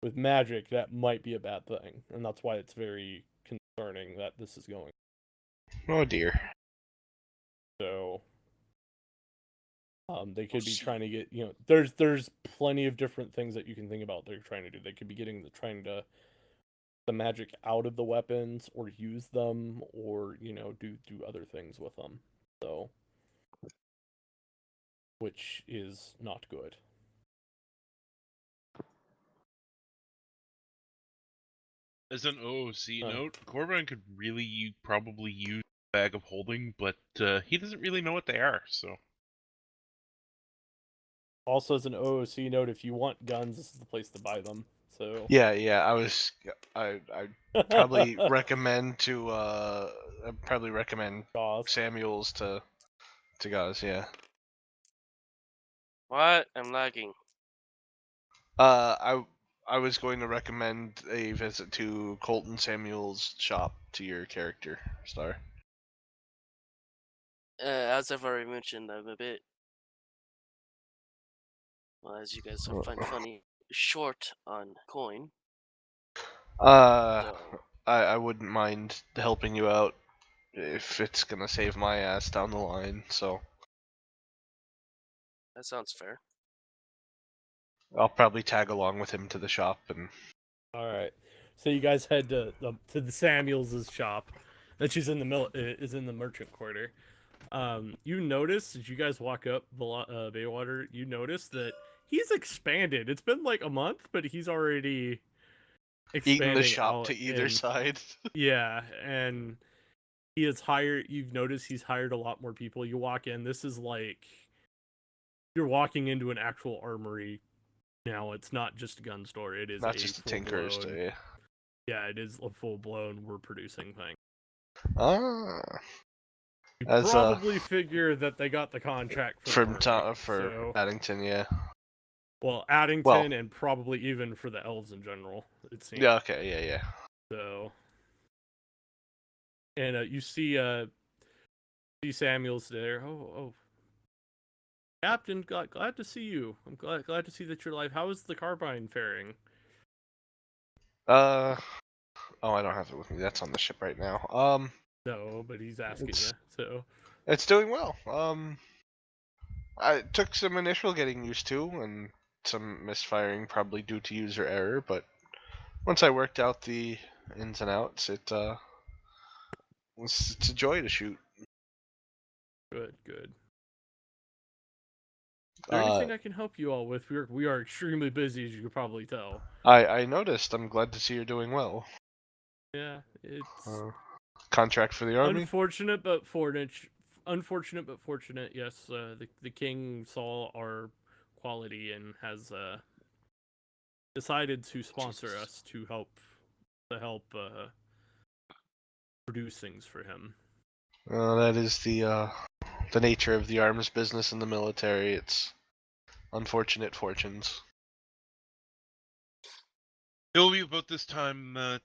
[SPEAKER 1] with magic, that might be a bad thing, and that's why it's very concerning that this is going.
[SPEAKER 2] Oh dear.
[SPEAKER 1] So, they could be
[SPEAKER 6] see.
[SPEAKER 1] trying to get, there's plenty of different things that you can think about they're trying to do. They could be trying to the magic out of the weapons, or use them, or do other things with them. So, which is not good.
[SPEAKER 5] As an OOC note, Corbin could really probably use a bag of holding, but he doesn't really know what they are, so.
[SPEAKER 1] Also, as an OOC note, if you want guns, this is the place to buy them. So
[SPEAKER 2] Yeah, I probably recommend
[SPEAKER 1] Jaws.
[SPEAKER 2] Samuels to guys, yeah.
[SPEAKER 6] What? I'm lagging.
[SPEAKER 2] I was going to recommend a visit to Colton Samuel's shop to your character, Star.
[SPEAKER 6] As I've already mentioned, I'm a bit, well, as you guys find funny, short on coin. So
[SPEAKER 2] I wouldn't mind helping you out if it's gonna save my ass down the line, so
[SPEAKER 6] that sounds fair.
[SPEAKER 2] I'll probably tag along with him to the shop and.
[SPEAKER 1] All right. So you guys head to the Samuels' shop, that is in the merchant quarter. You notice as you guys walk up Baywater, you notice that he's expanded. It's been like a month, but he's already expanding
[SPEAKER 2] Eating the shop
[SPEAKER 1] out
[SPEAKER 2] to either side.
[SPEAKER 1] Yeah, and he has hired. You've noticed he's hired a lot more people. You walk in. This is like you're walking into an actual armory. Now it's not just a gun store. It is
[SPEAKER 2] Not just a tinker's store, yeah.
[SPEAKER 1] Yeah, it is a full-blown we're producing thing.
[SPEAKER 2] Ah.
[SPEAKER 1] You probably figure that they got the contract
[SPEAKER 2] for
[SPEAKER 1] Addington,
[SPEAKER 2] yeah.
[SPEAKER 1] Well, Addington, and probably even for the elves in general, it seems.
[SPEAKER 2] Yeah, okay, yeah.
[SPEAKER 1] So, and you see Samuel's there. Oh, Captain, glad to see you. I'm glad to see that you're alive. How is the carbine faring?
[SPEAKER 2] Oh, I don't have it with me. That's on the ship right now.
[SPEAKER 1] No, but he's asking you. So
[SPEAKER 2] it's doing well. I took some initial getting used to, and some misfiring probably due to user error. But once I worked out the ins and outs, it It's a joy to shoot.
[SPEAKER 1] Good, good. Is there
[SPEAKER 2] Uh,
[SPEAKER 1] anything I can help you all with? We are extremely busy, as you could probably tell.
[SPEAKER 2] I noticed. I'm glad to see you're doing well.
[SPEAKER 1] Yeah, it's
[SPEAKER 2] Contract for the army?
[SPEAKER 1] unfortunate but fortunate. Unfortunate but fortunate. Yes, the king saw our quality and has decided to sponsor us to help produce things for him.
[SPEAKER 2] That is the nature of the arms business in the military. It's unfortunate fortunes.
[SPEAKER 5] It'll be about this time that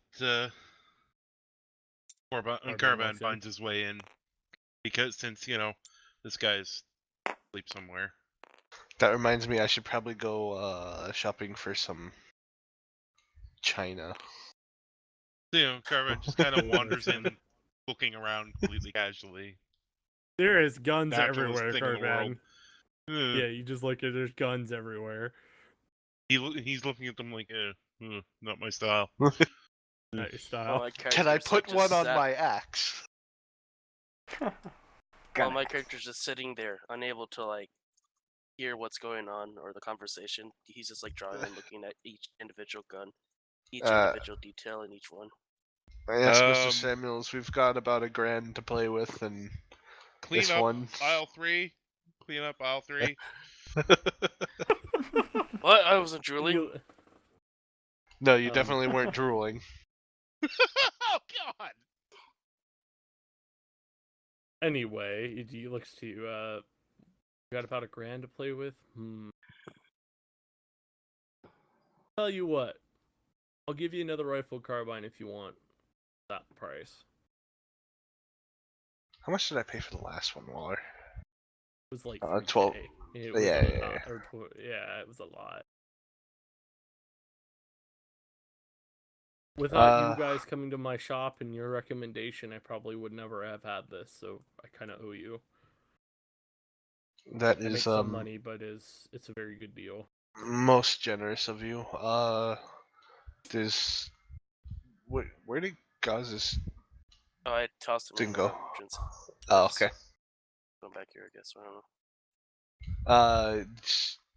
[SPEAKER 5] Carbine
[SPEAKER 1] walks in.
[SPEAKER 5] finds his way in, because since this guy's asleep somewhere.
[SPEAKER 2] That reminds me, I should probably go shopping for some China.
[SPEAKER 5] So, Carbine just kind of wanders in, looking around completely casually.
[SPEAKER 1] There is guns
[SPEAKER 5] Naturalist
[SPEAKER 1] everywhere,
[SPEAKER 5] thing in the world.
[SPEAKER 1] Carbine. Yeah, you just look at there's guns everywhere.
[SPEAKER 5] He's looking at them like, not my style.
[SPEAKER 1] Not your
[SPEAKER 6] Well,
[SPEAKER 1] style.
[SPEAKER 6] my
[SPEAKER 2] Can I
[SPEAKER 6] character's,
[SPEAKER 2] put
[SPEAKER 6] just
[SPEAKER 2] one on
[SPEAKER 6] sat-
[SPEAKER 2] my axe?
[SPEAKER 6] Well, my character's just sitting there, unable to like hear what's going on or the conversation. He's just like drawing and looking at each individual gun, each individual detail in each one.
[SPEAKER 2] Yes, Mr. Samuels, we've got about $1,000 to play with, and
[SPEAKER 5] Clean
[SPEAKER 2] this
[SPEAKER 5] up
[SPEAKER 2] one.
[SPEAKER 5] aisle 3. Clean up aisle 3.
[SPEAKER 6] What? I wasn't drooling.
[SPEAKER 1] You-
[SPEAKER 2] No, you definitely weren't drooling.
[SPEAKER 5] Oh God!
[SPEAKER 1] Anyway, he looks to you. You got about $1,000 to play with. Tell you what, I'll give you another rifle carbine if you want that price.
[SPEAKER 2] How much did I pay for the last one, Waller?
[SPEAKER 1] It was like
[SPEAKER 2] 12.
[SPEAKER 1] 3K. It was
[SPEAKER 2] Yeah,
[SPEAKER 1] a
[SPEAKER 2] yeah,
[SPEAKER 1] lot,
[SPEAKER 2] yeah.
[SPEAKER 1] yeah, it was a lot. Without you guys coming to my shop and your recommendation, I probably would never have had this. So I kind of owe you.
[SPEAKER 2] That
[SPEAKER 1] I make
[SPEAKER 2] is
[SPEAKER 1] some money, but it's a very good deal.
[SPEAKER 2] most generous of you. Where did Gaz's
[SPEAKER 6] Oh, I tossed him
[SPEAKER 2] thing
[SPEAKER 6] in
[SPEAKER 2] go?
[SPEAKER 6] the entrance.
[SPEAKER 2] Oh,
[SPEAKER 6] Just
[SPEAKER 2] okay.
[SPEAKER 6] Going back here, I guess. I don't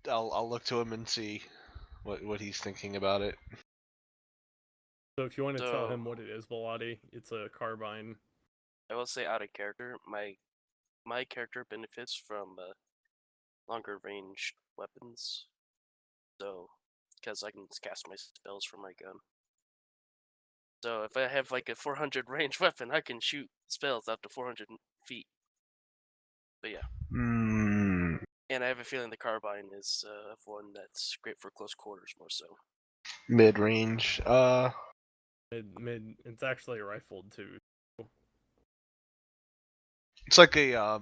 [SPEAKER 6] know.
[SPEAKER 2] I'll look to him and see what he's thinking about it.
[SPEAKER 1] So if you want to tell
[SPEAKER 6] So-
[SPEAKER 1] him what it is, Bellotti, it's a carbine.
[SPEAKER 6] I will say, out of character, my character benefits from longer range weapons. So, because I can cast my spells from my gun. So if I have like a 400 range weapon, I can shoot spells up to 400 feet. But yeah,
[SPEAKER 2] Hmm.
[SPEAKER 6] and I have a feeling the carbine is one that's great for close quarters more so.
[SPEAKER 2] Mid range.
[SPEAKER 1] Mid. It's actually rifled too.
[SPEAKER 2] It's like a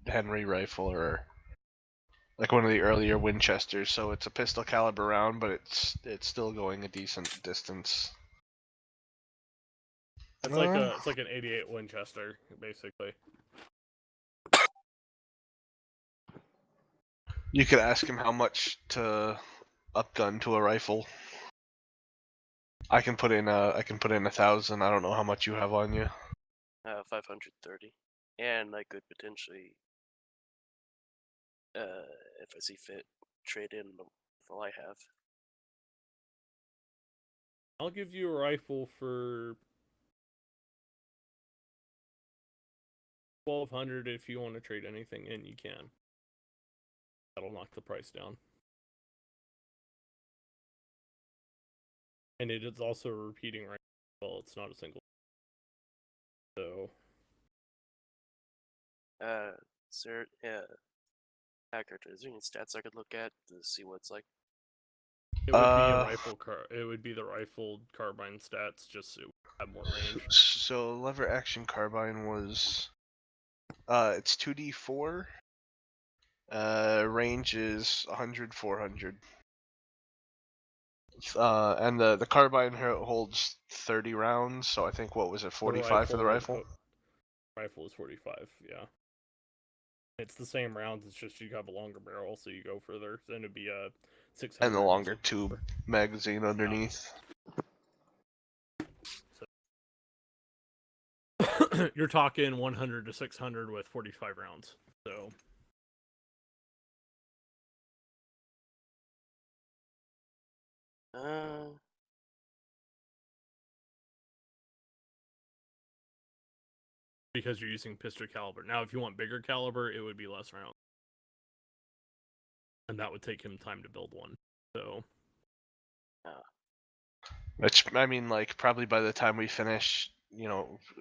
[SPEAKER 2] Henry rifle or like one of the earlier Winchesters. So it's a pistol caliber round, but it's still going a decent distance.
[SPEAKER 1] It's like an 88 Winchester, basically.
[SPEAKER 2] You could ask him how much to upgun to a rifle. I can put in 1,000. I don't know how much you have on you.
[SPEAKER 6] 530, and I could potentially, if I see fit, trade in the rifle I have.
[SPEAKER 1] I'll give you a rifle for 1,200 if you want to trade anything in. You can. That'll knock the price down. And it is also a repeating rifle. Well, it's not a single. So.
[SPEAKER 6] Sir, Hacker, is there any stats I could look at to see what it's like?
[SPEAKER 1] It would be a rifle It would be the rifled carbine stats, just so it would have more range.
[SPEAKER 2] So lever action carbine was, it's 2d4. Range is 100, 400. And the carbine holds 30 rounds. So I think what was it, 45 for the rifle?
[SPEAKER 1] Rifle is 45. Yeah. It's the same rounds. It's just you have a longer barrel, so you go further. Then it'd be a 600.
[SPEAKER 2] And the longer tube magazine underneath.
[SPEAKER 1] So you're talking 100 to 600 with 45 rounds. So because you're using pistol caliber. Now, if you want bigger caliber, it would be less rounds, and that would take him time to build one. So,
[SPEAKER 2] which I mean, like probably by the time we finish,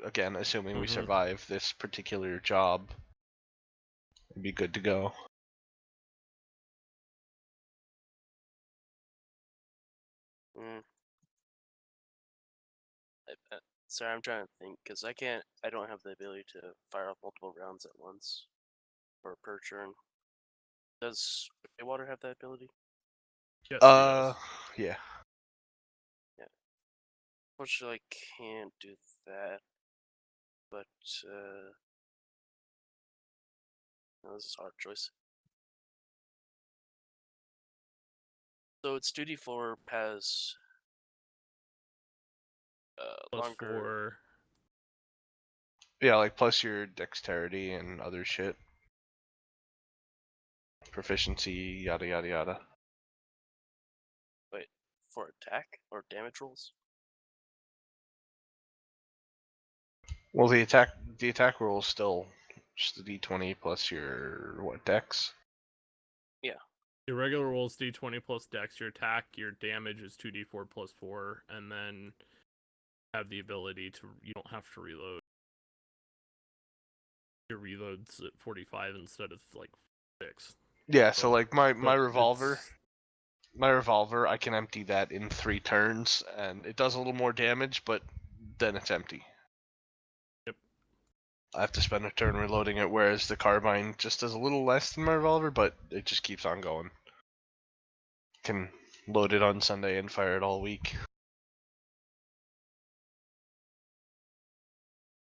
[SPEAKER 2] again, assuming we
[SPEAKER 1] Mhm.
[SPEAKER 2] survive this particular job, it'd be good to go.
[SPEAKER 6] Sorry, I'm trying to think because I don't have the ability to fire off multiple rounds at once or per turn. Does Water have that ability?
[SPEAKER 1] yes, he does.
[SPEAKER 2] Yeah.
[SPEAKER 6] Unfortunately, I can't do that. But no, this is a hard choice. So its 2d4 has
[SPEAKER 1] Plus
[SPEAKER 6] longer.
[SPEAKER 1] 4.
[SPEAKER 2] Yeah, like plus your dexterity and other shit. Proficiency, yada yada yada.
[SPEAKER 6] Wait, for attack or damage rolls?
[SPEAKER 2] Well, the attack roll is still just the d20 plus your dex.
[SPEAKER 6] Yeah.
[SPEAKER 1] Your regular roll is d20 plus dex. Your attack, your damage is 2d4 plus 4, and then have the ability to. You don't have to reload. Your reload's at 45 instead of like 6.
[SPEAKER 2] Yeah, so like my
[SPEAKER 1] But
[SPEAKER 2] revolver.
[SPEAKER 1] it's-
[SPEAKER 2] My revolver, I can empty that in 3 turns, and it does a little more damage, but then it's empty.
[SPEAKER 1] Yep.
[SPEAKER 2] I have to spend a turn reloading it, whereas the carbine just does a little less than my revolver, but it just keeps on going. Can load it on Sunday and fire it all week.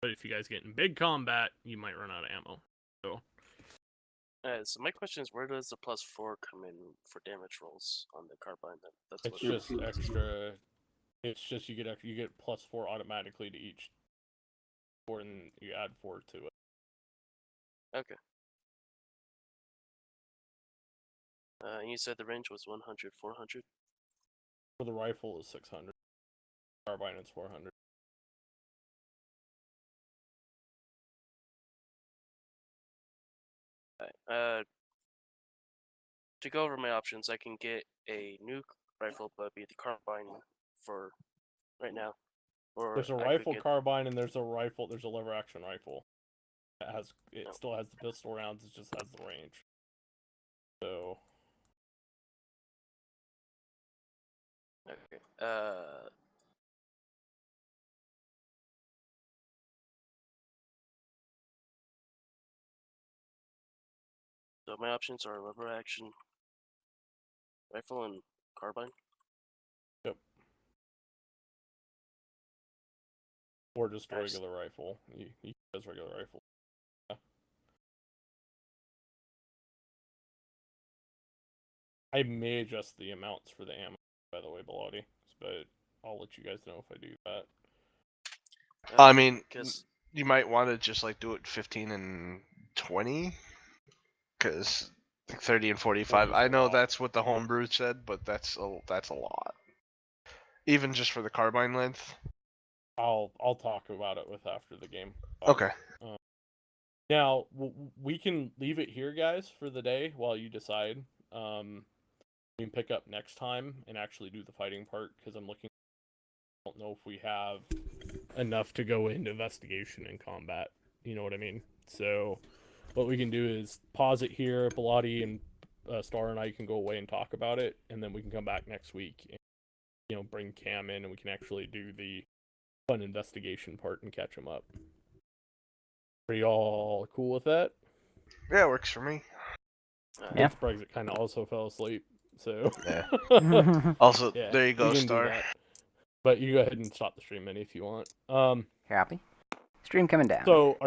[SPEAKER 1] But if you guys get in big combat, you might run out of ammo.
[SPEAKER 6] So my question is, where does the +4 come in for damage rolls on the carbine? That's
[SPEAKER 1] It's just extra. It's just you get +4 automatically to each, or and you add 4 to it.
[SPEAKER 6] Okay. You said the range was 100, 400?
[SPEAKER 1] For the rifle is 600. Carbine is 400.
[SPEAKER 6] To go over my options, I can get a new rifle, but be the carbine for right now. Or
[SPEAKER 1] There's a
[SPEAKER 6] I could
[SPEAKER 1] rifle
[SPEAKER 6] get,
[SPEAKER 1] carbine, and there's a lever action rifle. It still has the pistol rounds. It just has the range. So
[SPEAKER 6] okay. So my options are lever action rifle and carbine.
[SPEAKER 1] yep. Or just a
[SPEAKER 6] Nice.
[SPEAKER 1] regular rifle. You has regular rifle. Yeah. I may adjust the amounts for the ammo, by the way, Bilotti, but I'll let you guys know if I do that.
[SPEAKER 2] I mean,
[SPEAKER 6] Because
[SPEAKER 2] you might want to just like do it 15 and 20, because 30 and 45.
[SPEAKER 1] 40's
[SPEAKER 2] I
[SPEAKER 1] a
[SPEAKER 2] know
[SPEAKER 1] lot.
[SPEAKER 2] that's what the homebrew said, but that's a lot. Even just for the carbine length.
[SPEAKER 1] I'll talk about it with after the game.
[SPEAKER 2] Okay.
[SPEAKER 1] Now we can leave it here, guys, for the day while you decide. We can pick up next time and actually do the fighting part because I'm looking. I don't know if we have enough to go into investigation and combat. You know what I mean? So what we can do is pause it here. Bilotti and Star and I can go away and talk about it, and then we can come back next week and bring Cam in and we can actually do the fun investigation part and catch him up. Are y'all cool with that?
[SPEAKER 2] Yeah, it works for me.
[SPEAKER 3] Yeah.
[SPEAKER 1] Brexit kind of also fell asleep, so
[SPEAKER 2] Yeah. Also,
[SPEAKER 1] yeah,
[SPEAKER 2] there you go,
[SPEAKER 1] we can do
[SPEAKER 2] Star.
[SPEAKER 1] that. But you go ahead and stop the stream, Minnie, if you want.
[SPEAKER 3] Happy? Stream coming down.
[SPEAKER 1] So